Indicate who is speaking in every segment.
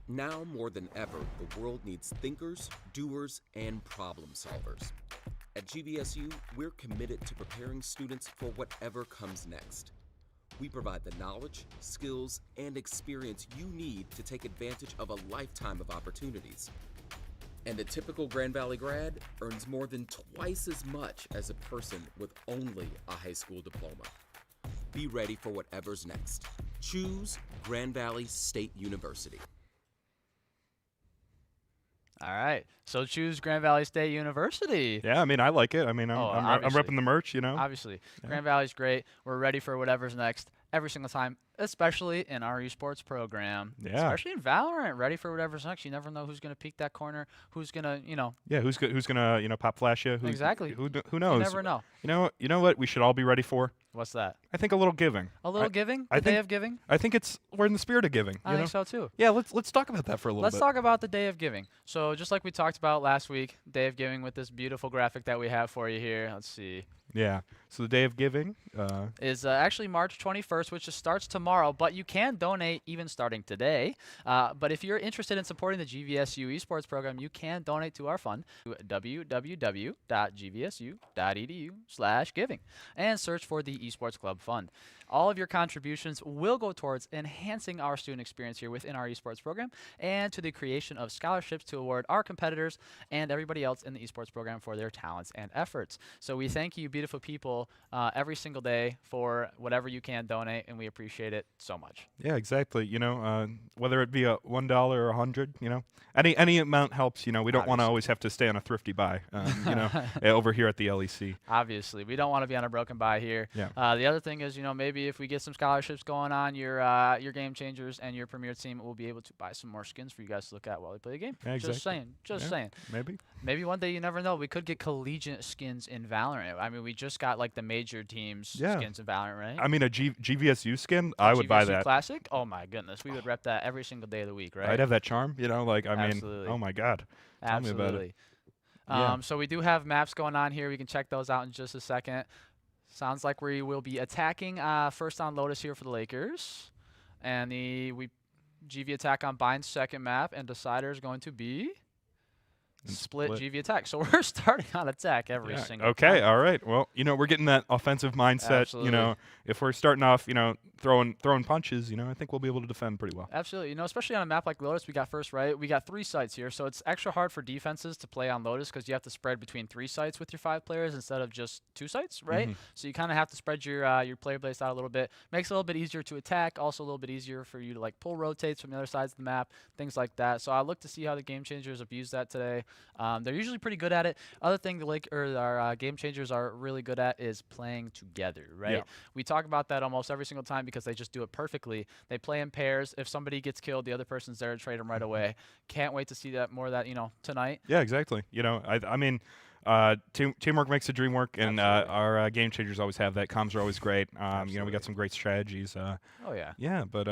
Speaker 1: Now more than ever, the world needs thinkers, doers, and problem solvers. At GVSU, we're committed to preparing students for whatever comes next. We provide the knowledge, skills, and experience you need to take advantage of a lifetime of opportunities. And a typical Grand Valley grad earns more than twice as much as a person with only a high school diploma. Be ready for whatever's next. Choose Grand Valley State University.
Speaker 2: All right. So choose Grand Valley State University.
Speaker 3: Yeah, I mean, I like it. I mean, I'm
Speaker 2: obviously.
Speaker 3: repping the merch, you know.
Speaker 2: Obviously.
Speaker 3: Yeah.
Speaker 2: Grand Valley's great. We're ready for whatever's next every single time, especially in our esports program.
Speaker 3: Yeah.
Speaker 2: Especially in Valorant, ready for whatever's next. You never know who's going to peek that corner, who's going to,
Speaker 3: Yeah, who's gonna pop flash you?
Speaker 2: Exactly.
Speaker 3: Who knows?
Speaker 2: You never know.
Speaker 3: You know what we should all be ready for?
Speaker 2: What's that?
Speaker 3: I think a little giving.
Speaker 2: A little giving?
Speaker 3: I
Speaker 2: The day
Speaker 3: think-
Speaker 2: of giving?
Speaker 3: I think we're in the spirit of giving.
Speaker 2: I
Speaker 3: you
Speaker 2: think
Speaker 3: know?
Speaker 2: so too.
Speaker 3: Yeah, let's talk about that for a little bit.
Speaker 2: Let's talk about the day of giving. So just like we talked about last week, day of giving with this beautiful graphic that we have for you here. Let's see.
Speaker 3: Yeah. So the day of giving
Speaker 2: Is actually March 21st, which just starts tomorrow, but you can donate even starting today. But if you're interested in supporting the GVSU esports program, you can donate to our fund to www.gvsu.edu/giving and search for the Esports Club Fund. All of your contributions will go towards enhancing our student experience here within our esports program and to the creation of scholarships to award our competitors and everybody else in the esports program for their talents and efforts. So we thank you, beautiful people, every single day for whatever you can donate, and we appreciate it so much.
Speaker 3: Yeah, exactly. Whether it be a $1 or $100, any amount helps. We don't want to
Speaker 2: Obviously.
Speaker 3: always have to stay on a thrifty buy. Over here at the LEC.
Speaker 2: Obviously, we don't want to be on a broken buy here.
Speaker 3: Yeah.
Speaker 2: The other thing is, maybe if we get some scholarships going on, your game changers and your premier team will be able to buy some more skins for you guys to look at while they play the game.
Speaker 3: Yeah, exactly.
Speaker 2: Just saying.
Speaker 3: Maybe.
Speaker 2: Maybe one day, you never know, we could get collegiate skins in Valorant. I mean, we just got like the major teams skins in Valorant, right?
Speaker 3: I mean, a GVSU skin, I would buy
Speaker 2: GVSU
Speaker 3: that.
Speaker 2: Classic? Oh my goodness, we would rep that every single day of the week, right?
Speaker 3: I'd have that charm,
Speaker 2: Absolutely.
Speaker 3: oh my God. Tell me about it.
Speaker 2: Absolutely. So we do have maps going on here. We can check those out in just a second. Sounds like we will be attacking first on Lotus here for the Lakers. And GV attack on Bind's second map, and Decider is going to be split GV attack. So we're starting on attack every single
Speaker 3: Okay,
Speaker 2: time.
Speaker 3: all right. Well, we're getting that offensive mindset.
Speaker 2: Absolutely.
Speaker 3: If we're starting off, throwing punches, I think we'll be able to defend pretty well.
Speaker 2: Absolutely. Especially on a map like Lotus, we got first right. We got 3 sites here, so it's extra hard for defenses to play on Lotus because you have to spread between 3 sites with your 5 players instead of just 2 sites, right? So you kind of have to spread your player base out a little bit. Makes it a little bit easier to attack, also a little bit easier for you to like pull rotates from the other sides of the map, things like that. So I look to see how the game changers abuse that today. They're usually pretty good at it. Other thing our game changers are really good at is playing together, right?
Speaker 3: Yeah.
Speaker 2: We talk about that almost every single time because they just do it perfectly. They play in pairs. If somebody gets killed, the other person's there to trade them right away. Can't wait to see that more of that, tonight.
Speaker 3: Yeah, exactly. Teamwork makes the dream work, and our game changers always have that. Comms are always great. We got some great strategies.
Speaker 2: Oh yeah.
Speaker 3: Yeah, but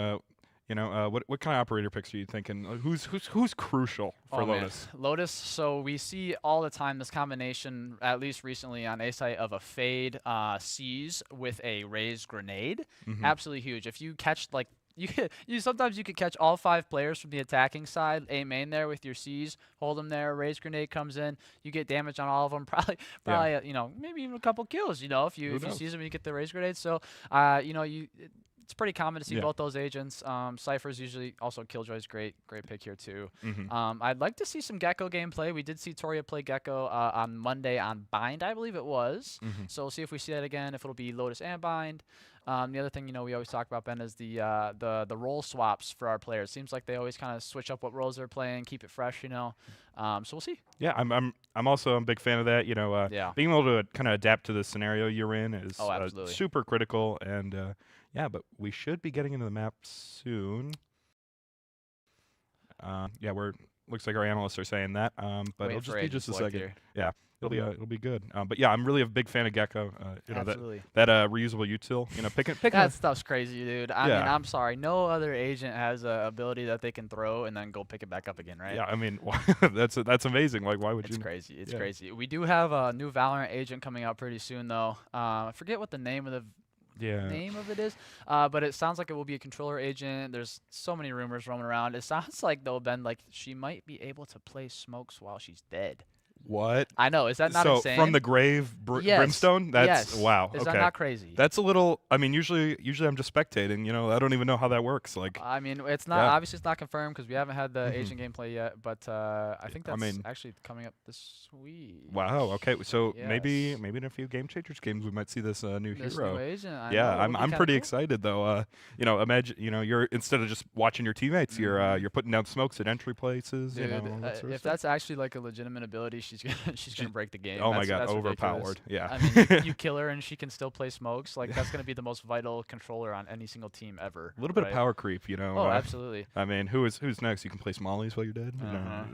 Speaker 3: what kind of operator picks are you thinking? Who's crucial for Lotus?
Speaker 2: Man. Lotus, so we see all the time this combination, at least recently on A site, of a fade C's with a raised grenade. Absolutely huge. If you catch sometimes you could catch all 5 players from the attacking side, aim main there with your C's, hold them there, raised grenade comes in, you get damage on all of them, probably maybe even a couple kills, if you seize them and you get the raised grenade. So it's pretty common to see both those agents. Cypher's usually also Killjoy's great pick here too. I'd like to see some Gecko gameplay. We did see Toria play Gecko on Monday on Bind, I believe it was. So we'll see if we see that again, if it'll be Lotus and Bind. The other thing, we always talk about, Ben, is the role swaps for our players. Seems like they always kind of switch up what roles they're playing, keep it fresh, So we'll see.
Speaker 3: Yeah, I'm also a big fan of that. Being able to kind of adapt to the scenario you're in is super critical. And but we should be getting into the map soon. Looks like our analysts are saying that. But it'll just be just a second.
Speaker 2: Here.
Speaker 3: Yeah. It'll be good. But yeah, I'm really a big fan of Gecko.
Speaker 2: Absolutely.
Speaker 3: that reusable util. Pick
Speaker 2: that stuff's crazy, dude. I mean, I'm sorry, no other agent has a ability that they can throw and then go pick it back up again, right?
Speaker 3: Yeah, I mean, that's amazing. Like, why would you?
Speaker 2: It's crazy. It's crazy. We do have a new Valorant agent coming out pretty soon, though. I forget what the name of name of it is. But it sounds like it will be a controller agent. There's so many rumors roaming around. It sounds like, though, Ben, like she might be able to play smokes while she's dead.
Speaker 3: What?
Speaker 2: I know. Is that not insane?
Speaker 3: So from the grave brimstone? That's wow.
Speaker 2: Is
Speaker 3: okay.
Speaker 2: that not crazy?
Speaker 3: That's a little. I mean, usually I'm just spectating. You know, I don't even know how that works. Like,
Speaker 2: I mean, it's not obviously it's not confirmed because we haven't had the agent gameplay yet. But I think that's actually coming up this week.
Speaker 3: Wow. Okay. So maybe in a few Game Changers games we might see this new hero.
Speaker 2: New agent.
Speaker 3: I'm pretty excited though. You know, imagine you're instead of just watching your teammates, you're putting down smokes at entry places.
Speaker 2: Dude,
Speaker 3: you know, that sort of
Speaker 2: if that's actually like a legitimate ability, she's gonna break the game.
Speaker 3: Oh my god, overpowered.
Speaker 2: Ridiculous.
Speaker 3: Yeah.
Speaker 2: I mean, you kill her and she can still play smokes. Like that's gonna be the most vital controller on any single team ever.
Speaker 3: A little bit of power creep, you know.
Speaker 2: Oh, absolutely.
Speaker 3: I mean, who's next? You can place mollies while you're dead. You know,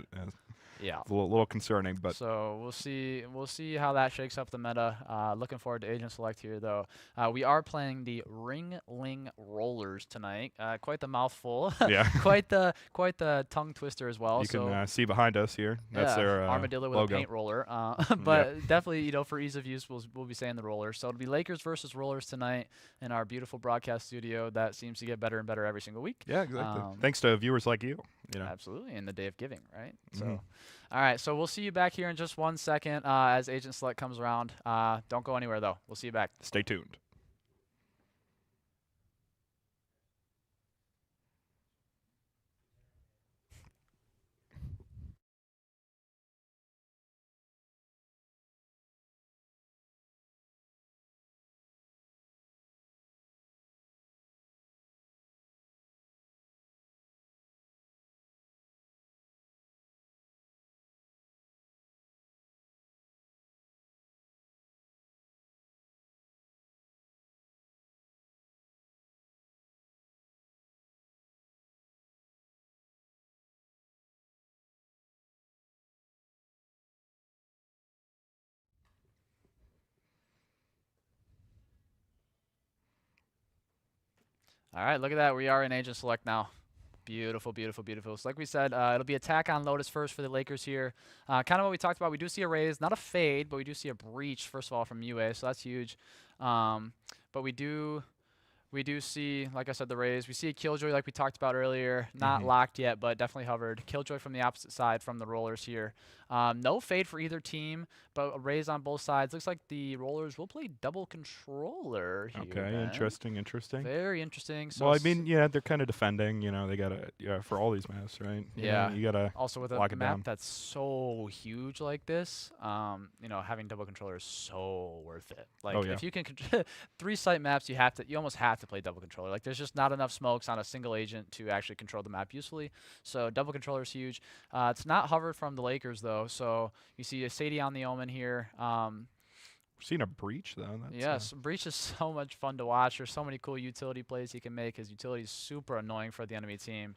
Speaker 2: yeah.
Speaker 3: It's a little concerning, but
Speaker 2: so we'll see how that shakes up the meta. Looking forward to agent select here though. We are playing the Ringling rollers tonight. Quite the mouthful.
Speaker 3: Yeah.
Speaker 2: quite the tongue twister as well.
Speaker 3: You can see behind us here. That's their
Speaker 2: armadillo with
Speaker 3: logo.
Speaker 2: a paint roller. But definitely, for ease of use, we'll be saying the rollers. So it'll be Lakers versus rollers tonight in our beautiful broadcast studio that seems to get better and better every single week.
Speaker 3: Yeah, exactly. Thanks to viewers like you. You know.
Speaker 2: Absolutely, in the day of giving, right? So, all right. So we'll see you back here in just 1 second as agent select comes around. Don't go anywhere though. We'll see you back.
Speaker 3: Stay tuned.
Speaker 2: All right, look at that. We are in agent select now. Beautiful, beautiful, beautiful. So like we said, it'll be attack on Lotus first for the Lakers here. Kind of what we talked about. We do see a raise, not a fade, but we do see a breach, first of all, from UA, so that's huge. But we do see, like I said, the raise. We see a Killjoy like we talked about earlier. Not locked yet, but definitely hovered. Killjoy from the opposite side from the rollers here. No fade for either team, but a raise on both sides. Looks like the rollers will play double controller here.
Speaker 3: Okay, interesting.
Speaker 2: Very interesting. So
Speaker 3: well, I mean, yeah, they're kind of defending. You know, they gotta for all these maps, right? You gotta
Speaker 2: also with
Speaker 3: lock
Speaker 2: a
Speaker 3: it
Speaker 2: map
Speaker 3: down.
Speaker 2: that's so huge like this. You know, having double controller is so worth it. Like if you can 3 site maps, you almost have to play double controller. Like there's just not enough smokes on a single agent to actually control the map usefully. So double controller is huge. It's not hovered from the Lakers though. So you see a Sadie on the Omen here.
Speaker 3: We're seeing a breach though.
Speaker 2: Yes, breach is so much fun to watch. There's so many cool utility plays he can make. His utility is super annoying for the enemy team.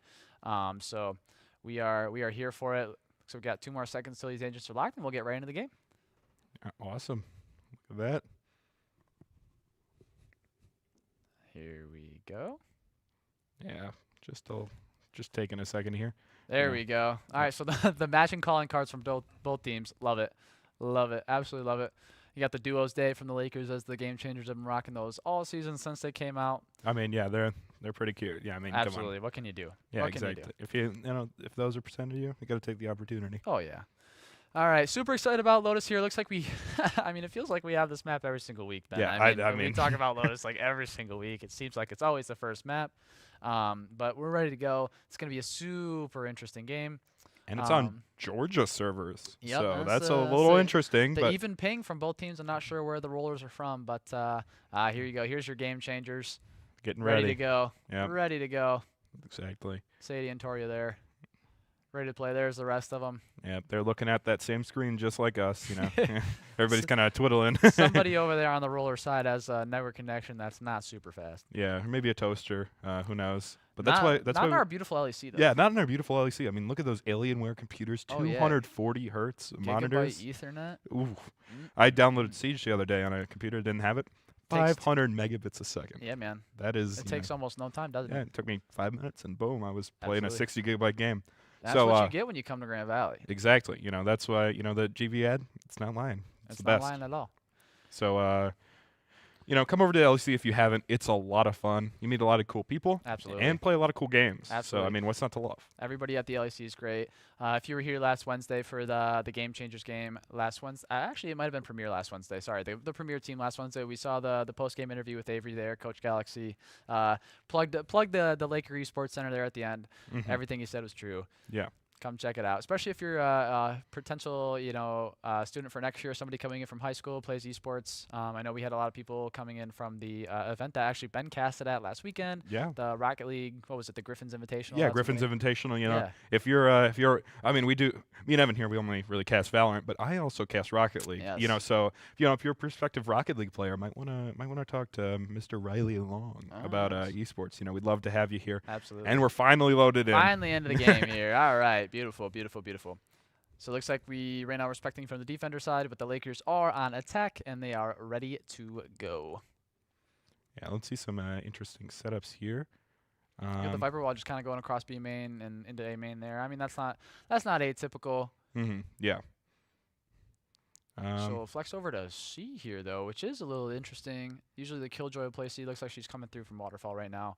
Speaker 2: So we are here for it. So we've got 2 more seconds till these agents are locked, and we'll get right into the game.
Speaker 3: Awesome. Look at that.
Speaker 2: Here we go.
Speaker 3: Yeah, just taking a second here.
Speaker 2: There we go. All right, so the matching calling cards from both teams. Love it. Love it. Absolutely love it. You got the Duos Day from the Lakers as the game changers. Have been rocking those all season since they came out.
Speaker 3: I mean, yeah, they're pretty cute. Yeah, I mean,
Speaker 2: absolutely. What can you do?
Speaker 3: Yeah,
Speaker 2: what
Speaker 3: exactly.
Speaker 2: Can you
Speaker 3: do? If those are presented to you, you got to take the opportunity.
Speaker 2: Oh yeah. All right, super excited about Lotus here. Looks like we, I mean, it feels like we have this map every single week, Ben.
Speaker 3: Yeah,
Speaker 2: I mean, we talk about Lotus like every single week. It seems like it's always the first map, but we're ready to go. It's going to be a super interesting game.
Speaker 3: And it's on Georgia servers,
Speaker 2: yep,
Speaker 3: so that's a little interesting.
Speaker 2: The
Speaker 3: but
Speaker 2: even ping from both teams. I'm not sure where the rollers are from, but here you go. Here's your game changers.
Speaker 3: Getting ready
Speaker 2: to go.
Speaker 3: Yeah.
Speaker 2: Ready to go.
Speaker 3: Exactly.
Speaker 2: Sadie and Toria there. Ready to play. There's the rest of them.
Speaker 3: Yeah, they're looking at that same screen just like us, you know. Everybody's kind of twiddling.
Speaker 2: Somebody over there on the roller side has a network connection that's not super fast.
Speaker 3: Yeah, or maybe a toaster. Who knows? But
Speaker 2: that's
Speaker 3: why
Speaker 2: not in our beautiful LEC though.
Speaker 3: Yeah, not in our beautiful LEC. I mean, look at those Alienware computers, 240 hertz monitors.
Speaker 2: Gigabyte Ethernet.
Speaker 3: Ooh, I downloaded Siege the other day on a computer, didn't have it. 500 megabits a second.
Speaker 2: Yeah, man.
Speaker 3: That is.
Speaker 2: It takes almost no time, doesn't it?
Speaker 3: Yeah, it took me 5 minutes, and boom, I was playing a 60 gigabyte game.
Speaker 2: That's what you get when you come to Grand Valley.
Speaker 3: Exactly. You know, that's why, you know, the GV ad, it's not lying. It's the best.
Speaker 2: Not lying at all.
Speaker 3: So, you know, come over to LEC if you haven't. It's a lot of fun. You meet a lot of cool people.
Speaker 2: Absolutely.
Speaker 3: And play a lot of cool games.
Speaker 2: Absolutely.
Speaker 3: So, I mean, what's not to love?
Speaker 2: Everybody at the LEC is great. If you were here last Wednesday for the Game Changers game last Wednesday, actually, it might have been Premier last Wednesday. Sorry, the Premier team last Wednesday. We saw the post-game interview with Avery there, Coach Galaxy. Plugged the Laker Esports Center there at the end. Everything he said was true.
Speaker 3: Yeah.
Speaker 2: Come check it out, especially if you're a potential, student for next year, somebody coming in from high school, plays esports. I know we had a lot of people coming in from the event that actually Ben casted at last weekend.
Speaker 3: Yeah.
Speaker 2: The Rocket League, what was it, the Griffins Invitational?
Speaker 3: Yeah, Griffins Invitational, you know. Yeah. If you're, I mean, we do, me and Evan here, we only really cast Valorant, but I also cast Rocket League.
Speaker 2: Yes.
Speaker 3: You know, so, if you're a prospective Rocket League player, might want to talk to Mr. Riley Long about esports. You know, we'd love to have you here.
Speaker 2: Absolutely.
Speaker 3: And we're finally loaded in.
Speaker 2: Finally into the game here. All right. Beautiful, beautiful, beautiful. So it looks like we right now we're spectating from the defender side, but the Lakers are on attack, and they are ready to go.
Speaker 3: Yeah, let's see some interesting setups here.
Speaker 2: The Viper wall just kind of going across B main and into A main there. I mean, that's not atypical.
Speaker 3: Yeah.
Speaker 2: So flex over to C here, though, which is a little interesting. Usually the Killjoy play C. Looks like she's coming through from Waterfall right now.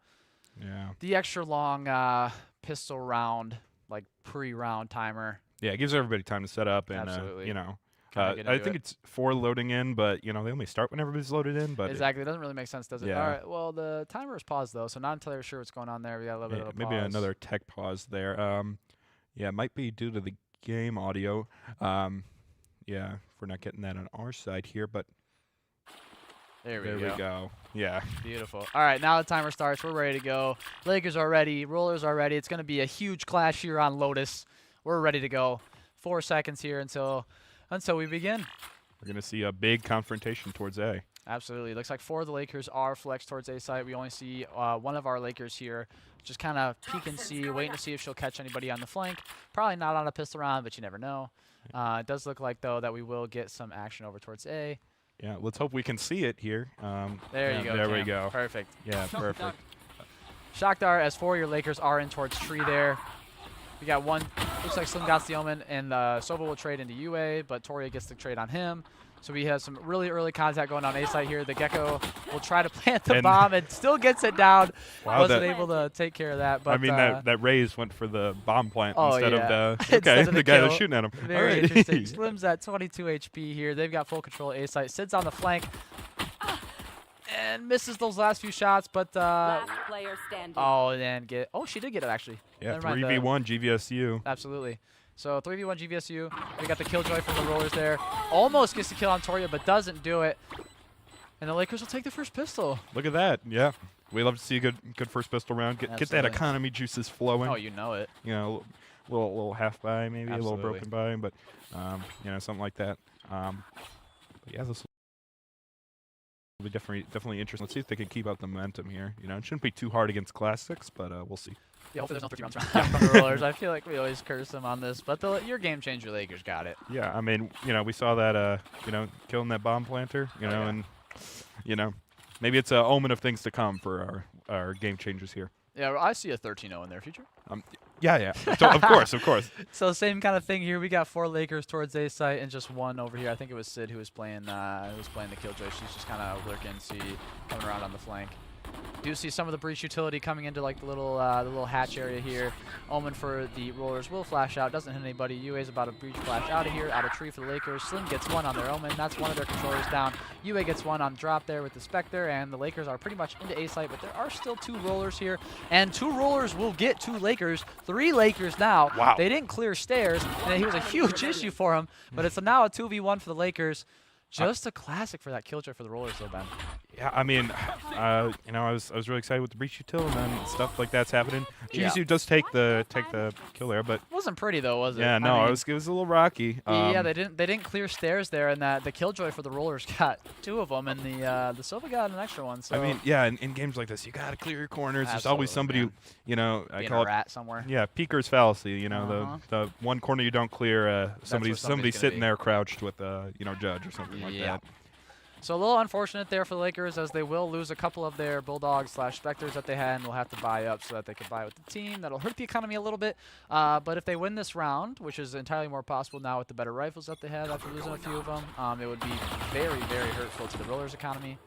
Speaker 3: Yeah.
Speaker 2: The extra long pistol round, like pre-round timer.
Speaker 3: Yeah, it gives everybody time to set up and,
Speaker 2: Absolutely.
Speaker 3: I think it's 4 loading in, but, they only start when everybody's loaded in. But
Speaker 2: exactly. It doesn't really make sense, does it?
Speaker 3: Yeah.
Speaker 2: All right. Well, the timer is paused, though, so not entirely sure what's going on there. We got a little bit of a pause.
Speaker 3: Maybe another tech pause there. Yeah, it might be due to the game audio. Yeah, we're not getting that on our side here, but
Speaker 2: there we
Speaker 3: go. Yeah.
Speaker 2: Beautiful. All right, now the timer starts. We're ready to go. Lakers are ready. Rollers are ready. It's going to be a huge clash here on Lotus. We're ready to go. 4 seconds here until we begin.
Speaker 3: We're going to see a big confrontation towards A.
Speaker 2: Absolutely. Looks like 4 of the Lakers are flexed towards A side. We only see one of our Lakers here just kind of peek and see, waiting to see if she'll catch anybody on the flank. Probably not on a pistol round, but you never know. It does look like, though, that we will get some action over towards A.
Speaker 3: Yeah, let's hope we can see it here.
Speaker 2: There you go.
Speaker 3: There we go.
Speaker 2: Perfect.
Speaker 3: Yeah, perfect.
Speaker 2: Shock dart as 4 of your Lakers are in towards tree there. We got one. Looks like Slim got the Omen, and Sova will trade into UA, but Toria gets the trade on him. So we have some really early contact going on A side here. The Gecko will try to plant the bomb and still gets it down.
Speaker 3: Wow,
Speaker 2: wasn't able to take care of that. But
Speaker 3: I mean, that Raze went for the bomb plant instead of
Speaker 2: the
Speaker 3: the guy that's shooting at him.
Speaker 2: Very interesting. Slim's at 22 HP here. They've got full control of A site. Sid's on the flank. And misses those last few shots, but
Speaker 4: last player standing.
Speaker 2: she did get it actually.
Speaker 3: Yeah, 3v1 GVSU.
Speaker 2: Absolutely. So 3v1 GVSU. We got the Killjoy from the Rollers there. Almost gets the kill on Toria, but doesn't do it. And the Lakers will take the first pistol.
Speaker 3: Look at that. Yeah. We love to see a good first pistol round. Get that economy juices flowing.
Speaker 2: Oh, you know it.
Speaker 3: Little half buy maybe,
Speaker 2: Absolutely.
Speaker 3: a little broken buy, but something like that. But yeah, this will be definitely interesting. Let's see if they can keep up the momentum here. It shouldn't be too hard against Classics, but we'll see.
Speaker 2: Yeah, hopefully there's no 50 rounds around from the Rollers. I feel like we always curse them on this, but your game changer Lakers got it.
Speaker 3: Yeah, I mean, we saw that, killing that bomb planter, and, maybe it's an omen of things to come for our game changers here.
Speaker 2: Yeah, well, I see a 13-0 in their future.
Speaker 3: Yeah. So, of course.
Speaker 2: So same kind of thing here. We got 4 Lakers towards A site and just 1 over here. I think it was Sid who was playing the Killjoy. She's just kind of lurking, coming around on the flank. Do see some of the breach utility coming into like the little hatch area here. Omen for the Rollers will flash out. Doesn't hit anybody. UA's about to breach flash out of here. Out of tree for the Lakers. Slim gets 1 on their Omen. That's one of their controllers down. UA gets 1 on drop there with the Spectre. And the Lakers are pretty much into A site, but there are still 2 Rollers here. And 2 Rollers will get 2 Lakers. 3 Lakers now.
Speaker 3: Wow.
Speaker 2: They didn't clear stairs. And it was a huge issue for them. But it's now a 2v1 for the Lakers. Just a classic for that Killjoy for the Rollers, though, Ben.
Speaker 3: Yeah, I mean, I was really excited with the breach util and then stuff like that's happening. GVSU does take the kill there, but
Speaker 2: wasn't pretty though, was it?
Speaker 3: Yeah, no, it was a little rocky.
Speaker 2: Yeah, they didn't clear stairs there, and the Killjoy for the Rollers got 2 of them, and the Sova got an extra one. So
Speaker 3: I mean, yeah, in games like this, you gotta clear your corners. There's always somebody, I call
Speaker 2: it a rat somewhere.
Speaker 3: Yeah, peeker's fallacy. The one corner you don't clear, somebody's sitting there crouched with judge or something like that.
Speaker 2: So a little unfortunate there for the Lakers, as they will lose a couple of their Bulldogs/Spectres that they had, and will have to buy up so that they can buy with the team. That'll hurt the economy a little bit. But if they win this round, which is entirely more possible now with the better rifles that they have after losing a few of them, it would be very, very hurtful to the Rollers' economy.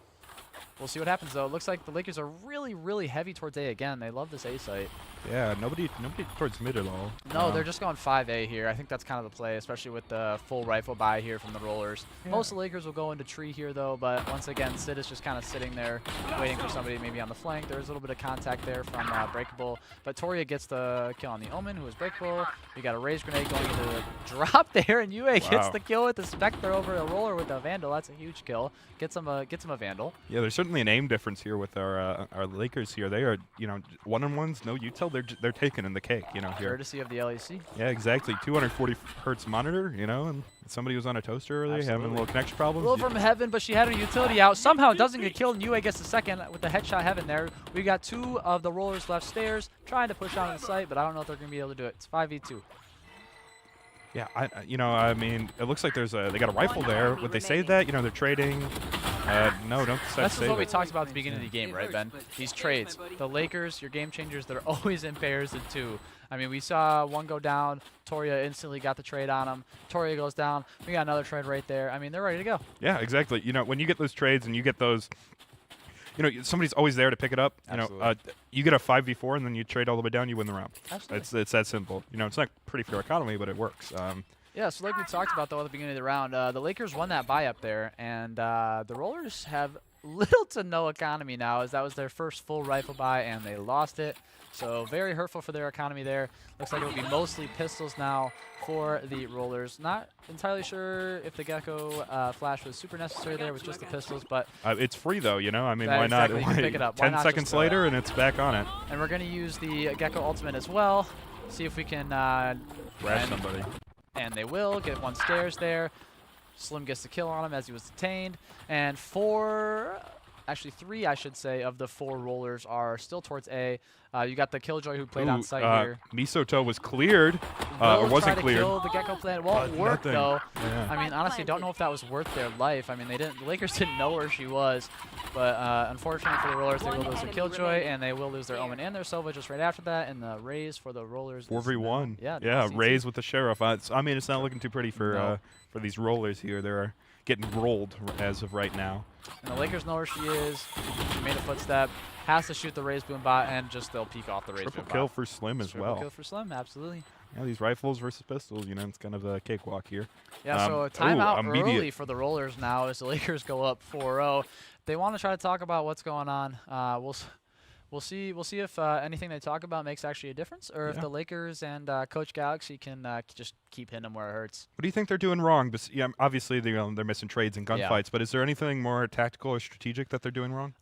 Speaker 2: We'll see what happens, though. It looks like the Lakers are really, really heavy towards A again. They love this A site.
Speaker 3: Yeah, nobody towards mid at all.
Speaker 2: No, they're just going 5A here. I think that's kind of the play, especially with the full rifle buy here from the rollers.
Speaker 3: Yeah.
Speaker 2: Most of the Lakers will go into tree here, though, but once again, Sid is just kind of sitting there waiting for somebody maybe on the flank. There's a little bit of contact there from Breakable, but Toria gets the kill on the Omen, who is Breakable. We got a raise grenade going into the drop there, and UA gets the kill with the Spectre over a roller with a Vandal. That's a huge kill. Gets him a Vandal.
Speaker 3: Yeah, there's certainly an aim difference here with our Lakers here. They are, you know, one-on-ones, no util. They're taking in the cake, you know, here.
Speaker 2: Courtesy of the LEC.
Speaker 3: Yeah, exactly. 240 hertz monitor, you know, and somebody was on a toaster earlier having a little connection problems.
Speaker 2: A little from Heaven, but she had her utility out. Somehow doesn't get killed, and UA gets the second with the headshot Heaven there. We got 2 of the rollers left stairs, trying to push out of the site, but I don't know if they're going to be able to do it. It's 5v2.
Speaker 3: Yeah, you know, I mean, it looks like they got a rifle there. Would they say that? You know, they're trading. No, don't say
Speaker 2: This is what we
Speaker 3: it.
Speaker 2: talked about at the beginning of the game, right, Ben? These trades. The Lakers, your game changers, they're always in pairs of 2. I mean, we saw one go down. Toria instantly got the trade on him. Toria goes down. We got another trade right there. I mean, they're ready to go.
Speaker 3: Yeah, exactly. You know, when you get those trades and you get those, you know, somebody's always there to pick it up. You know, you get a 5v4 and then you trade all the way down, you win the round.
Speaker 2: Absolutely.
Speaker 3: It's that simple. You know, it's not pretty fair economy, but it works.
Speaker 2: Yeah, so like we talked about, though, at the beginning of the round, the Lakers won that buy up there, and the Rollers have little to no economy now, as that was their first full rifle buy, and they lost it. So very hurtful for their economy there. Looks like it will be mostly pistols now for the Rollers. Not entirely sure if the Gecko flash was super necessary there with just the pistols, but
Speaker 3: it's free, though, you know? I mean, why
Speaker 2: exactly.
Speaker 3: not?
Speaker 2: You can pick it up. Why
Speaker 3: 10 seconds later, and it's back on it.
Speaker 2: And we're going to use the Gecko ultimate as well. See if we can
Speaker 3: grab somebody.
Speaker 2: And they will get 1 stairs there. Slim gets the kill on him as he was detained. And 3, I should say, of the 4 rollers are still towards A. You got the Killjoy who played on site here.
Speaker 3: Misoto was cleared, or wasn't cleared.
Speaker 2: Kill the Gecko plant. Won't work
Speaker 3: nothing.
Speaker 2: though.
Speaker 3: Yeah.
Speaker 2: I mean, honestly, don't know if that was worth their life. I mean, the Lakers didn't know where she was, but unfortunately for the Rollers, they will lose their Killjoy and they will lose their Omen and their Sova just right after that. And the Raze for the Rollers.
Speaker 3: 4v1.
Speaker 2: Yeah,
Speaker 3: Raze with the Sheriff. I mean, it's not looking too pretty for these Rollers here. They're getting rolled as of right now.
Speaker 2: And the Lakers know where she is. She made a footstep. Has to shoot the Raze boom bot, and just they'll peek off the Raze boom bot.
Speaker 3: Triple kill for Slim as well.
Speaker 2: Triple kill for Slim, absolutely.
Speaker 3: Yeah, these rifles versus pistols, you know, it's kind of a cakewalk here.
Speaker 2: Yeah, so a timeout early for the Rollers now as the Lakers go up 4-0. They want to try to talk about what's going on. We'll see if anything they talk about makes actually a difference, or if the Lakers and Coach Galaxy can just keep hitting them where it hurts.
Speaker 3: What do you think they're doing wrong? Yeah, obviously they're missing trades and gunfights, but is there anything more tactical or strategic that they're doing wrong?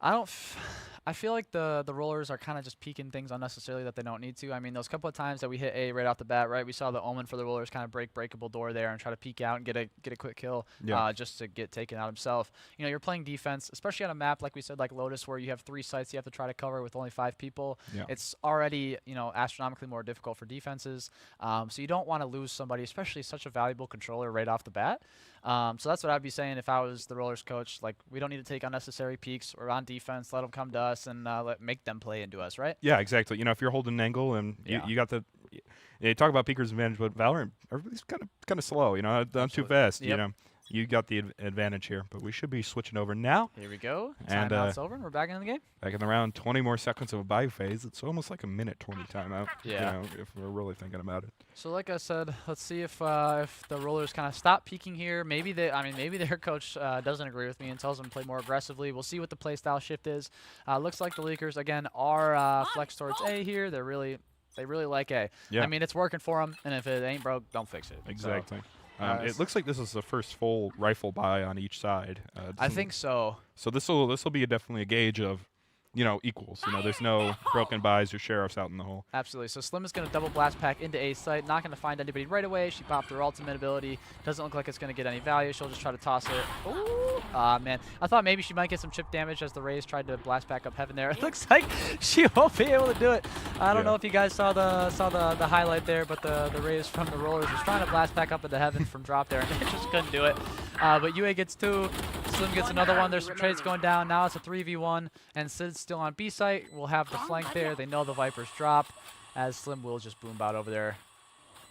Speaker 2: I feel like the Rollers are kind of just peeking things unnecessarily that they don't need to. I mean, those couple of times that we hit A right off the bat, right? We saw the Omen for the Rollers kind of breakable door there and try to peek out and get a quick kill just to get taken out himself. You know, you're playing defense, especially on a map like we said, like Lotus, where you have 3 sites you have to try to cover with only 5 people.
Speaker 3: Yeah.
Speaker 2: It's already, you know, astronomically more difficult for defenses. So you don't want to lose somebody, especially such a valuable controller right off the bat. So that's what I'd be saying if I was the Rollers coach. Like, we don't need to take unnecessary peeks. We're on defense. Let them come to us and make them play into us, right?
Speaker 3: Yeah, exactly. You know, if you're holding an angle and you got the you talk about peekers advantage, but Valorant, everybody's kind of slow. You know, not too fast.
Speaker 2: Yep.
Speaker 3: You know, you got the advantage here, but we should be switching over now.
Speaker 2: Here we go.
Speaker 3: And
Speaker 2: timeout's over, and we're back in the game.
Speaker 3: Back in the round, 20 more seconds of a buy phase. It's almost like a minute 20 timeout.
Speaker 2: Yeah.
Speaker 3: You know, if we're really thinking about it.
Speaker 2: So like I said, let's see if the Rollers kind of stop peeking here. Maybe their coach doesn't agree with me and tells them to play more aggressively. We'll see what the play style shift is. Looks like the Lakers again are flex towards A here. They really like A.
Speaker 3: Yeah.
Speaker 2: I mean, it's working for them, and if it ain't broke, don't fix it.
Speaker 3: Exactly.
Speaker 2: So,
Speaker 3: it looks like this is the first full rifle buy on each side.
Speaker 2: I think so.
Speaker 3: So this will be definitely a gauge of, you know, equals. You know, there's no broken buys or sheriffs out in the hole.
Speaker 2: Absolutely. So Slim is going to double blast pack into A site. Not going to find anybody right away. She popped her ultimate ability. Doesn't look like it's going to get any value. She'll just try to toss it. Ooh. Man. I thought maybe she might get some chip damage as the Raze tried to blast back up Heaven there. It looks like she won't be able to do it. I don't know if you guys saw the highlight there, but the Raze from the Rollers was trying to blast back up into Heaven from drop there, and they just couldn't do it. But UA gets 2. Slim gets another one. There's some trades going down. Now it's a 3v1, and Sid's still on B site. We'll have the flank there. They know the Vipers drop, as Slim will just boom bot over there.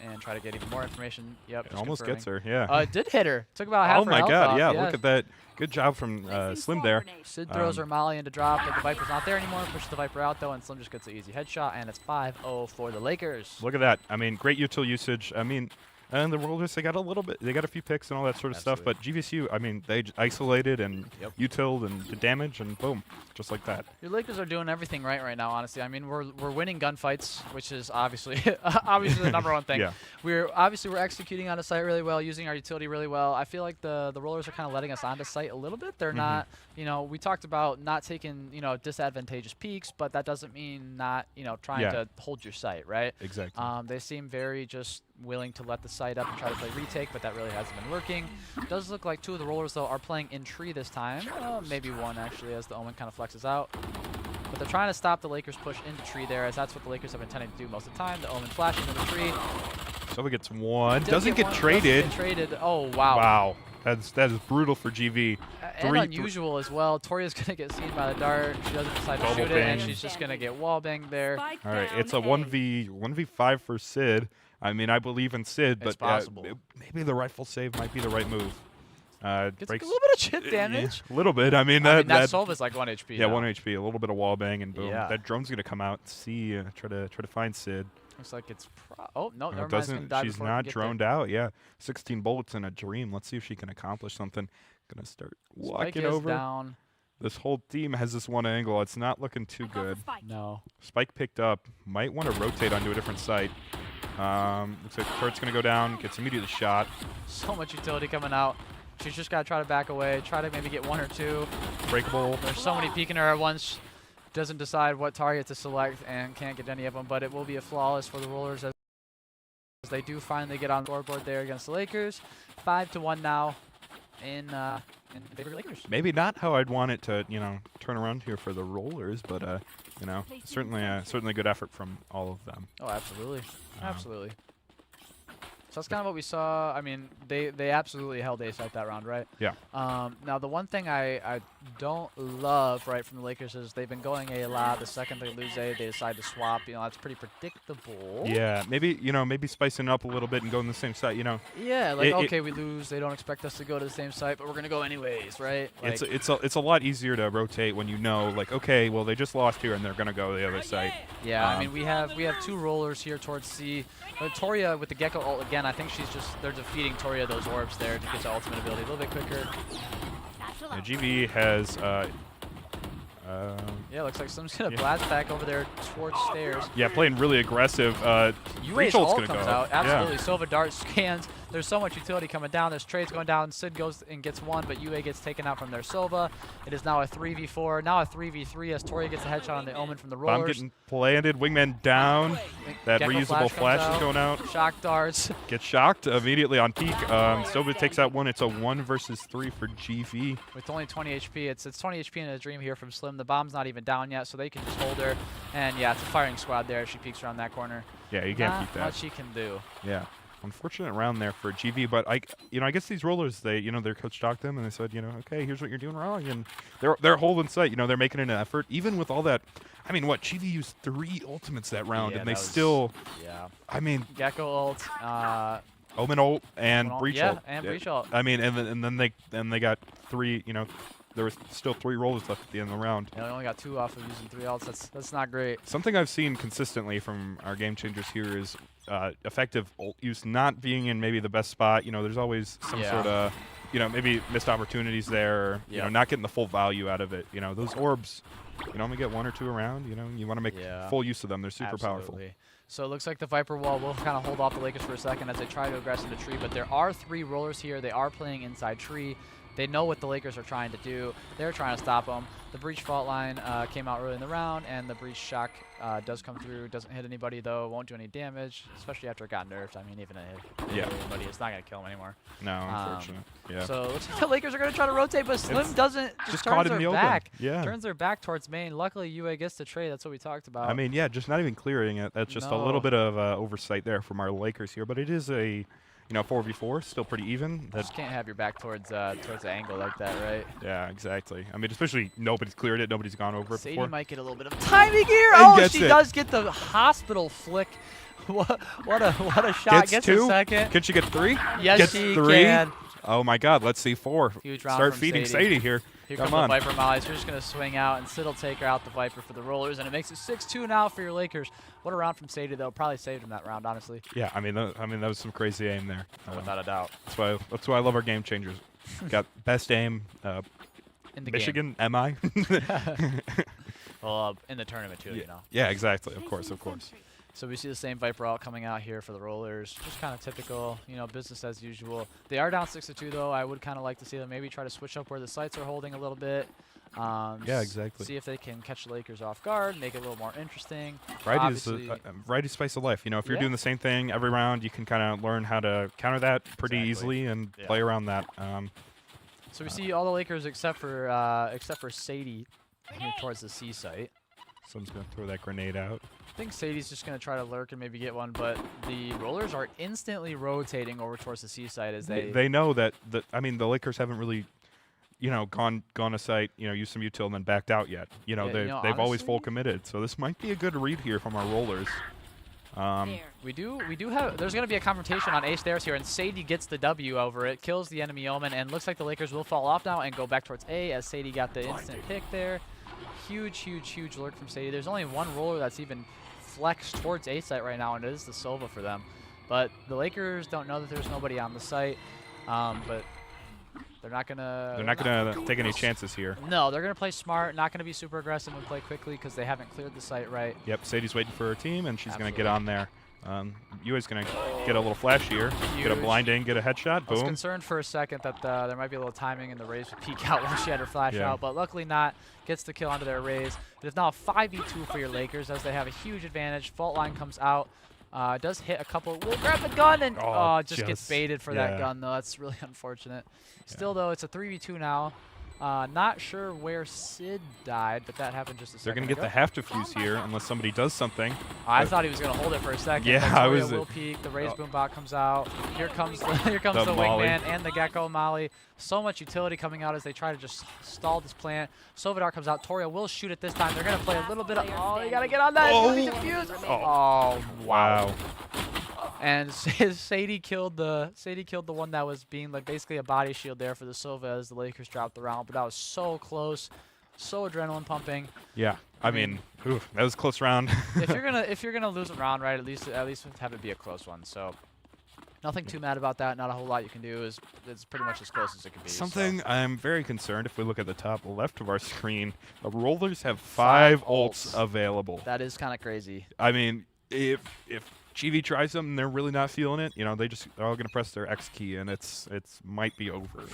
Speaker 2: and try to get even more information. Yep.
Speaker 3: It
Speaker 2: just
Speaker 3: almost
Speaker 2: confirming.
Speaker 3: gets her, yeah.
Speaker 2: It did hit her. Took about half
Speaker 3: Oh
Speaker 2: her
Speaker 3: my
Speaker 2: health
Speaker 3: god,
Speaker 2: off.
Speaker 3: yeah, look at that. Good job from Slim there.
Speaker 2: Sid throws her molly into drop, but the Viper's not there anymore. Pushes the Viper out, though, and Slim just gets an easy headshot, and it's 5-0 for the Lakers.
Speaker 3: Look at that. I mean, great util usage. I mean, and the Rollers, they got a few picks and all that sort of stuff, but GVSU, I mean, they isolated and utiled and did damage, and boom, just like that.
Speaker 2: Your Lakers are doing everything right now, honestly. I mean, we're winning gunfights, which is obviously obviously the number one thing.
Speaker 3: Yeah.
Speaker 2: We're executing on the site really well, using our utility really well. I feel like the Rollers are kind of letting us onto site a little bit. They're not, we talked about not taking, disadvantageous peaks, but that doesn't mean not, trying to hold your site, right?
Speaker 3: Exactly.
Speaker 2: They seem very just willing to let the site up and try to play retake, but that really hasn't been working. Does look like 2 of the Rollers, though, are playing in tree this time. Maybe 1, actually, as the Omen kind of flexes out. But they're trying to stop the Lakers' push into tree there, as that's what the Lakers have been tending to do most of the time. The Omen flashes into the tree.
Speaker 3: Sova gets 1. Doesn't get traded.
Speaker 2: Doesn't get traded. Oh, wow.
Speaker 3: Wow. That is brutal for GV.
Speaker 2: And unusual as well. Toria's going to get seen by the dart. She doesn't decide to shoot it, and she's just going to get wall banged there.
Speaker 3: All right, it's a 1v5 for Sid. I mean, I believe in Sid, but maybe the rifle save might be the right move.
Speaker 2: Gets a little bit of chip damage.
Speaker 3: A little bit. I mean,
Speaker 2: that Sova's like 1 HP.
Speaker 3: Yeah,
Speaker 2: now.
Speaker 3: 1 HP. A little bit of wall bang, and boom.
Speaker 2: Yeah.
Speaker 3: That drone's going to come out, see, try to find Sid.
Speaker 2: Looks like it's oh no,
Speaker 3: No,
Speaker 2: never
Speaker 3: it
Speaker 2: mind.
Speaker 3: doesn't. She's not droned out. Yeah, 16 bullets in a dream. Let's see if she can accomplish something. Gonna start walking over.
Speaker 2: Down.
Speaker 3: This whole team has this one angle. It's not looking too good.
Speaker 2: No.
Speaker 3: Spike picked up. Might want to rotate onto a different site. Looks like Kurt's gonna go down. Gets immediately shot.
Speaker 2: So much utility coming out. She's just gotta try to back away. Try to maybe get 1 or 2.
Speaker 3: Breakable.
Speaker 2: There's so many peeking her at once. Doesn't decide what target to select and can't get any of them, but it will be a flawless for the Rollers as they do finally get on the scoreboard there against the Lakers. 5-1 now in favor of the Lakers.
Speaker 3: Maybe not how I'd want it to, turn around here for the Rollers, but certainly a good effort from all of them.
Speaker 2: Oh, absolutely, absolutely. So that's kind of what we saw. I mean, they absolutely held A site that round, right?
Speaker 3: Yeah.
Speaker 2: Now, the one thing I don't love, right, from the Lakers is they've been going A a lot. The second they lose A, they decide to swap. That's pretty predictable.
Speaker 3: Yeah, maybe spicing it up a little bit and going the same site,
Speaker 2: Yeah, like, we lose. They don't expect us to go to the same site, but we're going to go anyways, right? Like,
Speaker 3: it's a lot easier to rotate when like, okay, well, they just lost here and they're going to go to the other site.
Speaker 2: Yeah, I mean, we have 2 Rollers here towards C. Toria with the Gecko ult again. I think they're defeating Toria those orbs there to get to ultimate ability a little bit quicker.
Speaker 3: Yeah, GV has
Speaker 2: yeah, looks like someone's gonna blast back over there towards stairs.
Speaker 3: Yeah, playing really aggressive.
Speaker 2: UA's ult
Speaker 3: gonna
Speaker 2: comes
Speaker 3: go
Speaker 2: out. Absolutely.
Speaker 3: Yeah.
Speaker 2: Sova dart scans. There's so much utility coming down. There's trades going down. Sid goes and gets 1, but UA gets taken out from their Sova. It is now a 3v4. Now a 3v3 as Toria gets a headshot on the Omen from the Rollers.
Speaker 3: Bomb getting planted. Wingman down. That
Speaker 2: Gecko
Speaker 3: reusable flash is going out.
Speaker 2: Shock darts.
Speaker 3: Gets shocked immediately on peak. Sova takes out 1. It's a 1 versus 3 for GV.
Speaker 2: With only 20 HP. It's 20 HP in a dream here from Slim. The bomb's not even down yet, so they can just hold her. And yeah, it's a firing squad there. She peeks around that corner.
Speaker 3: Yeah, you can't beat that.
Speaker 2: Not much she can do.
Speaker 3: Yeah. Unfortunate round there for GV, but I guess these Rollers, their coach talked them and they said, okay, here's what you're doing wrong, and they're holding sight. They're making an effort, even with all that. I mean, GV used 3 ultimates that round, and they still. Yeah. I mean.
Speaker 2: Gecko ult.
Speaker 3: Omen ult and Breach ult.
Speaker 2: Yeah, and Breach ult.
Speaker 3: I mean, and then they got 3. There was still 3 Rollers left at the end of the round.
Speaker 2: Yeah, they only got 2 off of using 3 ults. That's not great.
Speaker 3: Something I've seen consistently from our game changers here is effective ult use not being in maybe the best spot. There's always some sort of, maybe missed opportunities there. Or, not getting the full value out of it. Those orbs, you only get 1 or 2 around. You want to make full use of them. They're super powerful.
Speaker 2: So it looks like the Viper wall will kind of hold off the Lakers for a second as they try to aggress into tree. But there are 3 Rollers here. They are playing inside tree. They know what the Lakers are trying to do. They're trying to stop them. The Breach fault line came out early in the round, and the Breach shock does come through. Doesn't hit anybody, though. Won't do any damage, especially after it got nerfed. I mean, even if it hit anybody, it's not going to kill him anymore.
Speaker 3: No, unfortunately. Yeah.
Speaker 2: So it looks like the Lakers are going to try to rotate, but Slim doesn't. Just
Speaker 3: caught
Speaker 2: turns
Speaker 3: in the
Speaker 2: their
Speaker 3: open.
Speaker 2: back.
Speaker 3: Yeah.
Speaker 2: Turns their back towards main. Luckily, UA gets the trade. That's what we talked about.
Speaker 3: I mean, yeah, just not even clearing it. That's just a little bit of oversight there from our Lakers here, but it is a 4v4, still pretty even.
Speaker 2: Just can't have your back towards the angle like that, right?
Speaker 3: Yeah, exactly. I mean, especially nobody's cleared it, nobody's gone over it
Speaker 2: Sadie
Speaker 3: before.
Speaker 2: might get a little bit of timing here.
Speaker 3: And
Speaker 2: Oh,
Speaker 3: gets
Speaker 2: she
Speaker 3: it.
Speaker 2: does get the hospital flick. What a shot. Gets
Speaker 3: two.
Speaker 2: a second.
Speaker 3: Can she get 3?
Speaker 2: Yes,
Speaker 3: Gets
Speaker 2: she
Speaker 3: 3.
Speaker 2: can.
Speaker 3: Oh my God, let's see 4.
Speaker 2: Huge round
Speaker 3: Start
Speaker 2: from
Speaker 3: feeding
Speaker 2: Sadie.
Speaker 3: Sadie here.
Speaker 2: Here
Speaker 3: Come
Speaker 2: comes
Speaker 3: on.
Speaker 2: the Viper mollies. You're just going to swing out, and Sid will take her out the Viper for the Rollers, and it makes it 6-2 now for your Lakers. What a round from Sadie, though. Probably saved him that round, honestly.
Speaker 3: Yeah, I mean, that was some crazy aim there.
Speaker 2: Without a doubt.
Speaker 3: That's why I love our game changers. Got best aim.
Speaker 2: In the
Speaker 3: Michigan, MI.
Speaker 2: Well, in the tournament, too, you know.
Speaker 3: Yeah, exactly. Of course.
Speaker 2: So we see the same Viper ult coming out here for the Rollers. Just kind of typical, business as usual. They are down 6-2, though. I would kind of like to see them maybe try to switch up where the sights are holding a little bit.
Speaker 3: Yeah, exactly.
Speaker 2: See if they can catch the Lakers off guard, make it a little more interesting.
Speaker 3: Variety is spice of life. If you're doing the same thing every round, you can kind of learn how to counter that pretty easily and play around that.
Speaker 2: So we see all the Lakers except for Sadie heading towards the C site.
Speaker 3: Someone's going to throw that grenade out.
Speaker 2: I think Sadie's just going to try to lurk and maybe get one, but the Rollers are instantly rotating over towards the C site as
Speaker 3: they know that the Lakers haven't really gone to site, used some util and then backed out yet. They've always
Speaker 2: honestly,
Speaker 3: full committed. So this might be a good read here from our Rollers.
Speaker 2: We do have. There's going to be a confrontation on A stairs here, and Sadie gets the W over it, kills the enemy Omen, and looks like the Lakers will fall off now and go back towards A as Sadie got the instant pick there. Huge lurk from Sadie. There's only one Roller that's even flexed towards A site right now, and it is the Sova for them. But the Lakers don't know that there's nobody on the site, but they're not gonna
Speaker 3: take any chances here.
Speaker 2: No, they're gonna play smart, not gonna be super aggressive and play quickly because they haven't cleared the site right.
Speaker 3: Yep, Sadie's waiting for her team, and she's gonna get on there. Yui's gonna get a little flash here, get a blinding, get a headshot. Boom.
Speaker 2: I was concerned for a second that there might be a little timing and the Raze would peek out when she had her flash out, but luckily not. Gets the kill onto their Raze. It is now a 5v2 for your Lakers as they have a huge advantage. Fault line comes out. Does hit a couple. Will grab the gun and just gets baited for that gun though. That's really unfortunate. Still though, it's a 3v2 now. Not sure where Sid died, but that happened just a second
Speaker 3: They're going to get the half defuse here unless somebody does something.
Speaker 2: I thought he was going to hold it for a second.
Speaker 3: Yeah,
Speaker 2: I
Speaker 3: was.
Speaker 2: Will peek. The Raze boom bot comes out. Here comes the wingman and the Gecko Molly. So much utility coming out as they try to just stall this plant. Sovidar comes out. Toria will shoot it this time. They're going to play a little bit of. Oh, you got to get on that.
Speaker 3: Oh,
Speaker 2: it's gonna be defused. Oh, wow. And Sadie killed the one that was being like basically a body shield there for the Sova as the Lakers dropped the round. But that was so close, so adrenaline pumping.
Speaker 3: Yeah, I mean, that was a close round.
Speaker 2: if you're gonna lose a round, right? At least have it be a close one. So nothing too mad about that. Not a whole lot you can do. It's pretty much as close as it can be.
Speaker 3: Something I'm very concerned. If we look at the top left of our screen, the Rollers have 5 ults available.
Speaker 2: That is kind of crazy.
Speaker 3: I mean, if GV tries them and they're really not feeling it, they're all gonna press their X key and it's might be over.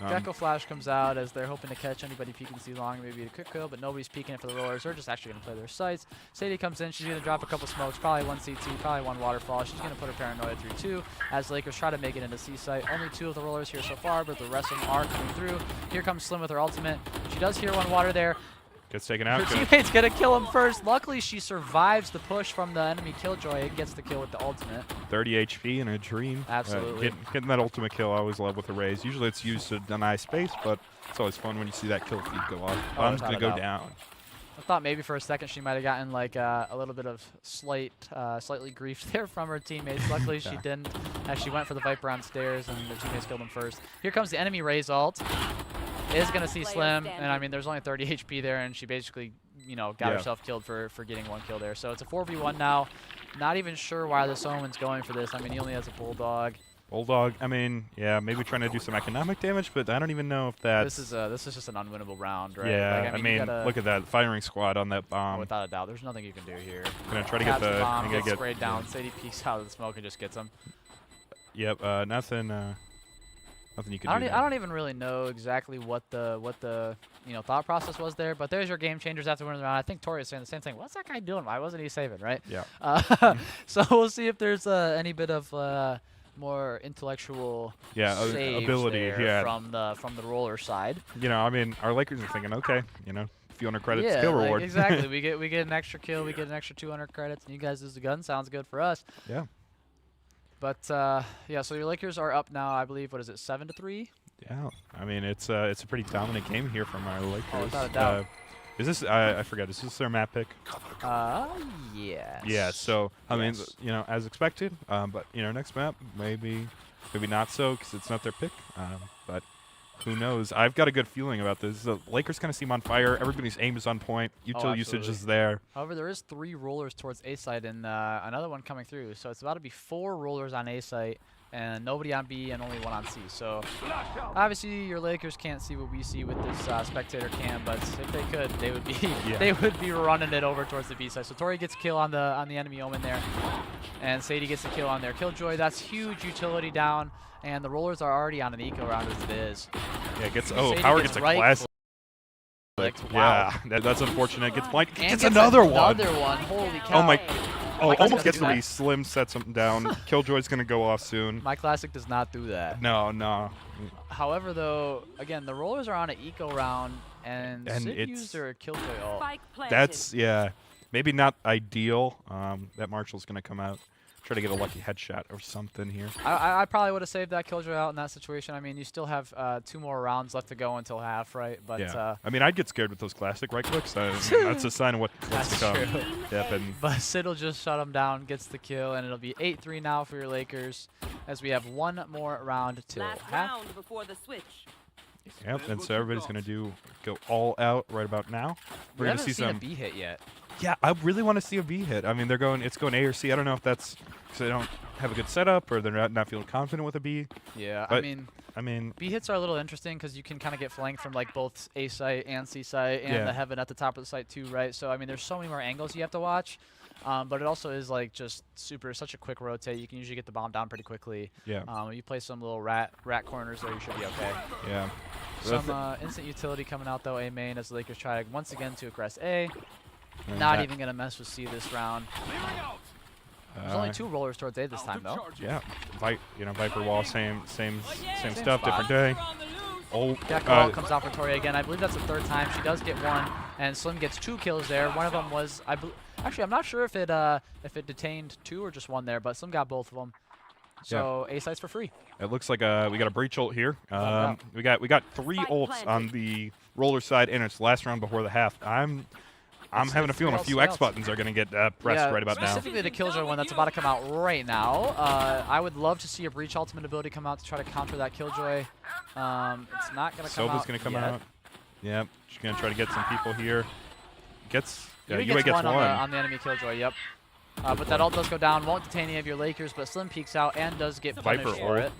Speaker 2: Gecko Flash comes out as they're hoping to catch anybody peeking too long, maybe a quick kill, but nobody's peeking it for the Rollers. They're just actually gonna play their sights. Sadie comes in, she's gonna drop a couple smokes, probably one CT, probably one waterfall. She's gonna put her Paranoia through 2 as the Lakers try to make it into C site. Only 2 of the Rollers here so far, but the rest of them are coming through. Here comes Slim with her ultimate. She does hear one water there.
Speaker 3: Gets taken out.
Speaker 2: Her teammate's gonna kill him first. Luckily, she survives the push from the enemy Killjoy and gets the kill with the ultimate.
Speaker 3: 30 HP in a dream.
Speaker 2: Absolutely.
Speaker 3: Getting that ultimate kill I always love with the Raze. Usually it's used to deny space, but it's always fun when you see that kill feed go off. Bomb's gonna go down.
Speaker 2: I thought maybe for a second she might have gotten like a little bit of slightly griefed there from her teammates. Luckily she didn't, as she went for the Viper on stairs and the teammates killed him first. Here comes the enemy Raze ult. Is going to see Slim, and I mean there's only 30 HP there, and she basically got herself killed for getting 1 kill there. So it's a 4v1 now. Not even sure why the Omen's going for this. I mean he only has a Bulldog.
Speaker 3: Bulldog, I mean, yeah, maybe trying to do some economic damage, but I don't even know if that's...
Speaker 2: This is just an unwinnable round, right?
Speaker 3: Yeah,
Speaker 2: like,
Speaker 3: I mean look at that firing squad on that bomb.
Speaker 2: Without a doubt, there's nothing you can do here.
Speaker 3: Gonna try to get the
Speaker 2: bomb, gets sprayed down. Sadie peeks out of the smoke and just gets him.
Speaker 3: Yep, nothing you can do.
Speaker 2: I don't even really know exactly what the thought process was there, but there's your game changers after winning the round. I think Tori's saying the same thing. What's that guy doing? Why wasn't he saving, right?
Speaker 3: Yeah.
Speaker 2: So we'll see if there's any bit of more intellectual
Speaker 3: ability
Speaker 2: from the Roller side.
Speaker 3: I mean, our Lakers are thinking, okay, a few hundred credits kill
Speaker 2: like,
Speaker 3: reward.
Speaker 2: Exactly. we get an extra kill, we get an extra 200 credits, and you guys lose the gun. Sounds good for us.
Speaker 3: Yeah.
Speaker 2: But yeah, so your Lakers are up now, I believe. What is it, 7-3?
Speaker 3: Yeah, I mean it's a pretty dominant game here from our Lakers.
Speaker 2: Oh, without a doubt.
Speaker 3: Is this I forget? Is this their map pick?
Speaker 2: Yes.
Speaker 3: Yeah. So I mean,
Speaker 2: Yes.
Speaker 3: you know, as expected. But you know, next map maybe not so because it's not their pick. But who knows? I've got a good feeling about this. The Lakers kind of seem on fire. Everybody's aim is on point. Util usage
Speaker 2: absolutely.
Speaker 3: is there.
Speaker 2: However, there is 3 rollers towards A site and another one coming through. So it's about to be 4 rollers on A site and nobody on B and only 1 on C. So obviously your Lakers can't see what we see with this spectator cam, but if they could, they would be they would be running it over towards the B side. So Tori gets a kill on the enemy Omen there, and Sadie gets a kill on their Killjoy. That's huge utility down, and the rollers are already on an eco round as it is.
Speaker 3: Yeah,
Speaker 2: Sadie
Speaker 3: Power gets a
Speaker 2: right
Speaker 3: classic.
Speaker 2: Wow.
Speaker 3: Yeah, that's unfortunate. Gets blind.
Speaker 2: And
Speaker 3: Gets
Speaker 2: gets
Speaker 3: another one.
Speaker 2: Another one. Holy cow.
Speaker 3: Oh my. Oh,
Speaker 2: My classic
Speaker 3: almost gets
Speaker 2: doesn't do
Speaker 3: the
Speaker 2: that.
Speaker 3: lead. Slim sets him down. Killjoy's gonna go off soon.
Speaker 2: My classic does not do that.
Speaker 3: No.
Speaker 2: However, though, again, the rollers are on an eco round, and Sid
Speaker 3: it's-
Speaker 2: used their Killjoy ult.
Speaker 4: Spike planted.
Speaker 3: That's maybe not ideal. That Marshall's gonna come out, try to get a lucky headshot or something here.
Speaker 2: I probably would have saved that Killjoy out in that situation. I mean, you still have 2 more rounds left to go until half, right? But
Speaker 3: Yeah. I mean, I'd get scared with those classic right clicks. That's a sign of what's to
Speaker 2: That's
Speaker 3: come.
Speaker 2: true.
Speaker 3: Yep, and
Speaker 2: But Sid will just shut him down, gets the kill, and it'll be 8-3 now for your Lakers as we have 1 more round till
Speaker 4: Last
Speaker 2: half.
Speaker 4: round before the switch.
Speaker 3: yep, and so everybody's gonna go all out right about now.
Speaker 2: We
Speaker 3: We're gonna
Speaker 2: haven't
Speaker 3: see
Speaker 2: seen
Speaker 3: some.
Speaker 2: a B hit yet.
Speaker 3: Yeah, I really want to see a B hit. I mean, it's going A or C. I don't know if that's because they don't have a good setup or they're not feeling confident with a B.
Speaker 2: Yeah,
Speaker 3: But-
Speaker 2: I mean,
Speaker 3: I mean,
Speaker 2: B hits are a little interesting because you can kind of get flanked from like both A site and C site and
Speaker 3: Yeah.
Speaker 2: the heaven at the top of the site too, right? So I mean, there's so many more angles you have to watch, but it also is like just such a quick rotate. You can usually get the bomb down pretty quickly.
Speaker 3: yeah,
Speaker 2: You play some little rat corners there, you should be okay.
Speaker 3: yeah.
Speaker 2: Some instant utility coming out though, A main as the Lakers try once again to aggress A.
Speaker 3: And
Speaker 2: Not
Speaker 3: that-
Speaker 2: even gonna mess with C this round. There's only 2 rollers towards A this time though.
Speaker 3: Yeah, Viper wall, same
Speaker 2: Same
Speaker 3: stuff,
Speaker 2: spot.
Speaker 3: different day. Oh,
Speaker 2: Gecko comes out for Tori again. I believe that's the 3rd time. She does get 1, and Slim gets 2 kills there. One of them was, actually, I'm not sure if it detained 2 or just 1 there, but Slim got both of them. So A site's for free.
Speaker 3: it looks like we got a breach ult here.
Speaker 2: Yeah.
Speaker 3: We got 3
Speaker 4: Spike
Speaker 3: ults
Speaker 4: planted.
Speaker 3: on the roller side, and it's last round before the half. I'm having a
Speaker 2: it's
Speaker 3: feeling a
Speaker 2: three
Speaker 3: few
Speaker 2: ults,
Speaker 3: X
Speaker 2: three ults.
Speaker 3: buttons are gonna get pressed right about now.
Speaker 2: Specifically the Killjoy one that's about to come out right now. I would love to see a Breach ultimate ability come out to try to counter that Killjoy. It's not going to come out
Speaker 3: Soba's gonna come
Speaker 2: yet.
Speaker 3: out. Yep, she's gonna try to get some people here.
Speaker 2: UA
Speaker 3: UA gets one.
Speaker 2: on the enemy Killjoy, yep. But that ult does go down, won't detain any of your Lakers, but Slim peeks out and does get
Speaker 3: Viper
Speaker 2: punished for
Speaker 3: ult.
Speaker 2: it.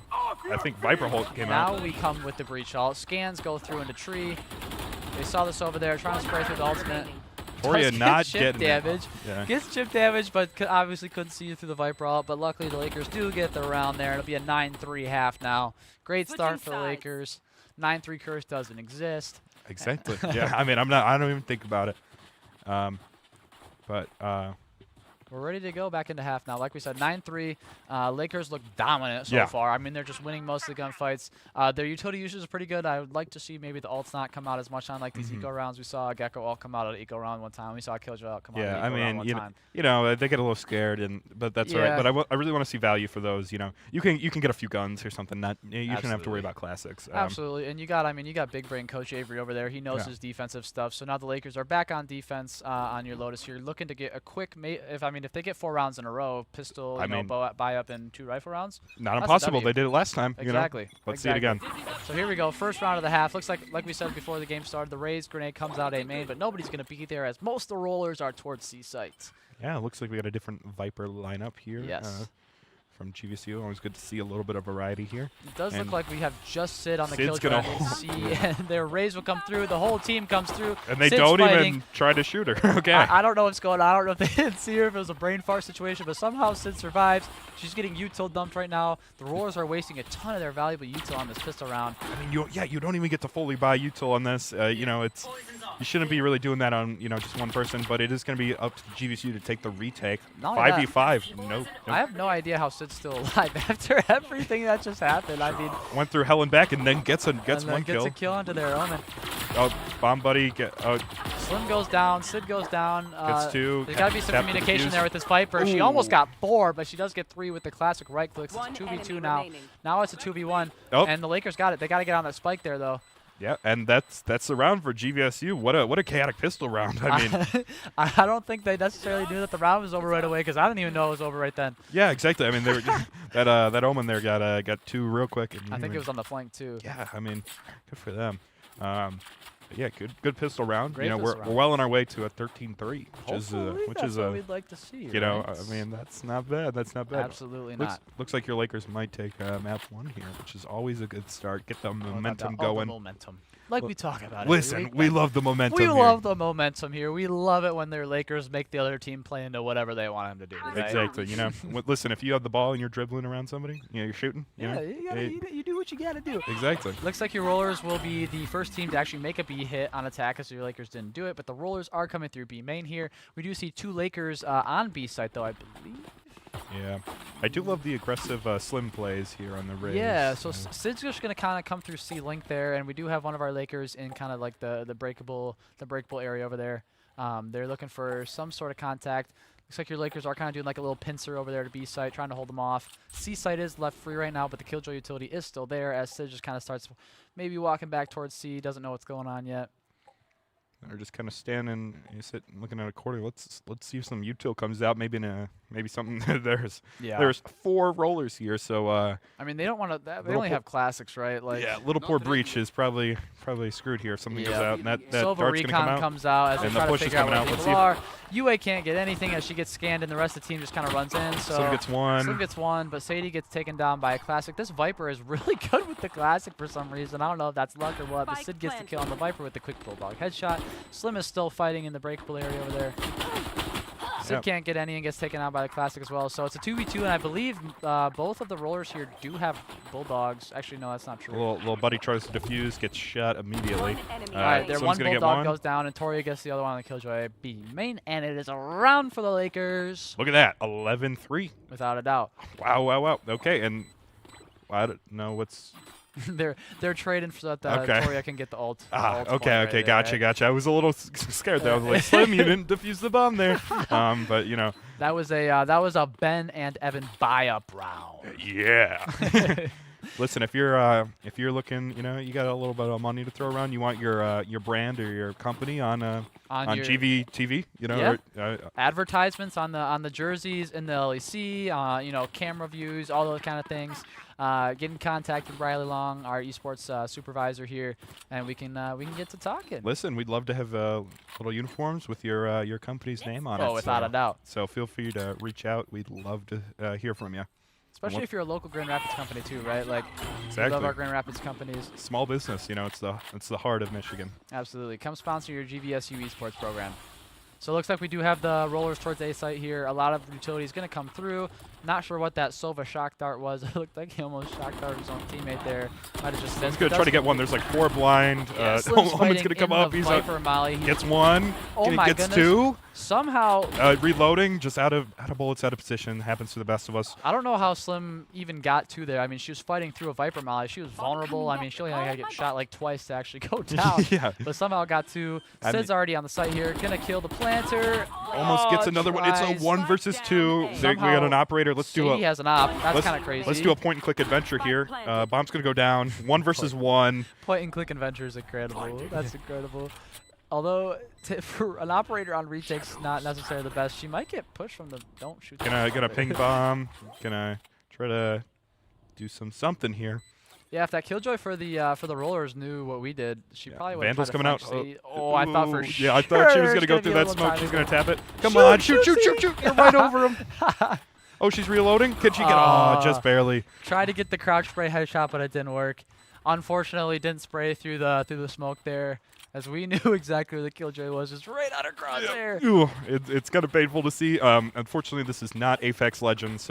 Speaker 3: I think Viper ult came out.
Speaker 2: Now we come with the Breach ult. Scans go through into tree. They saw this over there, trying to spray through the ultimate.
Speaker 3: Toria
Speaker 2: Does
Speaker 3: not
Speaker 2: get chip
Speaker 3: getting it.
Speaker 2: damage.
Speaker 3: Yeah.
Speaker 2: Gets chip damage, but obviously couldn't see you through the Viper ult. But luckily the Lakers do get the round there. It'll be a 9-3 half now. Great start for the
Speaker 4: sides.
Speaker 2: Lakers. 9-3 curse doesn't exist.
Speaker 3: Exactly. Yeah. I mean, I don't even think about it. But
Speaker 2: We're ready to go back into half now. Like we said, 9-3. Lakers look dominant so
Speaker 3: Yeah.
Speaker 2: far. I mean, they're just winning most of the gunfights. Their utility usage is pretty good. I would like to see maybe the ults not come out as much on like these eco rounds. We saw Gecko ult come out of the eco round one time. We saw Killjoy ult come out of
Speaker 3: yeah,
Speaker 2: the
Speaker 3: I
Speaker 2: eco round
Speaker 3: mean,
Speaker 2: one time.
Speaker 3: they get a little scared, but that's all right.
Speaker 2: Yeah.
Speaker 3: But I really want to see value for those. You can get a few guns or something. Not you shouldn't have to
Speaker 2: Absolutely.
Speaker 3: worry about classics.
Speaker 2: Absolutely, and you got big brain Coach Avery over there. He knows
Speaker 3: Yeah.
Speaker 2: his defensive stuff. So now the Lakers are back on defense on your Lotus here, looking to get a quick. If they get 4 rounds in a row, pistol, buy up in 2 rifle rounds.
Speaker 3: Not
Speaker 2: That's a
Speaker 3: impossible.
Speaker 2: W.
Speaker 3: They did it last time.
Speaker 2: Exactly.
Speaker 3: Let's see it again.
Speaker 2: So here we go, first round of the half. Looks like we said before the game started, the raised grenade comes out A main, but nobody's gonna be there as most of the rollers are towards C sites.
Speaker 3: Yeah, it looks like we got a different Viper lineup here.
Speaker 2: Yes.
Speaker 3: From GVSU. Always good to see a little bit of variety here.
Speaker 2: It does
Speaker 3: And
Speaker 2: look like we have just Sid on the
Speaker 3: Sid's
Speaker 2: Killjoy
Speaker 3: gonna
Speaker 2: and C, and their raise will come through. The whole team comes through.
Speaker 3: And they
Speaker 2: Sid's
Speaker 3: don't
Speaker 2: fighting.
Speaker 3: even try to shoot her. Okay.
Speaker 2: I don't know what's going on. I don't know if they didn't see her, if it was a brain fart situation, but somehow Sid survives. She's getting util dumped right now. The rollers are wasting a ton of their valuable util on this pistol round.
Speaker 3: I mean, you don't even get to fully buy util on this. You shouldn't be really doing that on just one person, but it is going to be up to GVSU to take the retake.
Speaker 2: Not only that,
Speaker 3: 5v5. Nope.
Speaker 2: I have no idea how Sid's still alive after everything that just happened. I mean,
Speaker 3: went through hell and back, and then gets one
Speaker 2: gets
Speaker 3: kill.
Speaker 2: a kill onto their omen.
Speaker 3: Oh, bomb buddy.
Speaker 2: Slim goes down. Sid goes down.
Speaker 3: Gets 2.
Speaker 2: There's got to be some communication there with this Viper. She almost got 4, but she does get 3 with the classic right clicks. It's a 2v2 now.
Speaker 4: Remaining.
Speaker 2: Now it's a 2v1.
Speaker 3: Oh.
Speaker 2: And the Lakers got it. They got to get on that spike there, though.
Speaker 3: Yeah, and that's the round for GVSU. What a chaotic pistol round. I mean,
Speaker 2: I don't think they necessarily knew that the round was over right away, because I didn't even know it was over right then.
Speaker 3: yeah, exactly. I mean, they were, that omen there got 2 real quick. And,
Speaker 2: I think it was on the flank too.
Speaker 3: Yeah, I mean, good for them. But yeah, good pistol round.
Speaker 2: Great
Speaker 3: you know,
Speaker 2: pistol
Speaker 3: we're
Speaker 2: round.
Speaker 3: well on our way to a 13-3,
Speaker 2: Which is what we'd like to see.
Speaker 3: you know,
Speaker 2: right?
Speaker 3: I mean, that's not bad. That's not bad.
Speaker 2: Absolutely
Speaker 3: Looks,
Speaker 2: not.
Speaker 3: looks like your Lakers might take map 1 here, which is always a good start. Get the
Speaker 2: What about
Speaker 3: momentum
Speaker 2: that? Oh, the
Speaker 3: going.
Speaker 2: momentum. Like we talk about
Speaker 3: Listen,
Speaker 2: every week,
Speaker 3: we
Speaker 2: man.
Speaker 3: love the momentum
Speaker 2: We
Speaker 3: here.
Speaker 2: love the momentum here. We love it when their Lakers make the other team play into whatever they want them to do. Right?
Speaker 3: Exactly. You know, listen, if you have the ball and you're dribbling around somebody, you know, you're shooting. You
Speaker 2: Yeah,
Speaker 3: know,
Speaker 2: you do what you gotta do.
Speaker 3: exactly.
Speaker 2: Looks like your Rollers will be the first team to actually make a B hit on attack, as your Lakers didn't do it. But the Rollers are coming through B main here. We do see 2 Lakers on B site, though, I believe.
Speaker 3: Yeah, I do love the aggressive slim plays here on the Rays.
Speaker 2: Yeah, so Sid's just gonna kind of come through C link there, and we do have one of our Lakers in kind of like the breakable area over there. They're looking for some sort of contact. Looks like your Lakers are kind of doing like a little pincer over there to B site, trying to hold them off. C site is left free right now, but the Killjoy utility is still there, as Sid just kind of starts maybe walking back towards C. Doesn't know what's going on yet.
Speaker 3: They're just kind of standing, looking at a quarter. Let's see if some util comes out. Maybe something. there's 4 rollers here, so
Speaker 2: I mean, they don't want to. They only have classics, right? Like
Speaker 3: yeah, little poor breach is probably screwed here if something goes out. And that
Speaker 2: Silver
Speaker 3: dart's gonna come
Speaker 2: Recon
Speaker 3: out.
Speaker 2: comes out as they
Speaker 3: And the
Speaker 2: try to
Speaker 3: push is
Speaker 2: figure out
Speaker 3: coming
Speaker 2: where
Speaker 3: out. Let's
Speaker 2: people
Speaker 3: see
Speaker 2: are. UA can't get anything as she gets scanned, and the rest of the team just kind of runs in. So
Speaker 3: Slim gets 1.
Speaker 2: Slim gets 1, but Sadie gets taken down by a classic. This Viper is really good with the classic for some reason. I don't know if that's luck or what, but Sid gets the kill on the Viper with the quick bulldog headshot. Slim is still fighting in the breakable area over there. Sid can't get any and gets taken out by the classic as well. So it's a 2v2, and I believe both of the rollers here do have bulldogs. Actually, no, that's not true.
Speaker 3: Little buddy tries to defuse, gets shot immediately.
Speaker 2: All right, their
Speaker 3: Slim's
Speaker 2: one
Speaker 3: gonna get
Speaker 2: bulldog
Speaker 3: 1.
Speaker 2: goes down, and Toria gets the other one on the Killjoy B main, and it is a round for the Lakers.
Speaker 3: Look at that, 11-3.
Speaker 2: Without a doubt.
Speaker 3: Wow. Okay, and I don't know what's.
Speaker 2: they're trading so that Toria can get the ult.
Speaker 3: Ah,
Speaker 2: ult point
Speaker 3: okay,
Speaker 2: right there,
Speaker 3: gotcha,
Speaker 2: right?
Speaker 3: gotcha. I was a little scared there. I was like, Slim, you didn't defuse the bomb there. But you know.
Speaker 2: That was a Ben and Evan buy-up round.
Speaker 3: Yeah. Listen, if you're looking, you know, you got a little bit of money to throw around. You want your brand or your company on your GVTV, you know,
Speaker 2: yeah. Advertisements on the jerseys in the LEC, you know, camera views, all those kind of things. Get in contact with Riley Long, our esports supervisor here, and we can get to talking.
Speaker 3: Listen, we'd love to have little uniforms with your company's name on it.
Speaker 2: Oh, without a doubt.
Speaker 3: So feel free to reach out. We'd love to hear from you.
Speaker 2: Especially if you're a local Grand Rapids company too, right? Like,
Speaker 3: exactly.
Speaker 2: we love our Grand Rapids companies.
Speaker 3: Small business, you know, it's the heart of Michigan.
Speaker 2: Absolutely. Come sponsor your GVSU esports program. So it looks like we do have the rollers towards A site here. A lot of utilities going to come through. Not sure what that Sova shock dart was. It looked like he almost shock darted his own teammate there. Might have just
Speaker 3: He's going to try to get one. There's like 4 blind. Omen's going to come up. He's
Speaker 2: Viper Molly.
Speaker 3: Gets 1.
Speaker 2: Oh my
Speaker 3: gets
Speaker 2: goodness.
Speaker 3: 2.
Speaker 2: Somehow.
Speaker 3: Reloading, just out of bullets, out of position. Happens to the best of us.
Speaker 2: I don't know how Slim even got to there. I mean, she was fighting through a Viper Molly. She was vulnerable. I mean, she only had to get shot like twice to actually go down.
Speaker 3: Yeah.
Speaker 2: But somehow got to. Sid's already on the site here. Gonna kill the planter.
Speaker 3: Almost gets another one. It's a 1 versus 2. We got an operator. Let's do
Speaker 2: He has an op. That's kind of crazy.
Speaker 3: Let's do a point and click adventure here. Bomb's gonna go down. 1 versus 1.
Speaker 2: Point and click adventure is incredible. That's incredible. Although for an operator on retake's not necessarily the best. She might get pushed from the don't shoot.
Speaker 3: Gonna ping bomb. Gonna try to do something here.
Speaker 2: Yeah, if that Killjoy for the rollers knew what we did, she probably would have
Speaker 3: Vandal's coming out.
Speaker 2: Oh, I thought for sure.
Speaker 3: Yeah, I thought she was gonna go through that smoke. She's gonna tap it. Come on, shoot! You're right over him. Oh, she's reloading. Can she get? Oh, just barely.
Speaker 2: Tried to get the crouch spray headshot, but it didn't work. Unfortunately, didn't spray through the smoke there, as we knew exactly where the Killjoy was, just right on her crosshair.
Speaker 3: Ooh, it's kind of painful to see. Unfortunately, this is not Apex Legends,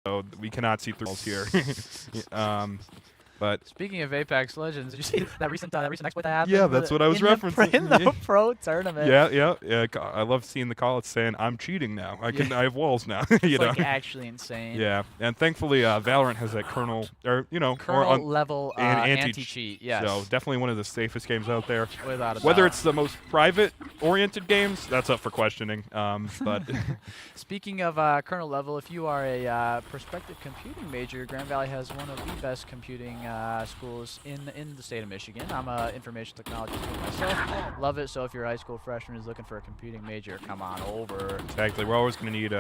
Speaker 3: so we cannot see through walls here. But
Speaker 2: Speaking of Apex Legends, did you see that recent exploit that happened?
Speaker 3: yeah, that's what I was referencing.
Speaker 2: In the pro tournament.
Speaker 3: Yeah. I love seeing the call. It's saying I'm cheating now. I have walls now.
Speaker 2: It's like actually insane.
Speaker 3: Yeah, and thankfully Valorant has that kernel, or
Speaker 2: kernel level
Speaker 3: anti-cheat.
Speaker 2: anti-cheat. Yes.
Speaker 3: So definitely one of the safest games out there.
Speaker 2: Without a
Speaker 3: Whether
Speaker 2: doubt.
Speaker 3: it's the most private-oriented games, that's up for questioning. But
Speaker 2: speaking of kernel level, if you are a prospective computing major, Grand Valley has one of the best computing schools in the state of Michigan. I'm a information technology student myself. Love it. So if you're a high school freshman who's looking for a computing major, come on over.
Speaker 3: Exactly. We're always going to need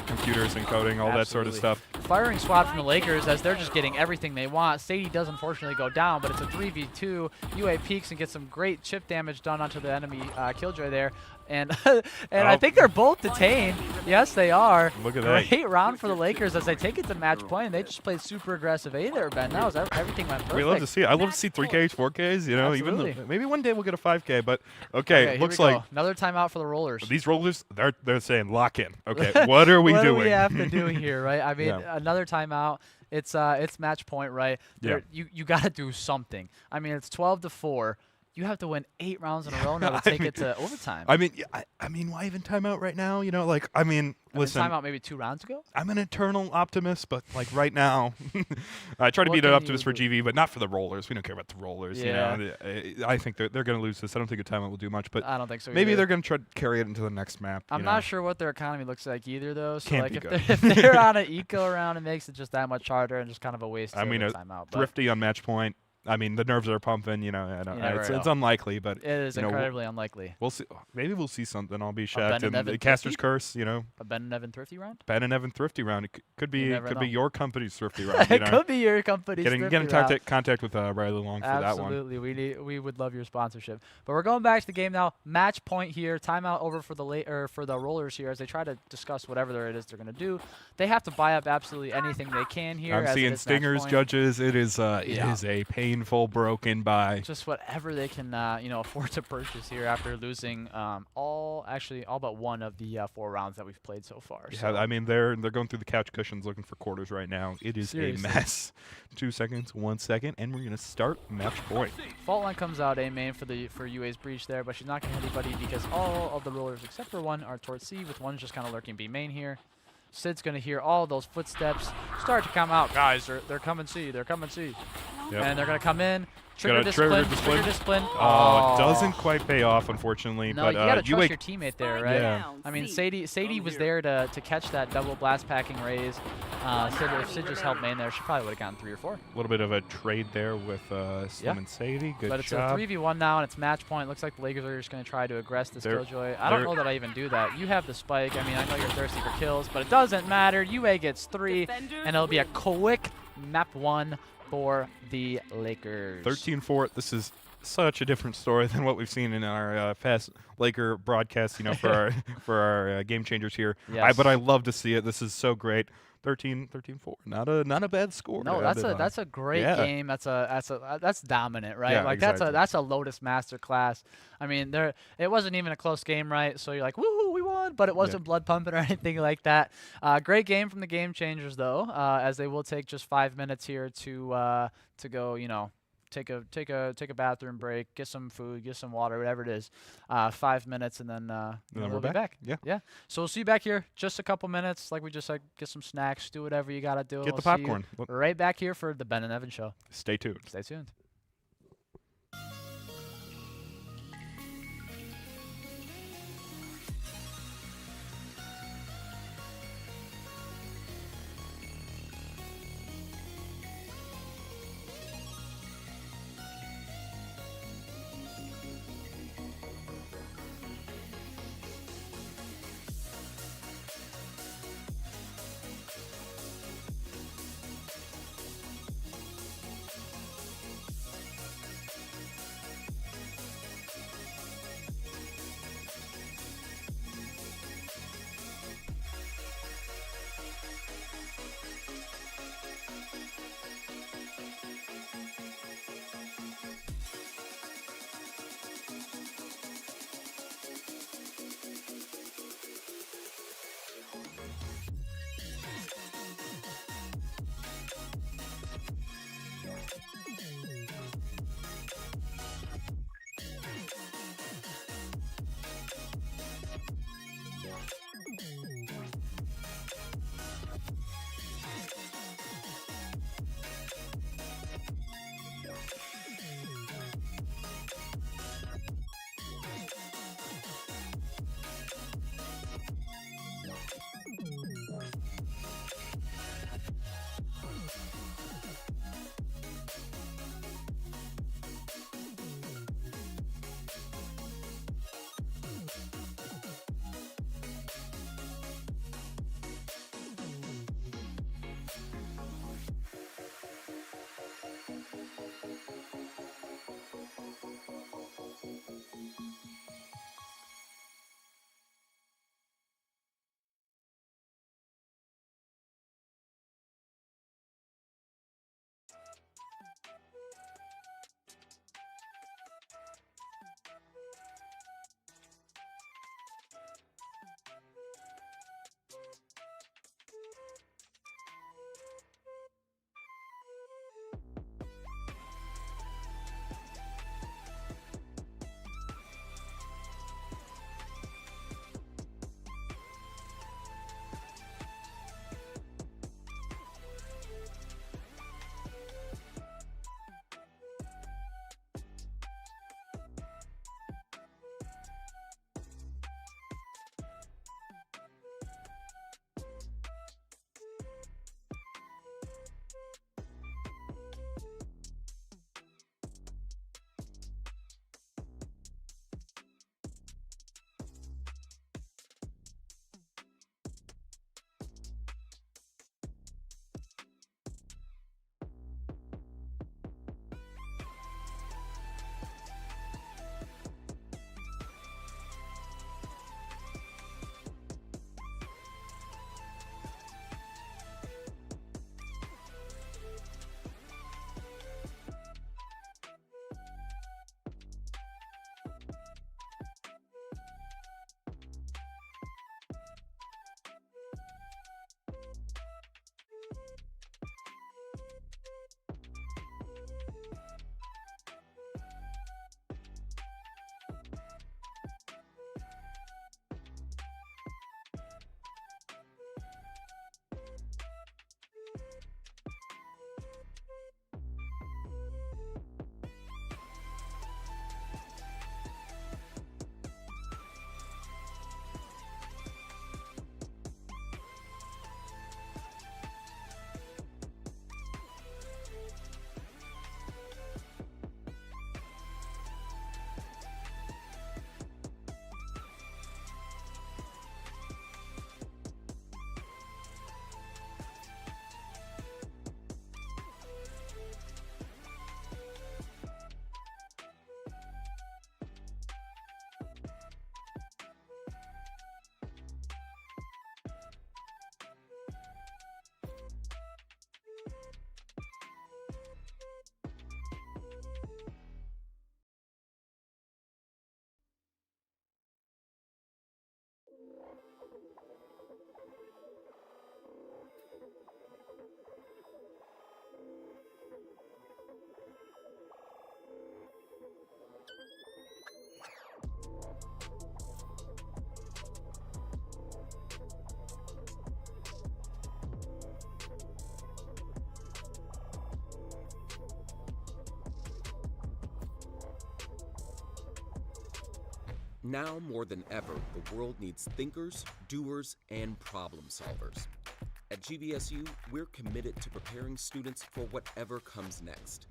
Speaker 3: computers and coding, all that sort of stuff.
Speaker 2: Firing squad from the Lakers as they're just getting everything they want. Sadie does unfortunately go down, but it's a 3v2. UA peeks and gets some great chip damage done onto the enemy killjoy there. And I think they're both detained. Yes, they are.
Speaker 3: Look at that.
Speaker 2: Great round for the Lakers as they take it to match point. They just played super aggressive A there, Ben. That was everything went perfect.
Speaker 3: We love to see it. I love to see 3Ks, 4Ks.
Speaker 2: Absolutely.
Speaker 3: Even maybe one day we'll get a 5K. But okay, looks
Speaker 2: here we
Speaker 3: like
Speaker 2: go. Another timeout for the Rollers.
Speaker 3: these Rollers, they're saying lock in. Okay, what are we
Speaker 2: what
Speaker 3: doing?
Speaker 2: What do we have to do here, right? I mean,
Speaker 3: Yeah.
Speaker 2: another timeout. It's match point, right?
Speaker 3: Yeah.
Speaker 2: You got to do something. I mean, it's 12-4. You have to win 8 rounds in a row now to take it to overtime.
Speaker 3: I mean, why even timeout right now? Listen.
Speaker 2: Timeout maybe 2 rounds ago.
Speaker 3: I'm an eternal optimist, but like right now, I try to be an optimist for GV, but not for the Rollers. We don't care about the Rollers.
Speaker 2: Yeah.
Speaker 3: I think they're going to lose this. I don't think a timeout will do much, but
Speaker 2: I don't think so.
Speaker 3: maybe
Speaker 2: either.
Speaker 3: they're going to try to carry it into the next map.
Speaker 2: I'm not sure what their economy looks like either, though. So
Speaker 3: Can't
Speaker 2: like
Speaker 3: be
Speaker 2: if they're on an eco round, it makes it just that much harder and just kind of a waste.
Speaker 3: I mean,
Speaker 2: of a timeout. But
Speaker 3: Thrifty on match point. I mean, the nerves are pumping. It's unlikely, but
Speaker 2: it is incredibly unlikely.
Speaker 3: We'll see. Maybe we'll see something. I'll be
Speaker 2: Ben
Speaker 3: shocked.
Speaker 2: and
Speaker 3: And
Speaker 2: Evan
Speaker 3: the Caster's
Speaker 2: Thrifty?
Speaker 3: Curse.
Speaker 2: A Ben and Evan thrifty round?
Speaker 3: Ben and Evan thrifty round. It could be
Speaker 2: never know.
Speaker 3: your company's thrifty round.
Speaker 2: It could be your company's
Speaker 3: Get in
Speaker 2: thrifty round.
Speaker 3: contact with Riley Long for that one.
Speaker 2: Absolutely, we would love your sponsorship. But we're going back to the game now. Match point here. Timeout over for the Rollers here as they try to discuss whatever it is they're going to do. They have to buy up absolutely anything they can here.
Speaker 3: I'm seeing stingers, judges. It is it is a painful broken buy.
Speaker 2: Just whatever they can afford to purchase here after losing all but one of the 4 rounds that we've played so far.
Speaker 3: Yeah,
Speaker 2: So.
Speaker 3: I mean they're going through the couch cushions looking for quarters right now. It is
Speaker 2: Seriously.
Speaker 3: a mess. 2 seconds, 1 second, and we're gonna start match point.
Speaker 2: Fault line comes out A main for UA's breach there, but she's not gonna hit anybody because all of the Rollers except for one are towards C, with one just kind of lurking B main here. Sid's gonna hear all those footsteps start to come out. Guys, they're coming C. They're coming C.
Speaker 3: Yep.
Speaker 2: And they're gonna come in.
Speaker 3: Trigger
Speaker 2: Discipline.
Speaker 3: Oh, it doesn't quite pay off, unfortunately.
Speaker 2: No,
Speaker 3: but
Speaker 2: you gotta trust
Speaker 3: UA
Speaker 2: your teammate there, right?
Speaker 3: Yeah.
Speaker 2: I mean, Sadie was there to catch that double blast packing raise. If Sid just held main there, she probably would have gotten 3 or 4.
Speaker 3: A little bit of a trade there with Slim and Sadie. Good
Speaker 2: But it's
Speaker 3: job.
Speaker 2: a 3v1 now, and it's match point. Looks like the Lakers are just going to try to aggress this Killjoy. I don't know that I even do that. You have the spike. I mean, I know you're thirsty for kills, but it doesn't matter. UA gets 3, and it'll be a quick map 1 for the Lakers.
Speaker 3: 13-4. This is such a different story than what we've seen in our past Laker broadcasts, for our game changers here.
Speaker 2: Yes.
Speaker 3: But I love to see it. This is so great. 13-4. Not a bad score.
Speaker 2: No, that's a great game. That's dominant, right?
Speaker 3: Yeah,
Speaker 2: like
Speaker 3: exactly.
Speaker 2: that's a Lotus masterclass. I mean, it wasn't even a close game, right? So you're like, woohoo, we won, but it wasn't blood pumping or anything like that. Great game from the game changers though, as they will take just 5 minutes here to go, take a bathroom break, get some food, get some water, whatever it is. 5 minutes, and then we'll be back.
Speaker 3: Yeah.
Speaker 2: So we'll see you back here just a couple minutes. Like we just said, get some snacks, do whatever you gotta do.
Speaker 3: Get the
Speaker 2: We'll see you
Speaker 3: popcorn.
Speaker 2: right back here for the Ben and Evan show.
Speaker 3: Stay tuned.
Speaker 2: Stay tuned.
Speaker 1: Now more than ever, the world needs thinkers, doers, and problem solvers. At GVSU, we're committed to preparing students for whatever comes next.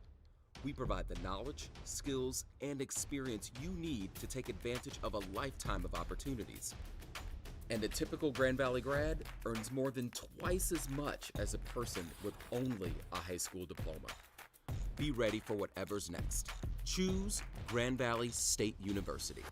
Speaker 1: We provide the knowledge, skills, and experience you need to take advantage of a lifetime of opportunities. And a typical Grand Valley grad earns more than twice as much as a person with only a high school diploma. Be ready for whatever's next. Choose Grand Valley State University.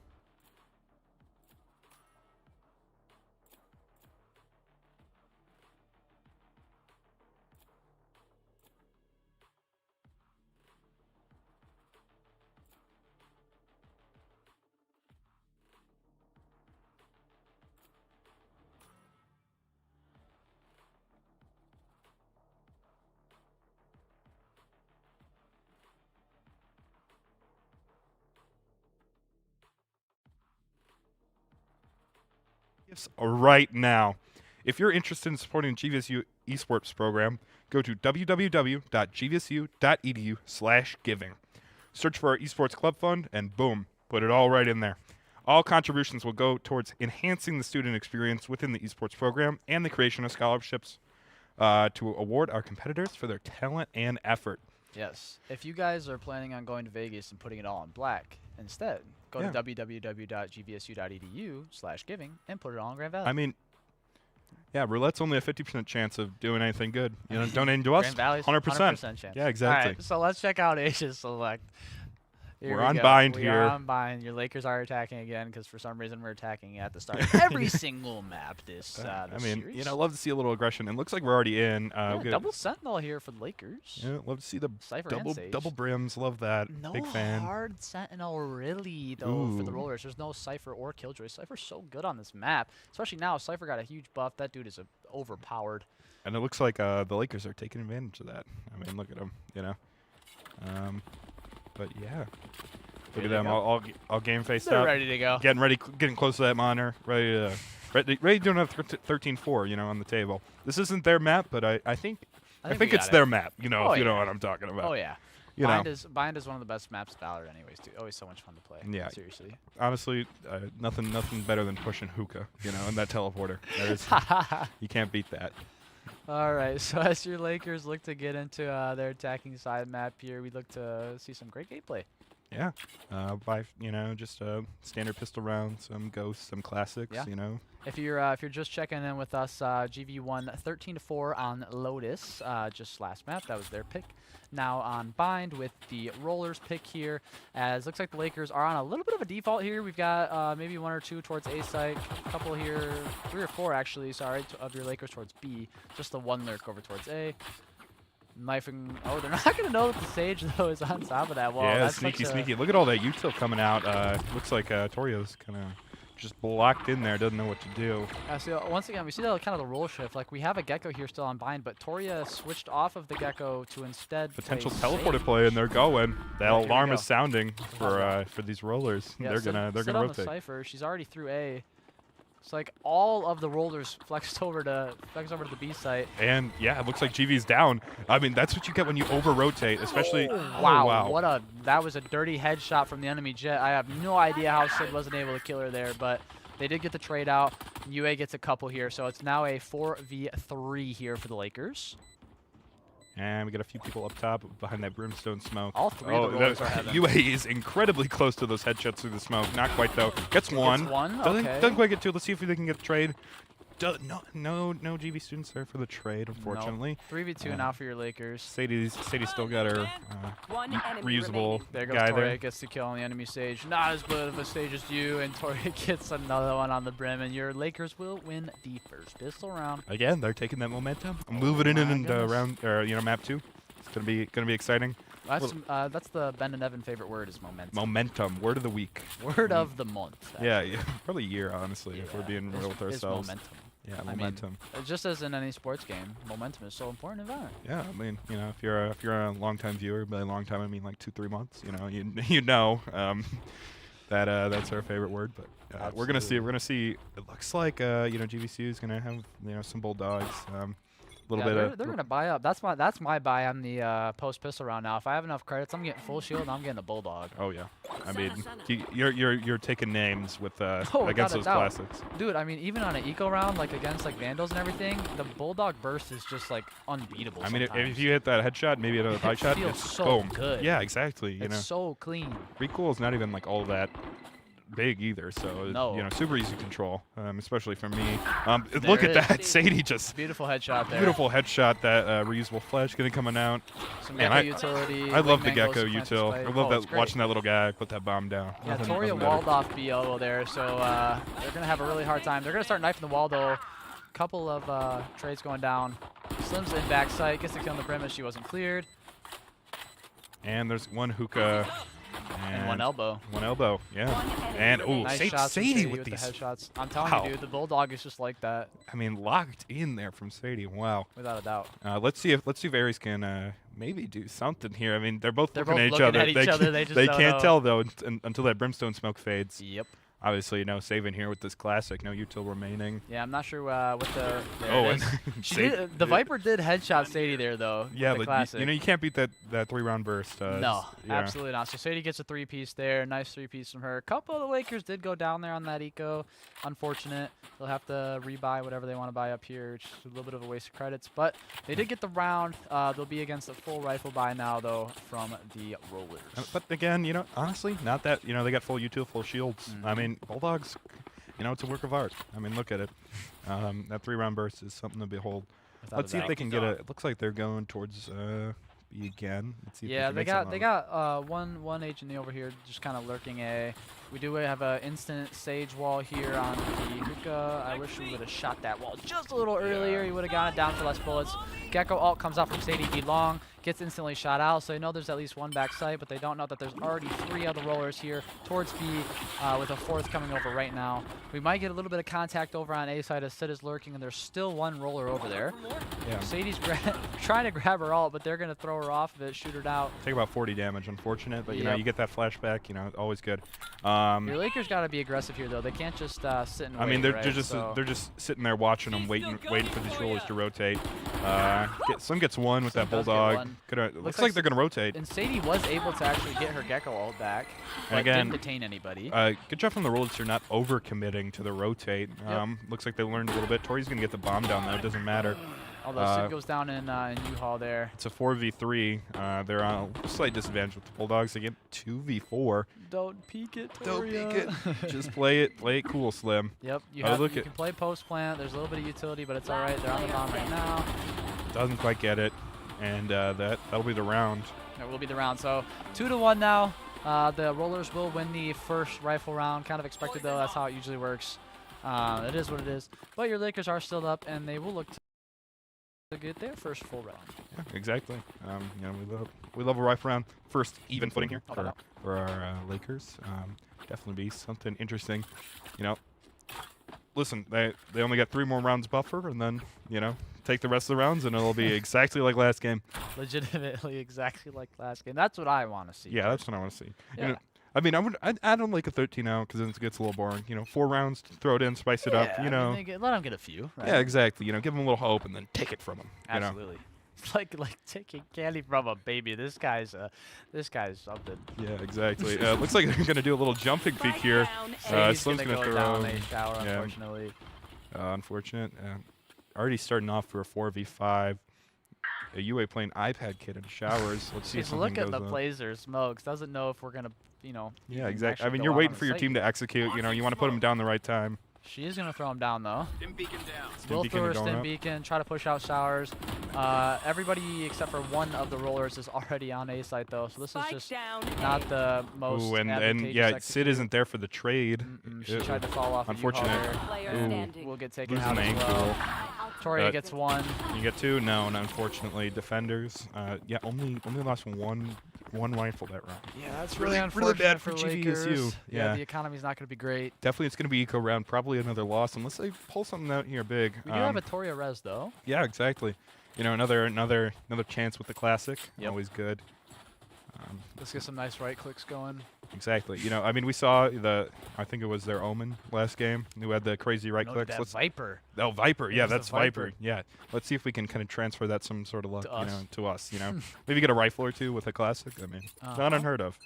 Speaker 3: Right now. If you're interested in supporting GVSU esports program, go to www.gvsu.edu/giving. Search for our esports club fund and boom, put it all right in there. All contributions will go towards enhancing the student experience within the esports program and the creation of scholarships to award our competitors for their talent and effort.
Speaker 2: Yes. If you guys are planning on going to Vegas and putting it all on black, instead, go to www.gvsu.edu/giving and put it all in Grand Valley.
Speaker 3: I mean, yeah, roulette's only a 50% chance of doing anything good. You know, donating to us,
Speaker 2: Grand Valley's
Speaker 3: 100%.
Speaker 2: chance.
Speaker 3: Yeah, exactly.
Speaker 2: All right, so let's check out Asia's select.
Speaker 3: We're on bind
Speaker 2: we
Speaker 3: here.
Speaker 2: are on bind. Your Lakers are attacking again because for some reason we're attacking at the start of every single map this
Speaker 3: I
Speaker 2: this
Speaker 3: mean,
Speaker 2: series.
Speaker 3: you know, love to see a little aggression. It looks like we're already in.
Speaker 2: Yeah, double Sentinel here for the Lakers.
Speaker 3: Yeah, love to see the
Speaker 2: Cypher and Sage.
Speaker 3: double brims. Love that.
Speaker 2: No
Speaker 3: Big fan.
Speaker 2: hard Sentinel really though for the
Speaker 3: Ooh.
Speaker 2: Rollers. There's no Cypher or Killjoy. Cypher's so good on this map, especially now. Cypher got a huge buff. That dude is overpowered.
Speaker 3: And it looks like the Lakers are taking advantage of that. I mean, look at them. You know. But yeah. Look at them, all game faced
Speaker 2: They're
Speaker 3: up.
Speaker 2: ready to go.
Speaker 3: Getting close to that monitor. Ready to do another 13-4, you know, on the table. This isn't their map, but I think
Speaker 2: we
Speaker 3: it's
Speaker 2: got
Speaker 3: their
Speaker 2: it.
Speaker 3: map. You know,
Speaker 2: Oh,
Speaker 3: if you know
Speaker 2: yeah.
Speaker 3: what I'm talking about.
Speaker 2: Oh yeah.
Speaker 3: You
Speaker 2: Bind
Speaker 3: know.
Speaker 2: is one of the best maps of Valorant anyways, too. Always so much fun to play.
Speaker 3: Yeah.
Speaker 2: Seriously.
Speaker 3: Honestly, nothing better than pushing hookah, you know, and that teleporter. You can't beat that.
Speaker 2: All right, so as your Lakers look to get into their attacking side map here, we look to see some great gameplay.
Speaker 3: Yeah, by just standard pistol rounds, some ghosts, some classics.
Speaker 2: Yeah.
Speaker 3: You know.
Speaker 2: If you're just checking in with us, GV won 13-4 on Lotus just last map. That was their pick. Now on Bind with the Rollers pick here, as looks like the Lakers are on a little bit of a default here. We've got maybe one or two towards A site, a couple here, 3 or 4 actually. Sorry, of your Lakers towards B. Just the one lurk over towards A. Knifing. Oh, they're not going to know that the Sage, though, is on top of that wall.
Speaker 3: Yeah,
Speaker 2: That's
Speaker 3: sneaky,
Speaker 2: such a
Speaker 3: sneaky. Look at all that util coming out. Looks like Torio's kind of just blocked in there, doesn't know what to do.
Speaker 2: So once again, we see that kind of the role shift. Like, we have a Gecko here still on Bind, but Toria switched off of the Gecko to instead
Speaker 3: Potential
Speaker 2: play
Speaker 3: teleporter
Speaker 2: Sage.
Speaker 3: play, and they're going. That
Speaker 2: Here we
Speaker 3: alarm
Speaker 2: go.
Speaker 3: is sounding for these rollers.
Speaker 2: Yeah,
Speaker 3: they're
Speaker 2: sit
Speaker 3: gonna
Speaker 2: on
Speaker 3: rotate.
Speaker 2: the Cypher. She's already through A. It's like all of the rollers flexed over to the B site.
Speaker 3: And yeah, it looks like GV's down. I mean, that's what you get when you over rotate, especially.
Speaker 2: Wow, that was a dirty headshot from the enemy jet. I have no idea how Sid wasn't able to kill her there, but they did get the trade out. UA gets a couple here, so it's now a 4v3 here for the Lakers.
Speaker 3: And we got a few people up top behind that brimstone smoke.
Speaker 2: All 3 of the rollers are heaven.
Speaker 3: UA is incredibly close to those headshots through the smoke. Not quite though. Gets one.
Speaker 2: Gets one.
Speaker 3: Doesn't,
Speaker 2: Okay.
Speaker 3: doesn't quite get two. Let's see if they can get the trade. No GV students there for the trade, unfortunately.
Speaker 2: 3v2 now for your Lakers.
Speaker 3: Sadie's still got her
Speaker 4: One enemy
Speaker 3: reusable
Speaker 4: remaining.
Speaker 2: There goes
Speaker 3: guy
Speaker 2: Toria,
Speaker 3: there.
Speaker 2: gets the kill on the enemy stage. Not as good of a stage as you, and Toria gets another one on the brim, and your Lakers will win the first pistol round.
Speaker 3: Again, they're taking that momentum, moving it
Speaker 2: my
Speaker 3: into
Speaker 2: goodness.
Speaker 3: round, map 2. It's gonna be exciting.
Speaker 2: That's the Ben and Evan favorite word is momentum.
Speaker 3: Momentum, word of the week.
Speaker 2: Word of the month.
Speaker 3: Yeah, probably year, honestly, if we're being real with
Speaker 2: Is
Speaker 3: ourselves.
Speaker 2: momentum.
Speaker 3: Yeah,
Speaker 2: I mean,
Speaker 3: momentum.
Speaker 2: just as in any sports game, momentum is so important in Valorant.
Speaker 3: Yeah, I mean, if you're a long-time viewer, by a long time I mean like 2-3 months. You know that's our favorite word. But we're gonna see. It looks like GVSU is gonna have some bulldogs. little
Speaker 2: Yeah,
Speaker 3: bit
Speaker 2: they're
Speaker 3: of.
Speaker 2: gonna buy up. That's my buy on the post pistol round now. If I have enough credits, I'm getting full shield and I'm getting the bulldog.
Speaker 3: Oh yeah, I mean, you're taking names with
Speaker 2: Oh,
Speaker 3: against
Speaker 2: without a
Speaker 3: those
Speaker 2: doubt.
Speaker 3: classics.
Speaker 2: Dude, I mean, even on an eco round, like against like Vandals and everything, the bulldog burst is just like unbeatable.
Speaker 3: I mean, if
Speaker 2: sometimes.
Speaker 3: you hit that headshot, maybe another bite shot,
Speaker 2: feels
Speaker 3: it's
Speaker 2: so
Speaker 3: boom.
Speaker 2: good.
Speaker 3: Yeah, exactly. You
Speaker 2: It's
Speaker 3: know,
Speaker 2: so clean.
Speaker 3: recoil is not even like all that big either, so
Speaker 2: No.
Speaker 3: you know, super easy to control, especially for me.
Speaker 2: There
Speaker 3: Look
Speaker 2: it
Speaker 3: at
Speaker 2: is.
Speaker 3: that, Sadie just
Speaker 2: Beautiful headshot there.
Speaker 3: beautiful headshot. That reusable flash gonna coming out.
Speaker 2: Some
Speaker 3: Man,
Speaker 2: gecko
Speaker 3: I-
Speaker 2: utility.
Speaker 3: I love the
Speaker 2: wingman
Speaker 3: gecko
Speaker 2: goes to plant the
Speaker 3: util.
Speaker 2: spike.
Speaker 3: I love
Speaker 2: Oh,
Speaker 3: that
Speaker 2: it's great.
Speaker 3: watching that little guy put that bomb down.
Speaker 2: Yeah,
Speaker 3: Nothing-
Speaker 2: Toria
Speaker 3: nothing better.
Speaker 2: walled off BO over there, so they're going to have a really hard time. They're going to start knifing the wall, though. Couple of trades going down. Slim's in backside, gets the kill on the premise. She wasn't cleared.
Speaker 3: And there's one hookah.
Speaker 2: And one elbow.
Speaker 3: One elbow, yeah. And oh,
Speaker 2: Nice
Speaker 3: Sadie,
Speaker 2: shots from
Speaker 3: Sadie with
Speaker 2: the
Speaker 3: these.
Speaker 2: headshots. I'm telling
Speaker 3: Wow.
Speaker 2: you, dude, the bulldog is just like that,
Speaker 3: I mean, locked in there from Sadie. Wow.
Speaker 2: without a doubt.
Speaker 3: Let's see if Aries can maybe do something here. I mean, they're both
Speaker 2: They're
Speaker 3: looking
Speaker 2: both
Speaker 3: at each
Speaker 2: looking
Speaker 3: other.
Speaker 2: at each other, they just
Speaker 3: they
Speaker 2: don't
Speaker 3: can't
Speaker 2: know.
Speaker 3: tell though until that brimstone smoke fades.
Speaker 2: Yep.
Speaker 3: Obviously, you know, saving here with this classic. No util remaining.
Speaker 2: Yeah, I'm not sure what the. There
Speaker 3: Oh,
Speaker 2: it is.
Speaker 3: and
Speaker 2: She did, the Viper did headshot Sadie there, though.
Speaker 3: Yeah,
Speaker 2: with the
Speaker 3: but
Speaker 2: classic.
Speaker 3: you know you can't beat that 3-round burst.
Speaker 2: No,
Speaker 3: yeah.
Speaker 2: absolutely not. So Sadie gets a 3-piece there. Nice 3-piece from her. A couple of the Lakers did go down there on that eco. Unfortunate. They'll have to rebuy whatever they want to buy up here, which is a little bit of a waste of credits. But they did get the round. They'll be against a full rifle buy now, though, from the Rollers.
Speaker 3: But again, you know, honestly, not that. You know, they got full util, full shields. I mean, Bulldogs. You know, it's a work of art. I mean, look at it. That 3-round burst is something to behold.
Speaker 2: Without
Speaker 3: Let's
Speaker 2: a
Speaker 3: see if
Speaker 2: doubt.
Speaker 3: they can get a. It looks like they're going towards B again. Let's see if
Speaker 2: Yeah,
Speaker 3: can
Speaker 2: they
Speaker 3: make
Speaker 2: got
Speaker 3: something
Speaker 2: they
Speaker 3: of it.
Speaker 2: got one agent over here just kind of lurking A. We do have an instant sage wall here on the hookah. I wish we would have shot that wall just a little earlier. He would have gotten it down for less bullets. Gecko ult comes out from Sadie D long, gets instantly shot out. So they know there's at least one backside, but they don't know that there's already 3 other rollers here towards B with a 4th coming over right now. We might get a little bit of contact over on A side as Sid is lurking, and there's still one roller over there.
Speaker 3: Yeah.
Speaker 2: Sadie's trying to grab her ult, but they're going to throw her off of it, shoot her out.
Speaker 3: Take about 40 damage, unfortunate, but you know
Speaker 2: Yep.
Speaker 3: you get that flashback. You know, always good.
Speaker 2: Your Lakers got to be aggressive here, though. They can't just sit and wait.
Speaker 3: I mean, they're
Speaker 2: right?
Speaker 3: they're just sitting there watching them, waiting for these rollers to rotate. Slim gets one with
Speaker 2: Slim
Speaker 3: that
Speaker 2: does get
Speaker 3: bulldog.
Speaker 2: one.
Speaker 3: Looks like they're gonna rotate.
Speaker 2: And Sadie was able to actually get her Gecko ult back, but
Speaker 3: again,
Speaker 2: didn't detain anybody.
Speaker 3: Good job from the rollers for not over committing to the rotate.
Speaker 2: Yep.
Speaker 3: Looks like they learned a little bit. Tori's gonna get the bomb down though. It doesn't matter.
Speaker 2: Although Sid goes down in U-Haul there.
Speaker 3: It's a 4v3. They're on a slight disadvantage with the Bulldogs. They get 2v4.
Speaker 2: Don't peek it,
Speaker 3: Don't
Speaker 2: Toria.
Speaker 3: peek it. Just play it cool, Slim.
Speaker 2: Yep, you
Speaker 3: Oh, look
Speaker 2: can
Speaker 3: at-
Speaker 2: play post plant. There's a little bit of utility, but it's all right. They're on the bomb right now.
Speaker 3: Doesn't quite get it, and that'll be the round.
Speaker 2: That will be the round. So 2-1 now. The Rollers will win the first rifle round. Kind of expected, though. That's how it usually works. It is what it is. But your Lakers are still up, and they will look to get their first full round.
Speaker 3: Yeah, exactly. You know, we love a rifle round. First even footing here for our Lakers. Definitely be something interesting. You know, listen, they only got 3 more rounds buffer, and then you know take the rest of the rounds, and it'll be exactly like last game.
Speaker 2: Legitimately exactly like last game. That's what I want to see.
Speaker 3: Yeah, that's what I want to see.
Speaker 2: Yeah.
Speaker 3: You know, I mean, I'd add on like a 13 out because then it gets a little boring. You know, 4 rounds, throw it in, spice it up.
Speaker 2: Yeah,
Speaker 3: You
Speaker 2: I
Speaker 3: know,
Speaker 2: mean, let them get a few. Right?
Speaker 3: yeah, exactly. You know, give them a little hope and then take it from them. You know?
Speaker 2: Absolutely. It's like taking candy from a baby. This guy's something.
Speaker 3: Yeah, exactly. Looks like they're gonna do a little jumping peek here.
Speaker 2: Sadie's
Speaker 3: Slim's
Speaker 2: gonna
Speaker 3: gonna
Speaker 2: go
Speaker 3: throw.
Speaker 2: down a shower,
Speaker 3: Yeah.
Speaker 2: unfortunately.
Speaker 3: Unfortunate. Already starting off for a 4v5. A UA playing iPad kid in showers. Let's see if
Speaker 2: He's
Speaker 3: something
Speaker 2: looking at
Speaker 3: goes
Speaker 2: the
Speaker 3: on.
Speaker 2: Placer smokes. Doesn't know if we're gonna,
Speaker 3: Yeah,
Speaker 2: even
Speaker 3: exactly. I
Speaker 2: actually
Speaker 3: mean,
Speaker 2: go
Speaker 3: you're
Speaker 2: out
Speaker 3: waiting
Speaker 2: on
Speaker 3: for your
Speaker 2: site.
Speaker 3: team to execute. You know, you want to put them down the right time.
Speaker 2: She is gonna throw him down though.
Speaker 3: Stim
Speaker 2: Will
Speaker 3: beacon
Speaker 2: throw her
Speaker 3: going
Speaker 2: stim
Speaker 3: up.
Speaker 2: beacon, try to push out showers. Everybody except for one of the rollers is already on A site though, so this is just not the most
Speaker 3: Ooh, and
Speaker 2: advantageous
Speaker 3: yeah, Sid
Speaker 2: execute.
Speaker 3: isn't there for the trade.
Speaker 2: She tried to fall off.
Speaker 3: Unfortunate.
Speaker 2: Will get taken
Speaker 3: Losing
Speaker 2: out
Speaker 3: an
Speaker 2: as
Speaker 3: ankle.
Speaker 2: well. Toria gets one.
Speaker 3: You get 2? No, and unfortunately, defenders. Yeah, only lost one rifle that round.
Speaker 2: Yeah, that's
Speaker 3: Really-
Speaker 2: really
Speaker 3: really
Speaker 2: unfortunate
Speaker 3: bad for
Speaker 2: Lakers.
Speaker 3: GVSU. Yeah.
Speaker 2: The economy's not going to be great.
Speaker 3: Definitely, it's going to be eco round. Probably another loss unless they pull something out here big.
Speaker 2: We do have a Toria res though.
Speaker 3: Yeah, exactly. You know, another chance with the classic.
Speaker 2: Yep.
Speaker 3: Always good.
Speaker 2: Let's get some nice right clicks going.
Speaker 3: Exactly. You know, I mean, we saw I think it was their Omen last game, who had the crazy right clicks.
Speaker 2: That Viper.
Speaker 3: Oh, Viper. Yeah,
Speaker 2: There's the
Speaker 3: that's Viper. Yeah. Let's see if we can kind of transfer that some sort of luck, to us. Maybe get a rifle or two with a classic. I mean, not unheard of.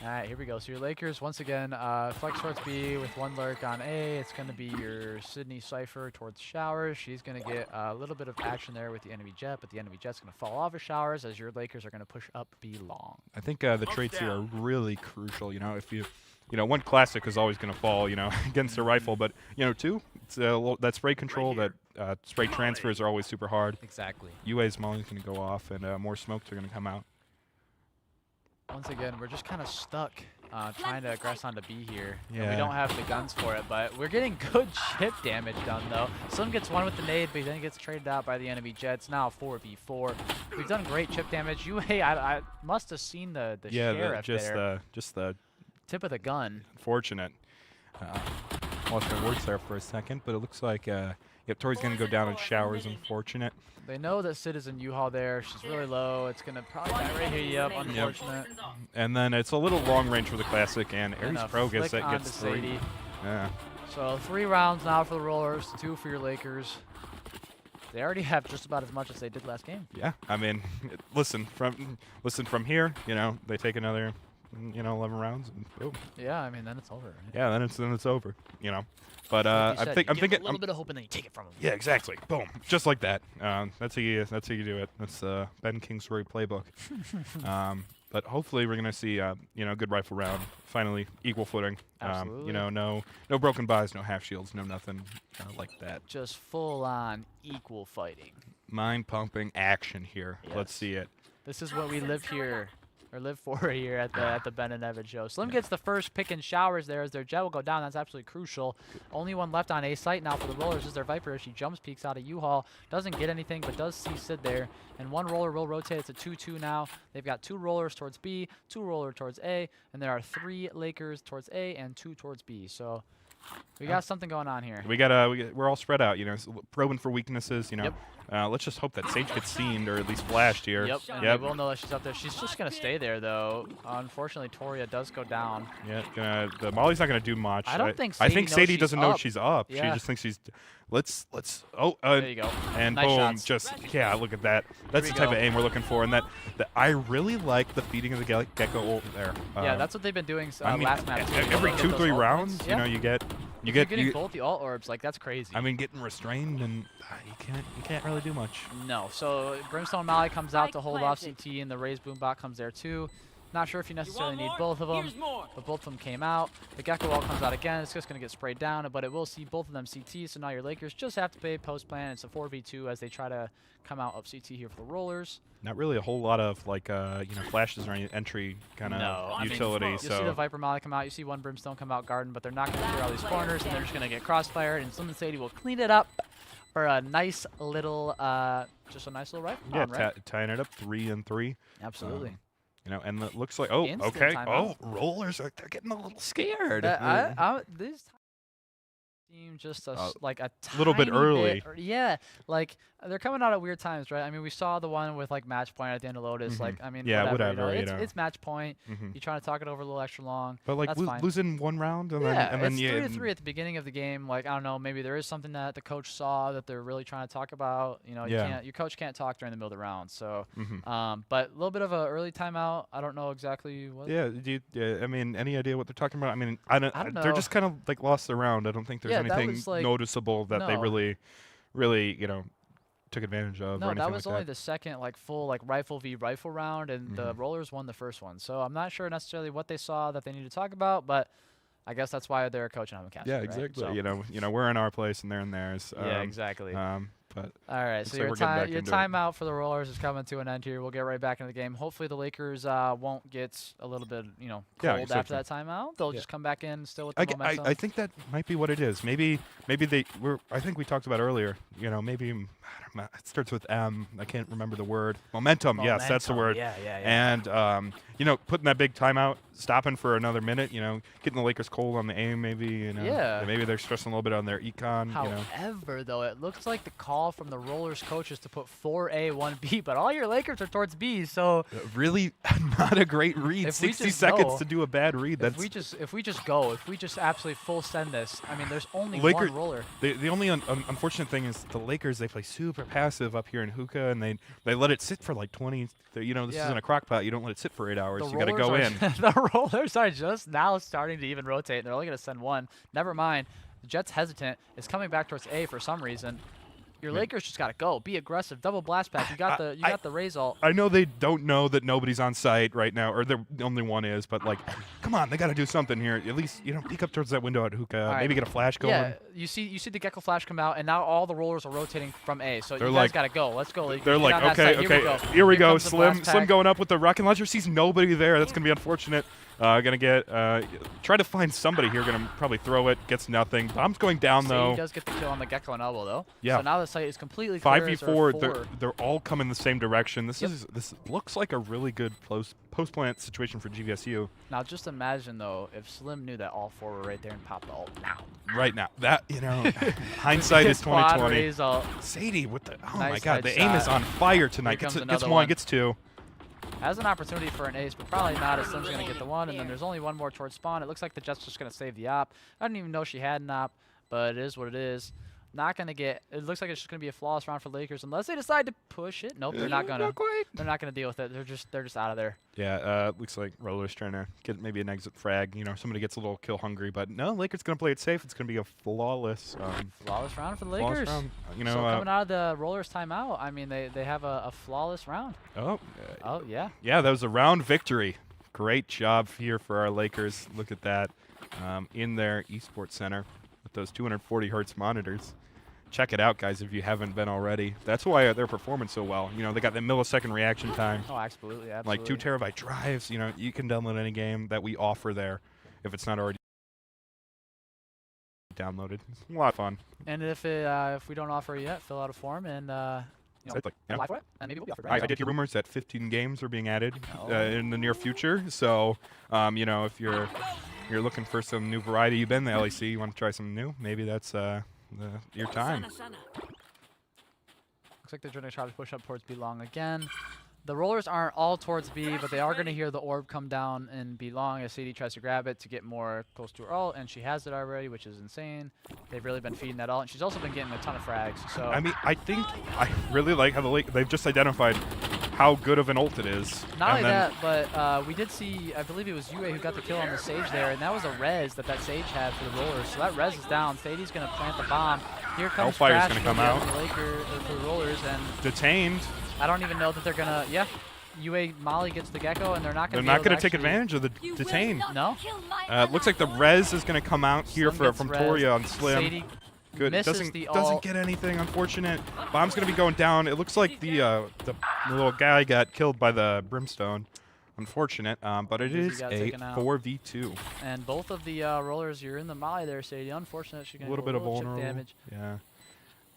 Speaker 2: All right, here we go. So your Lakers, once again, flex towards B with one lurk on A. It's going to be your Sydney Cypher towards Showers. She's going to get a little bit of action there with the enemy jet, but the enemy jet's going to fall off of Showers as your Lakers are going to push up B long.
Speaker 3: I think the traits here are really crucial. If you, one classic is always going to fall, against a rifle, but, two, it's that spray control, that spray transfers are always super hard.
Speaker 2: Exactly.
Speaker 3: UA's Molly's going to go off, and more smokes are going to come out.
Speaker 2: Once again, we're just kind of stuck trying to aggress onto B here.
Speaker 3: Yeah.
Speaker 2: And we don't have the guns for it, but we're getting good chip damage done, though. Slim gets one with the nade, but he then gets traded out by the enemy jets. Now 4v4. We've done great chip damage. UA, I must have seen the sheriff there.
Speaker 3: just the
Speaker 2: tip of the gun.
Speaker 3: Unfortunate. Lost my words there for a second, but it looks like Tori's going to go down in Showers. Unfortunate.
Speaker 2: They know that Sid is in U-Haul there. She's really low. It's going to probably die right here. Yep, unfortunate.
Speaker 3: And then it's a little long range for the classic, and Ares Pro gets 3. Yeah.
Speaker 2: So 3 rounds now for the Rollers, 2 for your Lakers. They already have just about as much as they did last game.
Speaker 3: Yeah, I mean, listen from here, they take another 11 rounds, and boom.
Speaker 2: Yeah, I mean, then it's over. Right?
Speaker 3: Yeah, then it's over, But I'm thinking
Speaker 2: a little bit of hope and then you take it from them.
Speaker 3: Yeah, exactly. Boom, just like that. That's how you do it. That's Ben Kingsbury playbook. But hopefully we're gonna see good rifle round. Finally, equal footing.
Speaker 2: Absolutely.
Speaker 3: No broken buys, no half shields, no nothing like that.
Speaker 2: Just full on equal fighting.
Speaker 3: Mind pumping action here.
Speaker 2: Yes.
Speaker 3: Let's see it.
Speaker 2: This is what we live for here at the Ben and Evan show. Slim gets the first pick in Showers there as their jet will go down. That's absolutely crucial. Only one left on A site now for the Rollers is their Viper. She jumps peeks out of U-Haul. Doesn't get anything, but does see Sid there. And one roller will rotate. It's a 2-2 now. They've got 2 rollers towards B, 2 rollers towards A, and there are 3 Lakers towards A and 2 towards B. So we got something going on here.
Speaker 3: We're all spread out, probing for weaknesses,
Speaker 2: Yep.
Speaker 3: Let's just hope that Sage gets seen or at least flashed here.
Speaker 2: Yep. And we'll know that she's up there. She's just gonna stay there though. Unfortunately, Toria does go down.
Speaker 3: Yeah, the Molly's not gonna do much.
Speaker 2: I don't think
Speaker 3: I think Sadie
Speaker 2: knows
Speaker 3: doesn't know she's up.
Speaker 2: Yeah.
Speaker 3: She just thinks she's. Let's.
Speaker 2: There you go.
Speaker 3: And
Speaker 2: Nice
Speaker 3: boom,
Speaker 2: shots.
Speaker 3: look at that. That's the type of aim we're looking for, and that I really like the feeding of the gecko over there.
Speaker 2: Yeah, that's what they've been doing
Speaker 3: last
Speaker 2: last match.
Speaker 3: every 2-3 rounds, you get.
Speaker 2: You're getting both the alt orbs, like that's crazy.
Speaker 3: I mean, getting restrained and you can't really do much.
Speaker 2: No. So Brimstone Molly comes out to hold off CT, and the Raze Boombot comes there too. Not sure if you necessarily need both of them, but both of them came out. The Gecko Wall comes out again. It's just going to get sprayed down, but it will see both of them CT, so now your Lakers just have to play post plan. It's a 4v2 as they try to come out of CT here for the Rollers.
Speaker 3: Not really a whole lot of flashes or any entry kind of utility.
Speaker 2: You'll see the Viper Molly come out. You see one Brimstone come out garden, but they're not going to clear all these corners, and they're just going to get crossfired, and Slim and Sadie will clean it up for a nice little, just a nice little rifle.
Speaker 3: Yeah,
Speaker 2: right?
Speaker 3: tying it up 3-3.
Speaker 2: Absolutely.
Speaker 3: And it looks like
Speaker 2: Instant timeout.
Speaker 3: Rollers they're getting a little scared.
Speaker 2: This team just like a
Speaker 3: little bit early.
Speaker 2: Yeah, like they're coming out at weird times, right? I mean, we saw the one with like match point at the end of Lotus. Like, I mean, whatever. It's match point. You're trying to talk it over a little extra long.
Speaker 3: But like losing one round and then
Speaker 2: it's 3-3 at the beginning of the game. Like, I don't know, maybe there is something that the coach saw that they're really trying to talk about. Your coach can't talk during the middle of the round. So, but a little bit of an early timeout. I don't know exactly what.
Speaker 3: Yeah. I mean, any idea what they're talking about? I mean, I don't know. They're just kind of like lost the round. I don't think there's anything noticeable that they really, took advantage of.
Speaker 2: No,
Speaker 3: or anything
Speaker 2: that was
Speaker 3: like
Speaker 2: only the second full rifle v rifle round, and the Rollers won the first one. So I'm not sure necessarily what they saw that they need to talk about, but I guess that's why they're coaching them.
Speaker 3: Yeah, exactly. Right? So. We're in our place and they're in theirs.
Speaker 2: Yeah, exactly.
Speaker 3: But
Speaker 2: all right, so your timeout for the Rollers is coming to an end here. We'll get right back into the game. Hopefully the Lakers won't get a little bit cold after that timeout. They'll just come back in still with the momentum.
Speaker 3: I think that might be what it is. Maybe they were. I think we talked about earlier. Maybe it starts with M. I can't remember the word. Momentum. Yes, that's the word.
Speaker 2: Yeah.
Speaker 3: And putting that big timeout, stopping for another minute. Getting the Lakers cold on the aim. Maybe.
Speaker 2: Yeah.
Speaker 3: Maybe they're stressing a little bit on their econ.
Speaker 2: However, though, it looks like the call call from the Rollers coaches to put 4A, 1B, but all your Lakers are towards B, so
Speaker 3: really not a great read. 60 seconds to do a bad read.
Speaker 2: If we just absolutely full send this, I mean, there's only
Speaker 3: Laker,
Speaker 2: one roller.
Speaker 3: The only unfortunate thing is the Lakers, they play super passive up here in hookah, and they let it sit for like 20. You know, this isn't a crock pot. You don't let it sit for 8 hours. You got to go in.
Speaker 2: The Rollers are just now starting to even rotate. They're only going to send one. Never mind. The Jets hesitant. Is coming back towards A for some reason. Your Lakers just got to go. Be aggressive. Double blast pack. You got the Rays ult.
Speaker 3: I know they don't know that nobody's on site right now, or the only one is, but like, come on, they got to do something here. At least, you know, peek up towards that window at hookah.
Speaker 2: Right.
Speaker 3: Maybe get a flash going.
Speaker 2: Yeah, you see the Gecko flash come out, and now all the rollers are rotating from A. So
Speaker 3: they're
Speaker 2: you guys got to go. Let's go.
Speaker 3: They're like, okay, here we go. Slim going up with the rocket launcher. Sees nobody there. That's gonna be unfortunate. Gonna get try to find somebody here. Gonna probably throw it. Gets nothing. Bomb's going down though.
Speaker 2: He does get the kill on the Gecko and elbow though.
Speaker 3: Yeah.
Speaker 2: So now the site is completely clear.
Speaker 3: 5v4. They're all coming the same direction. This looks like a really good post plant situation for GVSU.
Speaker 2: Now just imagine though if Slim knew that all four were right there and popped the ult now.
Speaker 3: Right now, that hindsight is 2020.
Speaker 2: Ult.
Speaker 3: Sadie with the
Speaker 2: Nice
Speaker 3: my God, the
Speaker 2: headshot.
Speaker 3: aim is on fire tonight. Gets one, gets two.
Speaker 2: Has an opportunity for an ace, but probably not, as Slim's going to get the one, and then there's only one more towards spawn. It looks like the Jets just going to save the op. I didn't even know she had an op, but it is what it is. Not going to get, it looks like it's just going to be a flawless round for Lakers unless they decide to push it. Nope, they're not going to. They're not going to deal with it. They're just out of there.
Speaker 3: Yeah, looks like Roller's trying to get maybe an exit frag. You know, somebody gets a little kill hungry, but no, Lakers going to play it safe. It's going to be a flawless
Speaker 2: round for the Lakers.
Speaker 3: Round. You know,
Speaker 2: so coming out of the Rollers timeout, I mean, they have a flawless round.
Speaker 3: Oh,
Speaker 2: yeah.
Speaker 3: Yeah, that was a round victory. Great job here for our Lakers. Look at that in their esports center with those 240 hertz monitors. Check it out, guys, if you haven't been already. That's why they're performing so well. You know, they got the millisecond reaction time.
Speaker 2: Oh, absolutely.
Speaker 3: Like 2 terabyte drives. You know, you can download any game that we offer there if it's not already downloaded. It's a lot of fun.
Speaker 2: And if we don't offer it yet, fill out a form and apply for it, and maybe we'll be offered.
Speaker 3: I did hear rumors that 15 games are being added in the near future. So, you know, if you're looking for some new variety, you've been to LEC, you want to try something new, maybe that's your time.
Speaker 2: Looks like they're going to try to push up towards B long again. The Rollers aren't all towards B, but they are going to hear the orb come down and be long as CD tries to grab it to get more close to her ult, and she has it already, which is insane. They've really been feeding that ult, and she's also been getting a ton of frags. So
Speaker 3: I mean, I really like how they've just identified how good of an ult it is.
Speaker 2: Not only that, but we did see, I believe it was UA who got the kill on the Sage there, and that was a res that Sage had for the Rollers. So that res is down. Sadie's going to plant the bomb. Here comes
Speaker 3: Hellfire's going to come out.
Speaker 2: For the Rollers, and
Speaker 3: detained.
Speaker 2: I don't even know that they're gonna. Yeah, UA Molly gets the Gecko, and they're not gonna.
Speaker 3: They're not gonna take advantage of the detain.
Speaker 2: No.
Speaker 3: Looks like the res is gonna come out here from Toria on Slim.
Speaker 2: Sadie
Speaker 3: good. Doesn't get anything. Unfortunate. Bomb's gonna be going down. It looks like the little guy got killed by the brimstone. Unfortunate, but it is a 4v2.
Speaker 2: And both of the Rollers, you're in the Molly there, Sadie. Unfortunate, she's gonna
Speaker 3: a little bit of vulnerable
Speaker 2: damage.
Speaker 3: Yeah.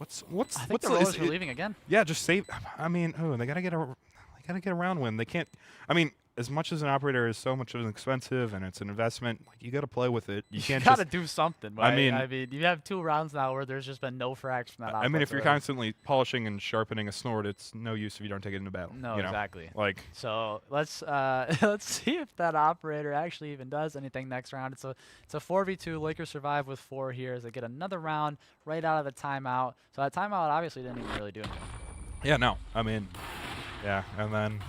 Speaker 2: I think the Rollers are leaving again.
Speaker 3: Yeah, just save. I mean, they gotta get a round win. They can't. I mean, as much as an operator is so much of an expensive and it's an investment, like you gotta play with it. You can't.
Speaker 2: Gotta do something. Right?
Speaker 3: I mean,
Speaker 2: you have 2 rounds now where there's just been no frags from that.
Speaker 3: I mean, if you're constantly polishing and sharpening a snort, it's no use if you don't take it into battle.
Speaker 2: No, exactly.
Speaker 3: Like.
Speaker 2: So let's see if that operator actually even does anything next round. It's a 4v2. Lakers survive with 4 here as they get another round right out of the timeout. So that timeout obviously didn't even really do anything.
Speaker 3: Yeah, no. I mean, yeah, and then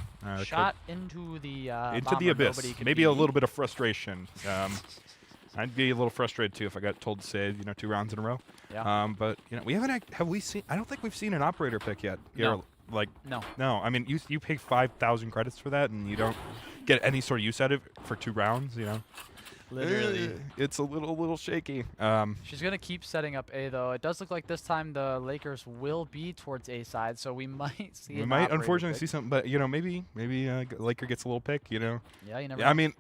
Speaker 2: shot into the
Speaker 3: abyss. Maybe a little bit of frustration. I'd be a little frustrated too if I got told to save 2 rounds in a row.
Speaker 2: Yeah.
Speaker 3: But we haven't. Have we seen? I don't think we've seen an operator pick yet.
Speaker 2: No.
Speaker 3: No. I mean, you pay 5,000 credits for that, and you don't get any sort of use out of it for 2 rounds.
Speaker 2: Literally.
Speaker 3: It's a little shaky.
Speaker 2: She's going to keep setting up A, though. It does look like this time the Lakers will be towards A side, so we might see
Speaker 3: We might unfortunately see something, but, maybe Laker gets a little pick,
Speaker 2: Yeah, you never know.
Speaker 3: I mean,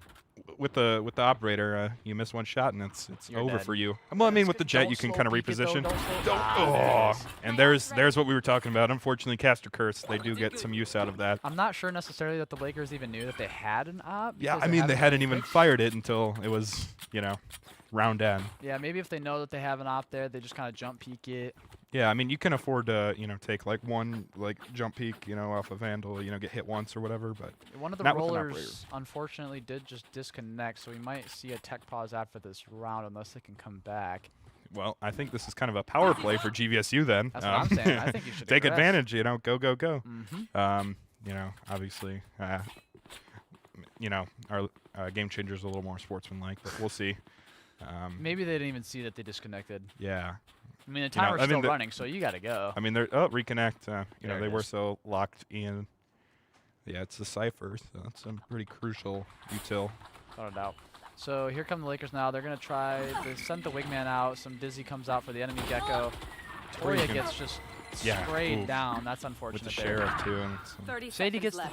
Speaker 3: with the operator, you miss one shot and it's over
Speaker 2: dead.
Speaker 3: for you. Well, I mean, with the jet, you can kind of reposition. And there's what we were talking about. Unfortunately, Caster Curse, they do get some use out of that.
Speaker 2: I'm not sure necessarily that the Lakers even knew that they had an op.
Speaker 3: Yeah, I mean, they hadn't even fired it until it was, round end.
Speaker 2: Yeah, maybe if they know that they have an op there, they just kind of jump peek it.
Speaker 3: Yeah, I mean, you can afford to, take like one jump peek, off a Vandal, get hit once or whatever, but
Speaker 2: one of the
Speaker 3: not with an
Speaker 2: rollers unfortunately did just disconnect, so we might see a tech pause after this round unless they can come back.
Speaker 3: Well, I think this is kind of a power play for GVSU then.
Speaker 2: That's what I'm saying. I think you should
Speaker 3: take
Speaker 2: aggress.
Speaker 3: advantage, go, go, go.
Speaker 2: Mm-hmm.
Speaker 3: Obviously, our game changer's a little more sportsmanlike, but we'll see.
Speaker 2: Maybe they didn't even see that they disconnected.
Speaker 3: Yeah.
Speaker 2: I mean, the timer's still running, so you got to go.
Speaker 3: I mean, they're reconnect. They were so locked in. Yeah, it's the Cypher, so that's a pretty crucial util.
Speaker 2: Without a doubt. So here come the Lakers now. They're going to try to send the Wingman out. Some Dizzy comes out for the enemy Gecko. Toya gets just sprayed down. That's unfortunate.
Speaker 3: With the
Speaker 2: there.
Speaker 3: Sheriff, too. And
Speaker 2: Sadie gets the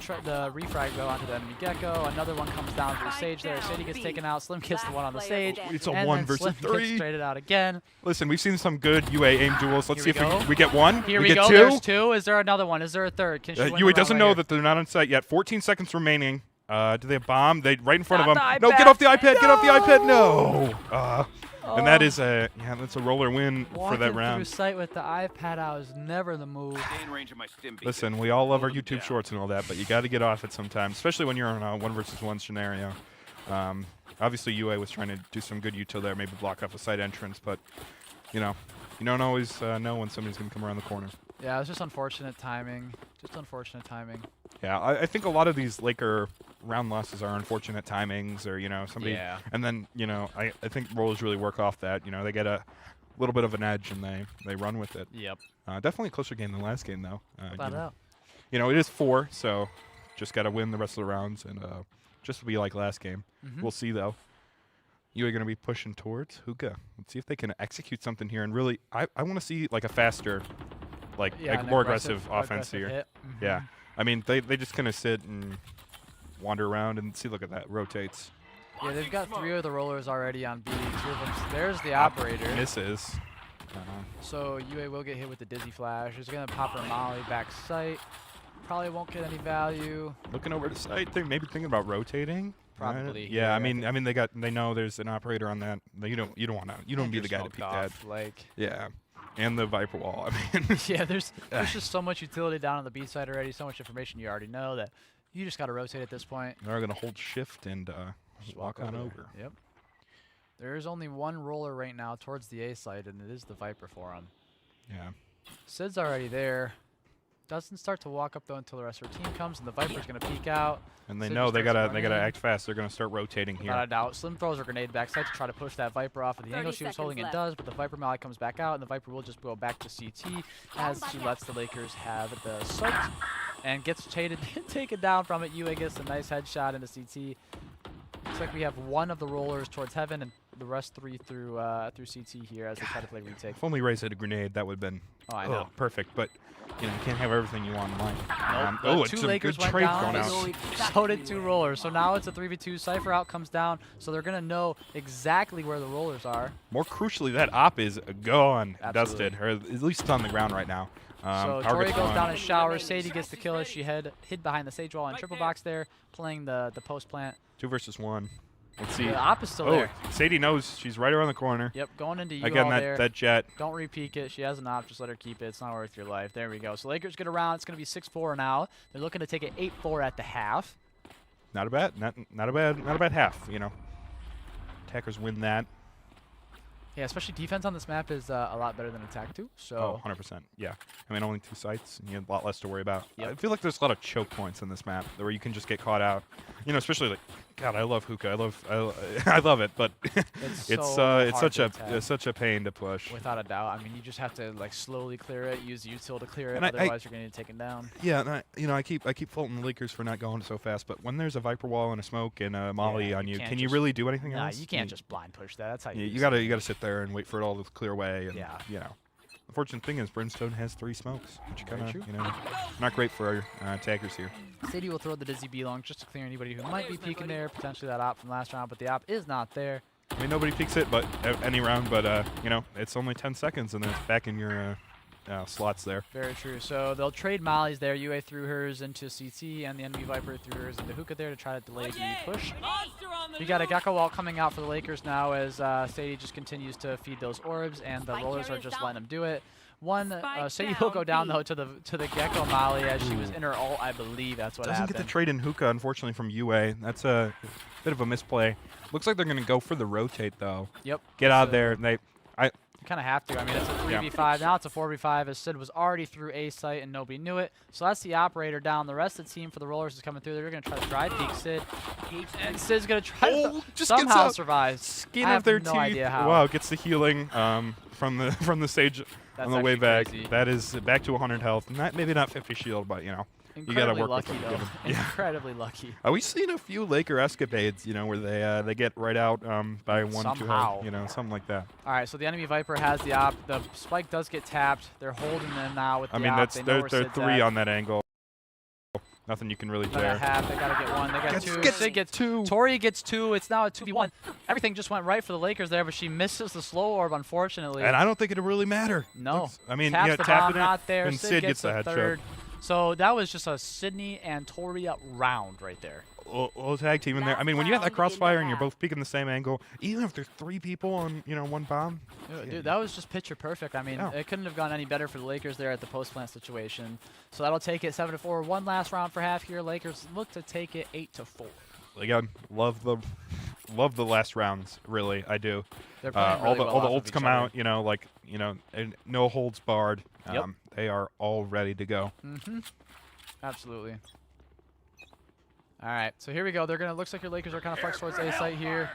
Speaker 2: refrag go onto the enemy Gecko. Another one comes down to the Sage there. Sadie gets taken out. Slim gets the one on the Sage.
Speaker 3: It's a
Speaker 2: and
Speaker 3: 1
Speaker 2: then
Speaker 3: versus
Speaker 2: Slim
Speaker 3: 3.
Speaker 2: Gets traded out again.
Speaker 3: Listen, we've seen some good UA aim duels. Let's see if we get one.
Speaker 2: Here we
Speaker 3: get
Speaker 2: go.
Speaker 3: 2.
Speaker 2: There's 2. Is there another one? Is there a third? Can she win
Speaker 3: UA
Speaker 2: the
Speaker 3: doesn't
Speaker 2: round
Speaker 3: know
Speaker 2: right
Speaker 3: that they're not on site yet. 14 seconds remaining. Do they have bomb? They right in front of them.
Speaker 2: Not
Speaker 3: No,
Speaker 2: the
Speaker 3: get off the iPad.
Speaker 2: No!
Speaker 3: Get off the iPad. No. And that is that's a roller win for that
Speaker 2: Walking
Speaker 3: round.
Speaker 2: through sight with the iPad out is never the move.
Speaker 3: Listen, we all love our YouTube shorts and all that, but you got to get off it sometimes, especially when you're in a 1 versus 1 scenario. Obviously, UA was trying to do some good util there, maybe block off a side entrance, but you don't always know when somebody's going to come around the corner.
Speaker 2: Yeah, it's just unfortunate timing.
Speaker 3: Yeah, I think a lot of these Laker round losses are unfortunate timings, or somebody.
Speaker 2: Yeah.
Speaker 3: And then I think rollers really work off that. They get a little bit of an edge and they run with it.
Speaker 2: Yep.
Speaker 3: Definitely a closer game than last game though.
Speaker 2: It
Speaker 3: is 4, so just got to win the rest of the rounds and just be like last game. We'll see though. You are going to be pushing towards Hookah. Let's see if they can execute something here. And really, I want to see like a faster, more aggressive offense here. Yeah. I mean, they just kind of sit and wander around and see. Look at that, rotates.
Speaker 2: Yeah, they've got 3 of the rollers already on B. 2 of them. There's the operator.
Speaker 3: Misses.
Speaker 2: So UA will get hit with the Dizzy Flash. He's gonna pop her Molly back sight. Probably won't get any value.
Speaker 3: Looking over the site, they're maybe thinking about rotating.
Speaker 2: Probably.
Speaker 3: Yeah, I mean, they know there's an operator on that. You don't want to. You don't be the guy to peek that. Yeah. And the Viper wall. I mean,
Speaker 2: yeah, there's just so much utility down on the B side already, so much information you already know that you just got to rotate at this point.
Speaker 3: They're going to hold shift and just walk on over.
Speaker 2: Yep. There is only 1 roller right now towards the A side, and it is the Viper for him.
Speaker 3: Yeah.
Speaker 2: Sid's already there. Doesn't start to walk up though until the rest of her team comes, and the Viper's going to peek out.
Speaker 3: And they know they gotta act fast. They're gonna start rotating here.
Speaker 2: Without a doubt. Slim throws her grenade backside to try to push that Viper off of the angle she was holding. It does, but the Viper Molly comes back out, and the Viper will just go back to CT as she lets the Lakers have the site and gets taken down from it. UA gets a nice headshot into CT. Looks like we have 1 of the rollers towards heaven and the rest 3 through CT here as they try to play retake.
Speaker 3: If only Raze had a grenade, that would have been perfect. But you can't have everything you want in life.
Speaker 2: Nope.
Speaker 3: It's
Speaker 2: 2
Speaker 3: some
Speaker 2: Lakers
Speaker 3: good
Speaker 2: went
Speaker 3: trades
Speaker 2: down.
Speaker 3: going out.
Speaker 2: So did 2 rollers. So now it's a 3v2. Cypher out comes down, so they're gonna know exactly where the rollers are.
Speaker 3: More crucially, that op is gone,
Speaker 2: Absolutely.
Speaker 3: dusted, or at least it's on the ground right now.
Speaker 2: So Tori goes down and showers. Sadie gets the kill as she hid behind the Sage wall and triple box there, playing the post plant.
Speaker 3: 2 versus 1. Let's see.
Speaker 2: The op is still there.
Speaker 3: Sadie knows she's right around the corner.
Speaker 2: Yep, going into you
Speaker 3: again.
Speaker 2: all there.
Speaker 3: That jet.
Speaker 2: Don't repeat it. She has an op. Just let her keep it. It's not worth your life. There we go. So Lakers get around. It's going to be 6-4 now. They're looking to take it 8-4 at the half.
Speaker 3: Not a bad half. Attackers win that.
Speaker 2: Yeah, especially defense on this map is a lot better than attack too. So
Speaker 3: 100%. Yeah. I mean, only 2 sites, and you have a lot less to worry about.
Speaker 2: Yep.
Speaker 3: I feel like there's a lot of choke points in this map where you can just get caught out. Especially God, I love hookah. I love it, but it's such a pain to push.
Speaker 2: Without a doubt. I mean, you just have to slowly clear it, use util to clear it,
Speaker 3: And
Speaker 2: otherwise you're going to get taken down.
Speaker 3: Yeah, and I keep faulting the Lakers for not going so fast, but when there's a Viper wall and a smoke and a Molly on you, can you really do anything else?
Speaker 2: Nah, you can't just blind push that. That's how you.
Speaker 3: You gotta sit there and wait for it all to clear away. And,
Speaker 2: yeah.
Speaker 3: The fortunate thing is Brimstone has 3 smokes, which kind of not great for our attackers here.
Speaker 2: Sadie will throw the Dizzy B-long just to clear anybody who might be peeking there, potentially that op from last round, but the op is not there.
Speaker 3: I mean, nobody peeks it, but any round. But it's only 10 seconds, and then it's back in your slots there.
Speaker 2: Very true. So they'll trade mollies there. UA threw hers into CT, and the enemy Viper threw hers into hookah there to try to delay the push. We got a Gecko wall coming out for the Lakers now as Sadie just continues to feed those orbs, and the rollers are just letting them do it. Sadie will go down though to the Gecko molly as she was in her ult, I believe. That's what happened.
Speaker 3: Doesn't get the trade in hookah, unfortunately, from UA. That's a bit of a misplay. Looks like they're going to go for the rotate though.
Speaker 2: Yep.
Speaker 3: Get out there.
Speaker 2: You kind of have to. I mean, it's a 3v5. Now it's a 4v5 as Sid was already through A site and nobody knew it. So that's the operator down. The rest of the team for the rollers is coming through. They're going to try to dry peek Sid. And Sid's going to try to somehow survive.
Speaker 3: Skin
Speaker 2: I
Speaker 3: of
Speaker 2: have
Speaker 3: their
Speaker 2: no
Speaker 3: teeth.
Speaker 2: idea how.
Speaker 3: Wow, gets the healing from the sage
Speaker 2: That's
Speaker 3: on the way
Speaker 2: actually
Speaker 3: back.
Speaker 2: crazy.
Speaker 3: That is back to 100 health. Maybe not 50 shield, but you got to work
Speaker 2: lucky
Speaker 3: with
Speaker 2: though.
Speaker 3: what you're given.
Speaker 2: Incredibly lucky.
Speaker 3: We've seen a few Laker escapades, where they get right out by 1-2
Speaker 2: Somehow.
Speaker 3: health, something like that.
Speaker 2: All right, so the enemy Viper has the op. The spike does get tapped. They're holding them now with the op.
Speaker 3: They're 3 on that angle. Nothing you can really do there.
Speaker 2: They gotta get 1. They got 2. Sid gets
Speaker 3: 2.
Speaker 2: Tori gets 2. It's now a 2v1. Everything just went right for the Lakers there, but she misses the slow orb, unfortunately.
Speaker 3: And I don't think it'll really matter.
Speaker 2: No.
Speaker 3: Taps
Speaker 2: the bomb,
Speaker 3: it in,
Speaker 2: not there.
Speaker 3: and Sid gets the headshot.
Speaker 2: third. So that was just a Sydney and Toria round right there.
Speaker 3: Little tag team in there. I mean, when you have that crossfire and you're both peeking the same angle, even if there's 3 people on, 1 bomb.
Speaker 2: Dude, that was just picture perfect. I mean, it couldn't have gone any better for the Lakers there at the post-plant situation. So that'll take it 7-4. One last round for half here. Lakers look to take it 8-4.
Speaker 3: Again, love the last rounds. Really, I do.
Speaker 2: They're playing really well
Speaker 3: all the
Speaker 2: off of
Speaker 3: ults
Speaker 2: each
Speaker 3: come
Speaker 2: other.
Speaker 3: out. And no holds barred.
Speaker 2: Yep.
Speaker 3: They are all ready to go.
Speaker 2: Absolutely. All right, so here we go. Looks like your Lakers are kind of flexed towards A site here.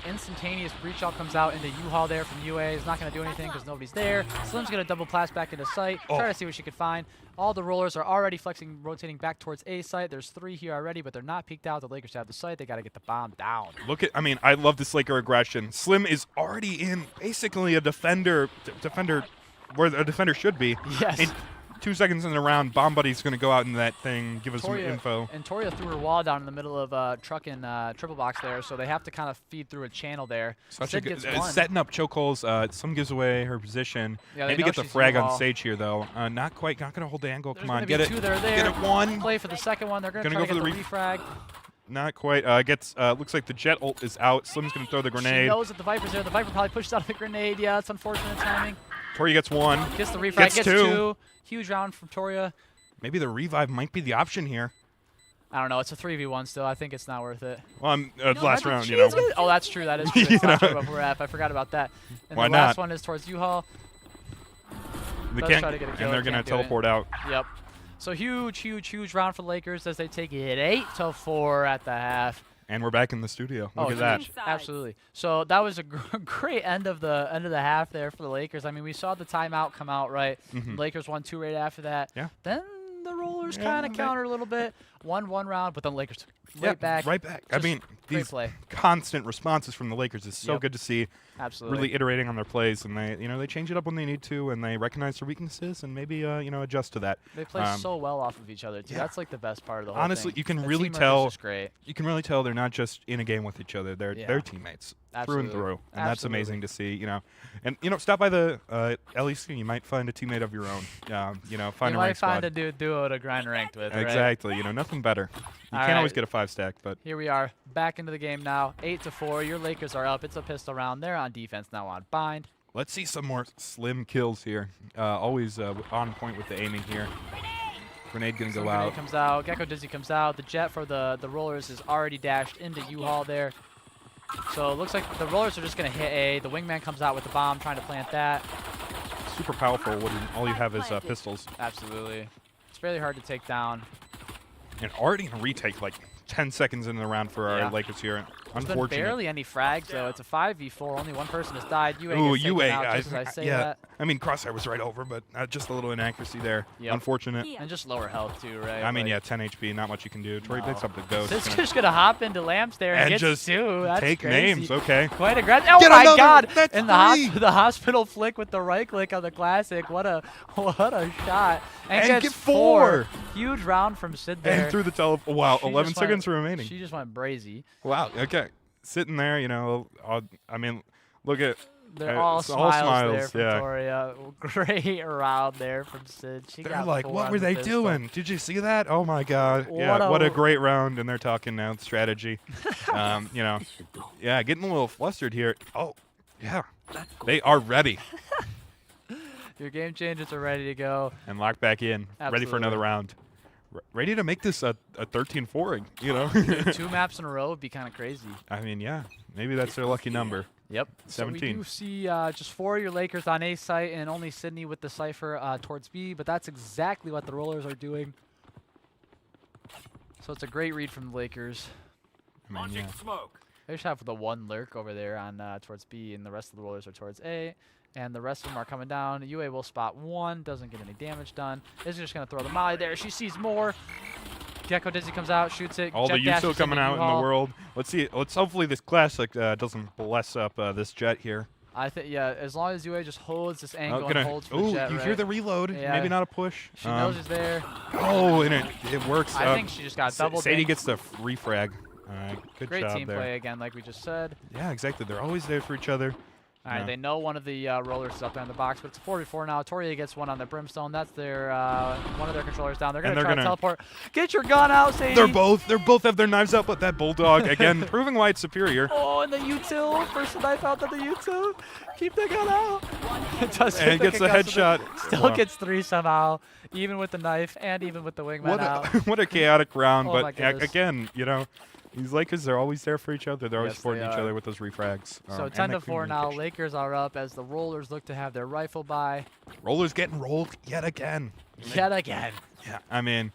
Speaker 2: Instantaneous breach out comes out into U-Haul there from UA. It's not going to do anything because nobody's there. Slim's going to double blast back into site, try to see what she can find. All the rollers are already flexing, rotating back towards A site. There's 3 here already, but they're not peeked out. The Lakers have the site. They got to get the bomb down.
Speaker 3: I love this Laker aggression. Slim is already in basically a defender where a defender should be.
Speaker 2: Yes.
Speaker 3: And 2 seconds in the round, Bomb Buddy's going to go out in that thing, give us some info.
Speaker 2: And Toria threw her wall down in the middle of truck and triple box there, so they have to kind of feed through a channel there.
Speaker 3: Sid gets setting up chokeholds. Some gives away her position.
Speaker 2: Yeah,
Speaker 3: maybe get the frag on Sage here, though. Not quite. Not going to hold the angle. Come on, get it.
Speaker 2: Get
Speaker 3: it 1.
Speaker 2: Play for the second one. They're going to try to get the refrag.
Speaker 3: Not quite. Looks like the Jet ult is out. Slim's going to throw the grenade.
Speaker 2: She knows that the Viper's there. The Viper probably pushes out the grenade. Yeah, it's unfortunate timing.
Speaker 3: Toria gets 1.
Speaker 2: Gets the refrag. Gets 2. Huge round from Toria.
Speaker 3: Maybe the revive might be the option here.
Speaker 2: I don't know. It's a 3v1 still. I think it's not worth it.
Speaker 3: Well, last round,
Speaker 2: Oh, that's true. That is true. It's not true about I forgot about that. And
Speaker 3: Why
Speaker 2: the last one is towards U-Haul.
Speaker 3: And they're going to teleport out.
Speaker 2: Yep. So huge round for the Lakers as they take it 8-4 at the half.
Speaker 3: And we're back in the studio. Look at that.
Speaker 2: Absolutely. So that was a great end of the half there for the Lakers. I mean, we saw the timeout come out, right? Lakers won 2 right after that.
Speaker 3: Yeah.
Speaker 2: Then the Rollers kind of countered a little bit. Won 1 round, but then Lakers right back.
Speaker 3: Right back. I mean, these constant responses from the Lakers is so good to see.
Speaker 2: Absolutely.
Speaker 3: Really iterating on their plays, and they change it up when they need to, and they recognize their weaknesses, and maybe adjust to that.
Speaker 2: They play so well off of each other too. That's like the best part of the whole
Speaker 3: Honestly,
Speaker 2: thing.
Speaker 3: you can really tell. You can really tell they're not just in a game with each other. They're teammates through and through, and that's amazing to see. And stop by the LEC. You might find a teammate of your own. Find
Speaker 2: you
Speaker 3: a
Speaker 2: might
Speaker 3: ranked
Speaker 2: find
Speaker 3: squad.
Speaker 2: a duo to grind ranked with.
Speaker 3: Exactly.
Speaker 2: Right?
Speaker 3: Nothing better. You
Speaker 2: All
Speaker 3: can't always get a 5-stack, but
Speaker 2: here we are back into the game now. 8-4. Your Lakers are up. It's a pistol round. They're on defense now on bind.
Speaker 3: Let's see some more Slim kills here. Always on point with the aiming here. Grenade gonna go out.
Speaker 2: Grenade comes out. Gecko Dizzy comes out. The Jet for the Rollers is already dashed into U-Haul there. So it looks like the Rollers are just gonna hit A. The Wingman comes out with the bomb, trying to plant that.
Speaker 3: Super powerful when all you have is pistols.
Speaker 2: Absolutely. It's really hard to take down.
Speaker 3: And already in a retake, like 10 seconds in the round for our Lakers here. Unfortunate.
Speaker 2: Barely any frags, though. It's a 5v4. Only one person has died. UA gets
Speaker 3: UA.
Speaker 2: taken out just as I say that.
Speaker 3: I mean, Crosshair was right over, but just a little inaccuracy there.
Speaker 2: Yep.
Speaker 3: Unfortunate.
Speaker 2: And just lower health, too, right?
Speaker 3: I mean, 10 HP, not much you can do. Tori picks up the ghost.
Speaker 2: It's just going to hop into Lamps there and gets
Speaker 3: just
Speaker 2: 2. That's
Speaker 3: take
Speaker 2: crazy.
Speaker 3: names, okay.
Speaker 2: Quite aggressive. Oh, my God.
Speaker 3: That's
Speaker 2: and the hospital flick with the right click on the classic. What a shot. And gets 4. Huge round from Sid there.
Speaker 3: And through the teleport. Wow, 11 seconds remaining.
Speaker 2: She just went brazy.
Speaker 3: Wow, okay. Sitting there, I mean, look at
Speaker 2: They're all
Speaker 3: It's all
Speaker 2: smiles there
Speaker 3: smiles,
Speaker 2: from
Speaker 3: yeah.
Speaker 2: Toria. Great round there from Sid. She
Speaker 3: They're
Speaker 2: got
Speaker 3: like,
Speaker 2: 4
Speaker 3: what
Speaker 2: on
Speaker 3: were
Speaker 2: the
Speaker 3: they
Speaker 2: pistol.
Speaker 3: doing? Did you see that? Oh my God!
Speaker 2: What
Speaker 3: What
Speaker 2: a-
Speaker 3: a great round, and they're talking now strategy. You know, yeah, getting a little flustered here. Oh, yeah, they are ready
Speaker 2: Your game changers are ready to go.
Speaker 3: and locked back in, ready for another
Speaker 2: Absolutely.
Speaker 3: round, ready to make this a 13-4. You know,
Speaker 2: 2 maps in a row would be kind of crazy.
Speaker 3: I mean, yeah, maybe that's their lucky number.
Speaker 2: Yep.
Speaker 3: 17.
Speaker 2: So we do see just 4 of your Lakers on A site and only Sydney with the Cypher towards B, but that's exactly what the Rollers are doing. So it's a great read from the Lakers.
Speaker 3: I mean, yeah.
Speaker 2: They just have the 1 lurk over there on towards B, and the rest of the Rollers are towards A. And the rest of them are coming down. UA will spot 1, doesn't get any damage done. Is just going to throw the molly there. She sees more. Gecko Dizzy comes out, shoots it.
Speaker 3: All the
Speaker 2: Jet dashes
Speaker 3: Yuso
Speaker 2: into
Speaker 3: coming out in the
Speaker 2: U-Haul.
Speaker 3: world. Let's see. Let's hopefully this classic doesn't bless up this jet here.
Speaker 2: I think, yeah, as long as UA just holds this angle
Speaker 3: Gonna,
Speaker 2: and holds for the
Speaker 3: ooh,
Speaker 2: jet,
Speaker 3: you
Speaker 2: right?
Speaker 3: hear the reload?
Speaker 2: Yeah.
Speaker 3: Maybe not a push.
Speaker 2: She knows he's there.
Speaker 3: Oh, and it works.
Speaker 2: I think she just got double
Speaker 3: Sadie
Speaker 2: dinked.
Speaker 3: gets the refrag. All right, good
Speaker 2: Great
Speaker 3: job
Speaker 2: team
Speaker 3: there.
Speaker 2: play again, like we just said.
Speaker 3: Yeah, exactly. They're always there for each other.
Speaker 2: All right,
Speaker 3: Yeah.
Speaker 2: they know one of the Rollers is up there in the box, but it's a 4v4 now. Toria gets one on the Brimstone. That's their one of their controllers down. They're
Speaker 3: And
Speaker 2: gonna
Speaker 3: they're
Speaker 2: try to
Speaker 3: gonna-
Speaker 2: teleport. Get your gun out, Sadie.
Speaker 3: They both have their knives out, but that bulldog again proving why it's superior.
Speaker 2: Oh, and the util. First knife out, then the util. Keep the gun out. It does hit
Speaker 3: And gets the
Speaker 2: concussive.
Speaker 3: headshot.
Speaker 2: Still
Speaker 3: Wow.
Speaker 2: gets 3 somehow, even with the knife and even with the wingman out.
Speaker 3: What a chaotic round,
Speaker 2: Oh my
Speaker 3: but
Speaker 2: goodness.
Speaker 3: again, you know, these Lakers are always there for each other. They're always
Speaker 2: Yes,
Speaker 3: supporting
Speaker 2: they
Speaker 3: each
Speaker 2: are.
Speaker 3: other with those refrags.
Speaker 2: So
Speaker 3: and
Speaker 2: 10
Speaker 3: that
Speaker 2: to 4 now.
Speaker 3: communication.
Speaker 2: Lakers are up as the Rollers look to have their rifle by
Speaker 3: Rollers getting rolled yet again.
Speaker 2: yet again.
Speaker 3: Yeah, I mean,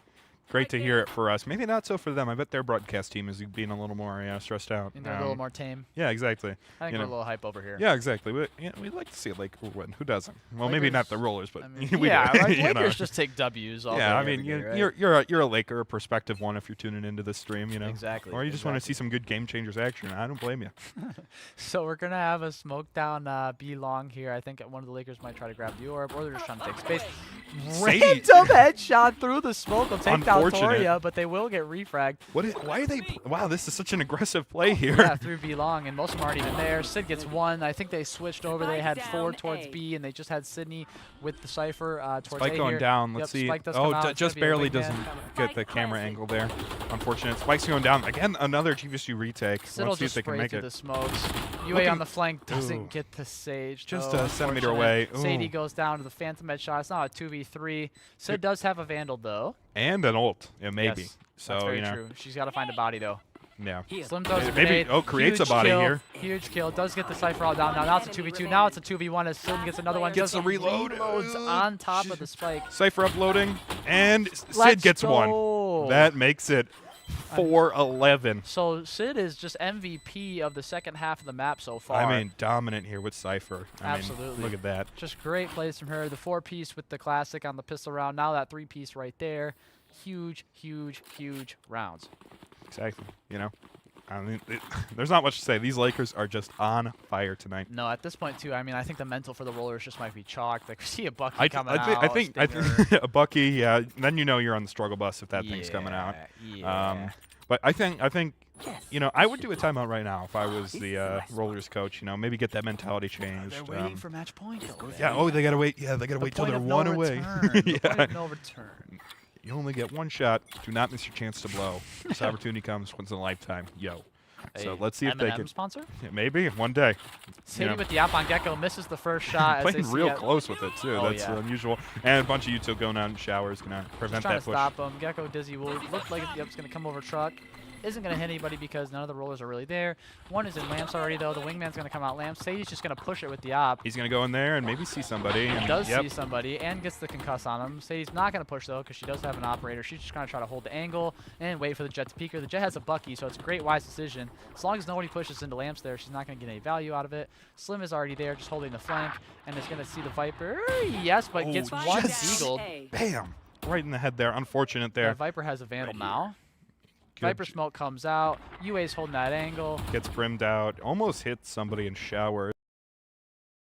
Speaker 3: great to hear it for us. Maybe not so for them. I bet their broadcast team is being a little more stressed out.
Speaker 2: And they're a little more tame.
Speaker 3: Yeah, exactly.
Speaker 2: I think
Speaker 3: You
Speaker 2: we're a
Speaker 3: know.
Speaker 2: little hype over here.
Speaker 3: Yeah, exactly. We'd like to see a Laker win. Who doesn't? Well, maybe not the
Speaker 2: Lakers-
Speaker 3: Rollers, but
Speaker 2: I mean,
Speaker 3: we
Speaker 2: yeah,
Speaker 3: do.
Speaker 2: right?
Speaker 3: You know.
Speaker 2: Lakers just take W's all
Speaker 3: Yeah,
Speaker 2: day,
Speaker 3: I
Speaker 2: every
Speaker 3: mean,
Speaker 2: day, right?
Speaker 3: you're a Laker, a prospective one if you're tuning into this stream, you know.
Speaker 2: Exactly,
Speaker 3: Or you just want to
Speaker 2: exactly.
Speaker 3: see some good game changers action. I don't blame you.
Speaker 2: So we're gonna have a smoke down B long here. I think one of the Lakers might try to grab the orb, or they're just trying to take space.
Speaker 3: Sadie-
Speaker 2: Random headshot through the smoke will take down
Speaker 3: Unfortunate.
Speaker 2: Toria, but they will get refragged.
Speaker 3: Why are they? Wow, this is such an aggressive play here.
Speaker 2: Yeah, through B long, and most of them aren't even there. Sid gets 1. I think they switched over. They had 4 towards
Speaker 4: A.
Speaker 2: B, and they just had Sydney with the Cypher towards
Speaker 3: Spike
Speaker 2: A
Speaker 3: going
Speaker 2: here.
Speaker 3: down. Let's
Speaker 2: Yep,
Speaker 3: see.
Speaker 2: Spike does
Speaker 3: Oh,
Speaker 2: come out. It's
Speaker 3: just
Speaker 2: gonna be a
Speaker 3: barely
Speaker 2: wingman.
Speaker 3: doesn't get the camera angle there. Unfortunate. Spike's going down again. Another GVSU retake.
Speaker 2: Sid will
Speaker 3: Let's see if
Speaker 2: just
Speaker 3: they can
Speaker 2: spray
Speaker 3: make
Speaker 2: through
Speaker 3: it.
Speaker 2: the smokes. UA
Speaker 3: Looking-
Speaker 2: on the flank doesn't
Speaker 3: Ooh.
Speaker 2: get the Sage.
Speaker 3: Just
Speaker 2: though,
Speaker 3: a centimeter
Speaker 2: unfortunate.
Speaker 3: away.
Speaker 2: Sadie
Speaker 3: Ooh.
Speaker 2: goes down to the Phantom headshot. It's not a 2v3. Sid does have a Vandal, though.
Speaker 3: And an ult. Yeah, maybe.
Speaker 2: Yes,
Speaker 3: So
Speaker 2: that's very
Speaker 3: you know.
Speaker 2: true. She's got to find a body, though.
Speaker 3: Yeah.
Speaker 2: Slim throws a
Speaker 3: Maybe-
Speaker 2: grenade.
Speaker 3: oh, creates a
Speaker 2: Huge
Speaker 3: body
Speaker 2: kill.
Speaker 3: here.
Speaker 2: Huge kill. Does get the Cypher all down. Now it's a 2v2. Now it's a 2v1 as Slim gets another one.
Speaker 3: Gets
Speaker 2: Does
Speaker 3: the reload.
Speaker 2: Reloads on top of the spike.
Speaker 3: Cypher uploading, and Sid
Speaker 2: Let's
Speaker 3: gets
Speaker 2: go.
Speaker 3: one. That makes it 4-11.
Speaker 2: So Sid is just MVP of the second half of the map so far.
Speaker 3: I mean, dominant here with Cypher. I mean,
Speaker 2: Absolutely.
Speaker 3: look at that.
Speaker 2: Just great plays from her. The 4-piece with the classic on the pistol round. Now that 3-piece right there. Huge, huge, huge rounds.
Speaker 3: Exactly. You know, I mean, there's not much to say. These Lakers are just on fire tonight.
Speaker 2: No, at this point too. I mean, I think the mental for the Rollers just might be chalked. Like we see a Bucky
Speaker 3: I
Speaker 2: coming
Speaker 3: think
Speaker 2: out. Stinger.
Speaker 3: a Bucky. Yeah, then you know you're on the struggle bus if that thing's coming out.
Speaker 2: Yeah.
Speaker 3: But I think you know, I would do a timeout right now if I was the Rollers coach. You know, maybe get that mentality changed.
Speaker 2: They're waiting for match point. Though,
Speaker 3: Yeah. Oh, they gotta wait. Yeah, they gotta wait till they're one away.
Speaker 2: The point
Speaker 3: Yeah.
Speaker 2: of no return.
Speaker 3: You only get one shot. Do not miss your chance to blow. This opportunity comes once in a lifetime. Yo. So
Speaker 2: Hey,
Speaker 3: let's see if they
Speaker 2: M&M
Speaker 3: can.
Speaker 2: sponsor.
Speaker 3: Yeah, maybe one day.
Speaker 2: Sadie
Speaker 3: know.
Speaker 2: with the op on Gecko misses the first shot. as they
Speaker 3: Playing
Speaker 2: see
Speaker 3: real
Speaker 2: it.
Speaker 3: close with it too.
Speaker 2: Oh,
Speaker 3: That's
Speaker 2: yeah.
Speaker 3: unusual. And a bunch of Util going out in showers gonna
Speaker 2: Just
Speaker 3: prevent
Speaker 2: trying
Speaker 3: that
Speaker 2: to
Speaker 3: push.
Speaker 2: stop him. Gecko Dizzy will look like it's going to come over truck. Isn't going to hit anybody because none of the Rollers are really there. One is in Lamps already, though. The wingman's going to come out Lamps. Sadie's just going to push it with the op.
Speaker 3: He's gonna go in there and maybe see somebody. And
Speaker 2: Does
Speaker 3: yep.
Speaker 2: see somebody and gets the concuss on him. Sadie's not going to push, though, because she does have an operator. She's just going to try to hold the angle and wait for the Jet to peek her. The Jet has a Bucky, so it's a great, wise decision. As long as nobody pushes into Lamps there, she's not going to get any value out of it. Slim is already there, just holding the flank, and is going to see the Viper. Yes, but
Speaker 3: Oh,
Speaker 2: gets
Speaker 3: yes.
Speaker 2: one Seagulled.
Speaker 3: Bam! Right in the head there. Unfortunate
Speaker 2: The
Speaker 3: there.
Speaker 2: Viper has a Vandal now.
Speaker 3: Good
Speaker 2: Viper smoke comes out. UA's holding that angle.
Speaker 3: Gets brimmed out. Almost hits somebody in showers.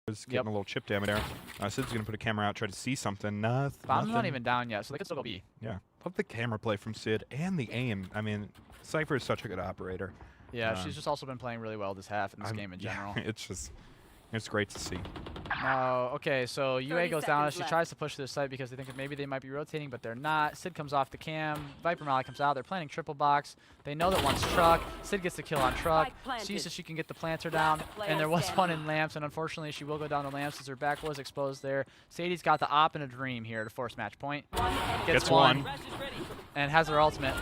Speaker 3: Getting
Speaker 2: Yep.
Speaker 3: a little chip damage there. Sid's gonna put a camera out, try to see something.
Speaker 2: Bomb's not
Speaker 3: nothing.
Speaker 2: even down yet, so they could still go B.
Speaker 3: Yeah. Love the camera play from Sid and the aim. I mean, Cypher is such a good operator.
Speaker 2: Yeah, she's just also been playing really well this half in this game in
Speaker 3: yeah,
Speaker 2: general.
Speaker 3: it's just, It's great to see.
Speaker 2: No, okay, so UA
Speaker 4: 30
Speaker 2: goes down.
Speaker 4: seconds
Speaker 2: She
Speaker 4: left.
Speaker 2: tries to push to the site because they think that maybe they might be rotating, but they're not. Sid comes off the cam. Viper Molly comes out. They're planning triple box. They know that one's Truck. Sid gets the kill on Truck.
Speaker 4: Spike planted.
Speaker 2: Sees that she can get the planter down.
Speaker 4: player
Speaker 2: And there was
Speaker 4: standing.
Speaker 2: one in Lamps, and unfortunately she will go down to Lamps as her back was exposed there. Sadie's got the op and a dream here to force match point. Gets one. And has her ultimate.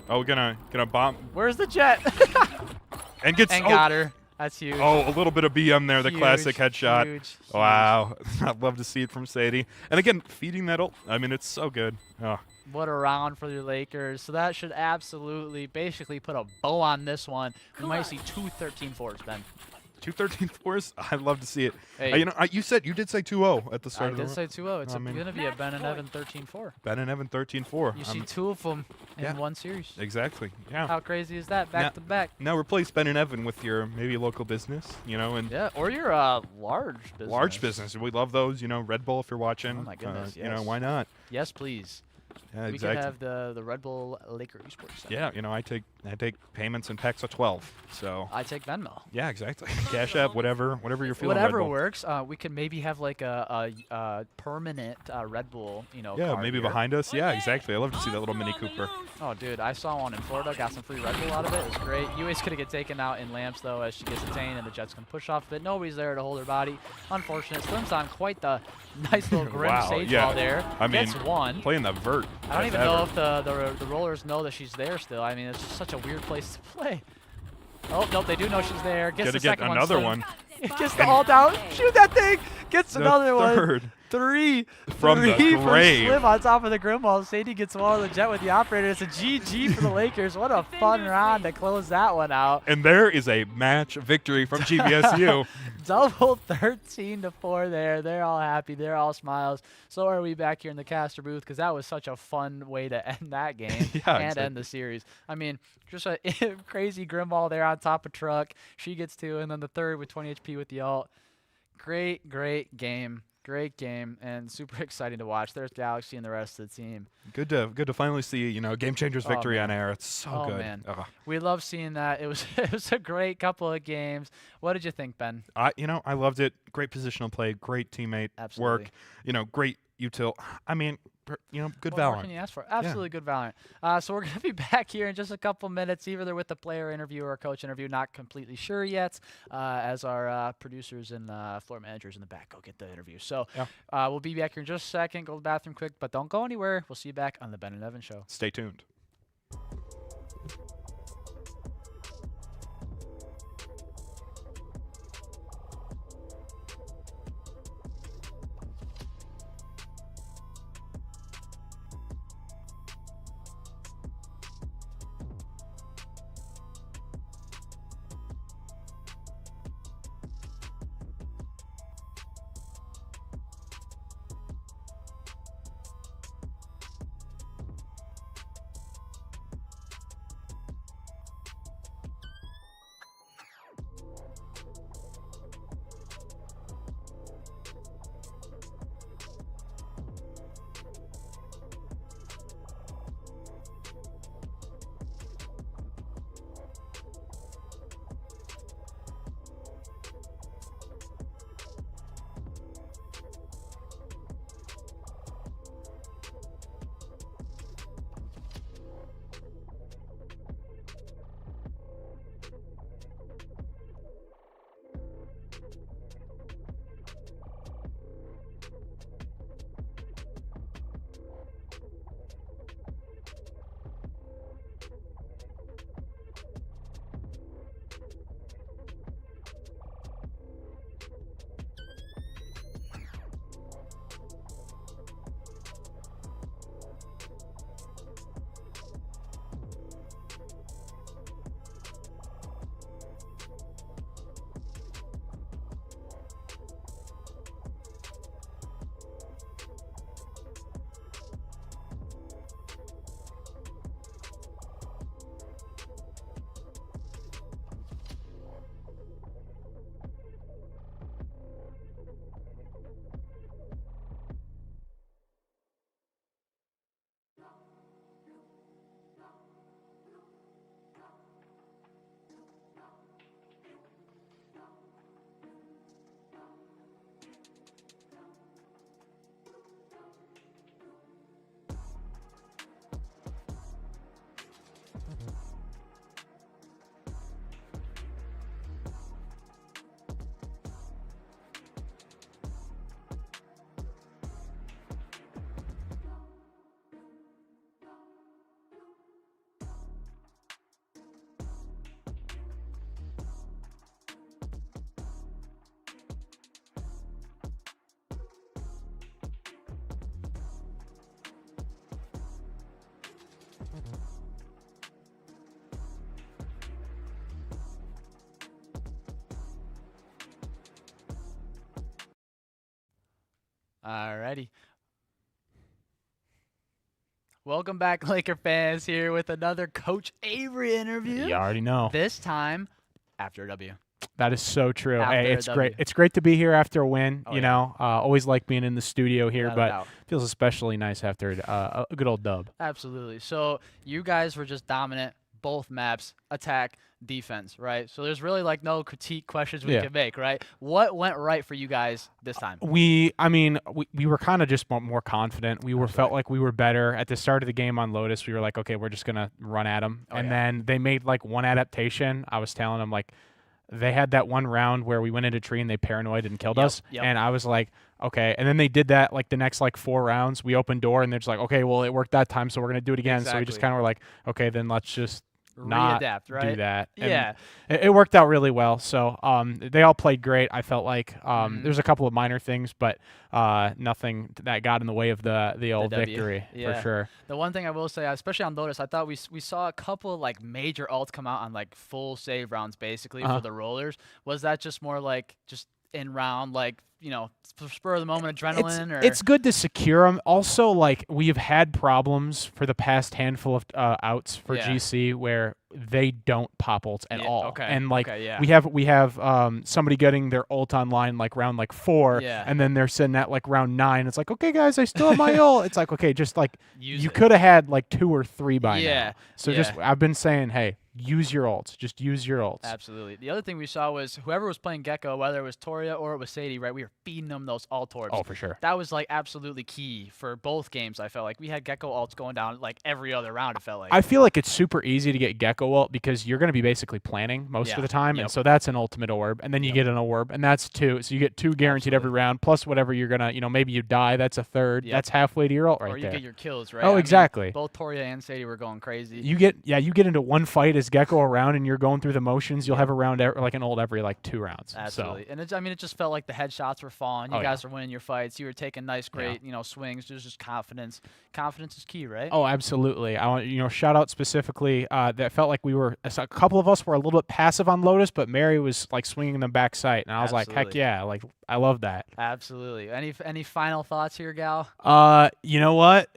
Speaker 3: Oh, gonna bomb
Speaker 2: Where's the jet?
Speaker 3: and gets
Speaker 2: And got her. That's huge.
Speaker 3: Oh, a little bit of BM there, the classic
Speaker 2: Huge,
Speaker 3: headshot.
Speaker 2: huge,
Speaker 3: Wow, I'd love to see it from Sadie. And again, feeding that ult. I mean, it's so good. Oh.
Speaker 2: What a round for the Lakers. So that should absolutely basically put a bow on this one. We might see 2 13-4s, Ben.
Speaker 3: 2 13-4s? I'd love to see it.
Speaker 2: Hey.
Speaker 3: You know, you did say 2-0 at the start
Speaker 2: I
Speaker 3: of the
Speaker 2: did say 2-0. It's
Speaker 3: I mean-
Speaker 2: going to be a Ben and Evan 13-4.
Speaker 3: Ben and Evan 13-4.
Speaker 2: You see 2 of them in
Speaker 3: yeah.
Speaker 2: one series.
Speaker 3: Exactly. Yeah.
Speaker 2: How crazy is that? Back to back.
Speaker 3: Now replace Ben and Evan with your maybe local business, you know, and
Speaker 2: Yeah, or your large business.
Speaker 3: large business. We love those, you know, Red Bull if you're watching.
Speaker 2: Oh my goodness,
Speaker 3: You know,
Speaker 2: yes.
Speaker 3: why not?
Speaker 2: Yes, please.
Speaker 3: Yeah,
Speaker 2: We
Speaker 3: exactly.
Speaker 2: could have the Red Bull Laker Esports Center.
Speaker 3: Yeah, you know, I take payments in packs of 12. So
Speaker 2: I take Venmo.
Speaker 3: yeah, exactly. Cash App, whatever you're feeling.
Speaker 2: Whatever
Speaker 3: Red Bull.
Speaker 2: works. We could maybe have like a permanent Red Bull,
Speaker 3: Yeah,
Speaker 2: car
Speaker 3: maybe
Speaker 2: here.
Speaker 3: behind us. Yeah, exactly. I love to see that little Mini Cooper.
Speaker 2: Oh, dude, I saw one in Florida. Got some free Red Bull out of it. It was great. UA's going to get taken out in Lamps, though, as she gets detained, and the Jet's going to push off of it. Nobody's there to hold her body. Unfortunate. Slims on quite the nice little grim
Speaker 3: Wow,
Speaker 2: sage
Speaker 3: yeah.
Speaker 2: ball there.
Speaker 3: I mean,
Speaker 2: Gets one.
Speaker 3: Playing the vert.
Speaker 2: I don't
Speaker 3: as
Speaker 2: even
Speaker 3: ever.
Speaker 2: know if the rollers know that she's there still. I mean, it's just such a weird place to play. Oh, nope, they do know she's there. Gets
Speaker 3: Gotta
Speaker 2: the
Speaker 3: get
Speaker 2: second
Speaker 3: another
Speaker 2: one.
Speaker 3: one.
Speaker 2: Slim. Gets the all down. Shoot that thing. Gets
Speaker 3: The
Speaker 2: another one.
Speaker 3: third.
Speaker 2: 3
Speaker 3: From the
Speaker 2: from
Speaker 3: grave.
Speaker 2: Slim on top of the grim wall. Sadie gets one of the Jet with the operator. It's a GG for the Lakers. What a fun round to close that one out.
Speaker 3: And there is a match victory from GVSU.
Speaker 2: Double 13-4 there. They're all happy. They're all smiles. So are we back here in the caster booth because that was such a fun way to end that game
Speaker 3: Yeah,
Speaker 2: and
Speaker 3: exactly.
Speaker 2: end the series. I mean, just a crazy grim ball there on top of Truck. She gets 2, and then the third with 20 HP with the ult. Great, great game. Great game and super exciting to watch. There's Galaxy and the rest of the team.
Speaker 3: Good to finally see, you know, Game Changers
Speaker 2: Oh,
Speaker 3: victory
Speaker 2: man.
Speaker 3: on air. It's so
Speaker 2: Oh,
Speaker 3: good.
Speaker 2: man.
Speaker 3: Ugh.
Speaker 2: We love seeing that. It was it was a great couple of games. What did you think, Ben?
Speaker 3: I loved it. Great positional play, great teammate
Speaker 2: Absolutely.
Speaker 3: work. You know, great util. I mean, you know, good
Speaker 2: What more
Speaker 3: Valorant.
Speaker 2: can you ask for? Absolutely good Valorant. So we're going to be back here in just a couple minutes, either with the player interview or a coach interview. Not completely sure yet, as our producers and floor managers in the back go get the interview. So
Speaker 3: Yeah.
Speaker 2: we'll be back here in just a second. Go to the bathroom quick, but don't go anywhere. We'll see you back on the Ben and Evan Show.
Speaker 3: Stay tuned.
Speaker 2: Alrighty. Welcome back, Laker fans, here with another Coach Avery interview.
Speaker 5: You already know.
Speaker 2: This time after a W.
Speaker 5: That is so true.
Speaker 2: After
Speaker 5: Hey,
Speaker 2: a
Speaker 5: it's
Speaker 2: W.
Speaker 5: great. It's great to be here after a win.
Speaker 2: Oh,
Speaker 5: you
Speaker 2: yeah.
Speaker 5: know, always like being in the studio here,
Speaker 2: Without a
Speaker 5: but
Speaker 2: doubt.
Speaker 5: feels especially nice after a good old dub.
Speaker 2: Absolutely. So you guys were just dominant, both maps, attack, defense, right? So there's really like no critique questions we can make, right? What went right for you guys this time?
Speaker 5: We were kind of just more confident. We felt like we were better at the start of the game on Lotus. We were like, okay, we're just gonna run at them, and then they made like one adaptation. I was telling them like. They had that one round where we went into a tree and they paranoid and killed us. And I was like, okay. And then they did that like the next like 4 rounds. We opened door and they're just like, okay, well, it worked that time, so we're going to do it again. So we just kind of were like, okay, then let's just not
Speaker 2: readapt, right?
Speaker 5: do that. And
Speaker 2: yeah.
Speaker 5: It worked out really well. So they all played great. I felt like there's a couple of minor things, but nothing that got in the way of the old victory for sure.
Speaker 2: The one thing I will say, especially on Lotus, I thought we saw a couple of like major ults come out on like full save rounds basically for the rollers. Was that just more like just in round, like, you know, spur of the moment adrenaline?
Speaker 5: It's good to secure them. Also, like, we've had problems for the past handful of outs for GC where they don't pop ults at all. And like we have somebody getting their ult online like round like 4, and then they're sitting at like round 9. It's like, okay, guys, I still have my ult. It's like, okay, just like you could have had like 2 or 3 by now. So just I've been saying, hey, use your ults. Just use your ults.
Speaker 2: Absolutely. The other thing we saw was whoever was playing Gecko, whether it was Toria or it was Sadie, right, we were feeding them those ult orbs.
Speaker 5: Oh, for sure.
Speaker 2: That was like absolutely key for both games. I felt like we had Gecko ults going down like every other round, it felt like.
Speaker 5: I feel like it's super easy to get Gecko ult because you're going to be basically planning most of the time. And so that's an ultimate orb. And then you get an orb, and that's 2. So you get 2 guaranteed every round, plus whatever you're going to, you know, maybe you die. That's a 3rd. That's halfway to your ult right there.
Speaker 2: Or you get your kills, right?
Speaker 5: Oh, exactly.
Speaker 2: I mean, both Toria and Sadie were going crazy.
Speaker 5: You get into one fight as Gecko around, and you're going through the motions. You'll have a round, like an ult every like 2 rounds.
Speaker 2: Absolutely. And it just felt like the headshots were falling. You guys were winning your fights. You were taking nice, great, you know, swings. There's just confidence. Confidence is key, right?
Speaker 5: Oh, absolutely. I want, you know, shout out specifically that felt like a couple of us were a little bit passive on Lotus, but Mary was like swinging the back sight, and I was like, heck yeah, like I love that.
Speaker 2: Absolutely. Any final thoughts here, Gal?
Speaker 5: You know what?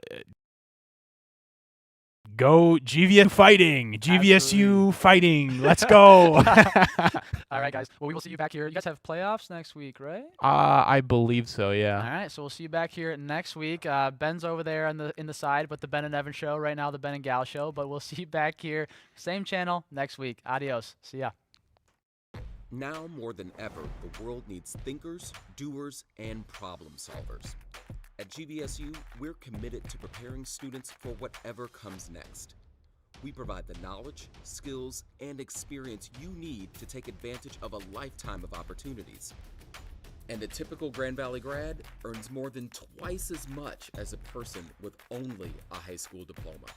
Speaker 5: Go GVSU fighting. GVSU fighting. Let's go.
Speaker 2: All right, guys. Well, we will see you back here. You guys have playoffs next week, right?
Speaker 5: I believe so, yeah.
Speaker 2: All right, so we'll see you back here next week. Ben's over there in the side with the Ben and Evan show right now, the Ben and Gal show. But we'll see you back here, same channel, next week. Adios. See ya.
Speaker 1: Now more than ever, the world needs thinkers, doers, and problem solvers. At GVSU, we're committed to preparing students for whatever comes next. We provide the knowledge, skills, and experience you need to take advantage of a lifetime of opportunities. And a typical Grand Valley grad earns more than twice as much as a person with only a high school diploma.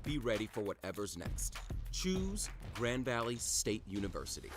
Speaker 1: Be ready for whatever's next. Choose Grand Valley State University.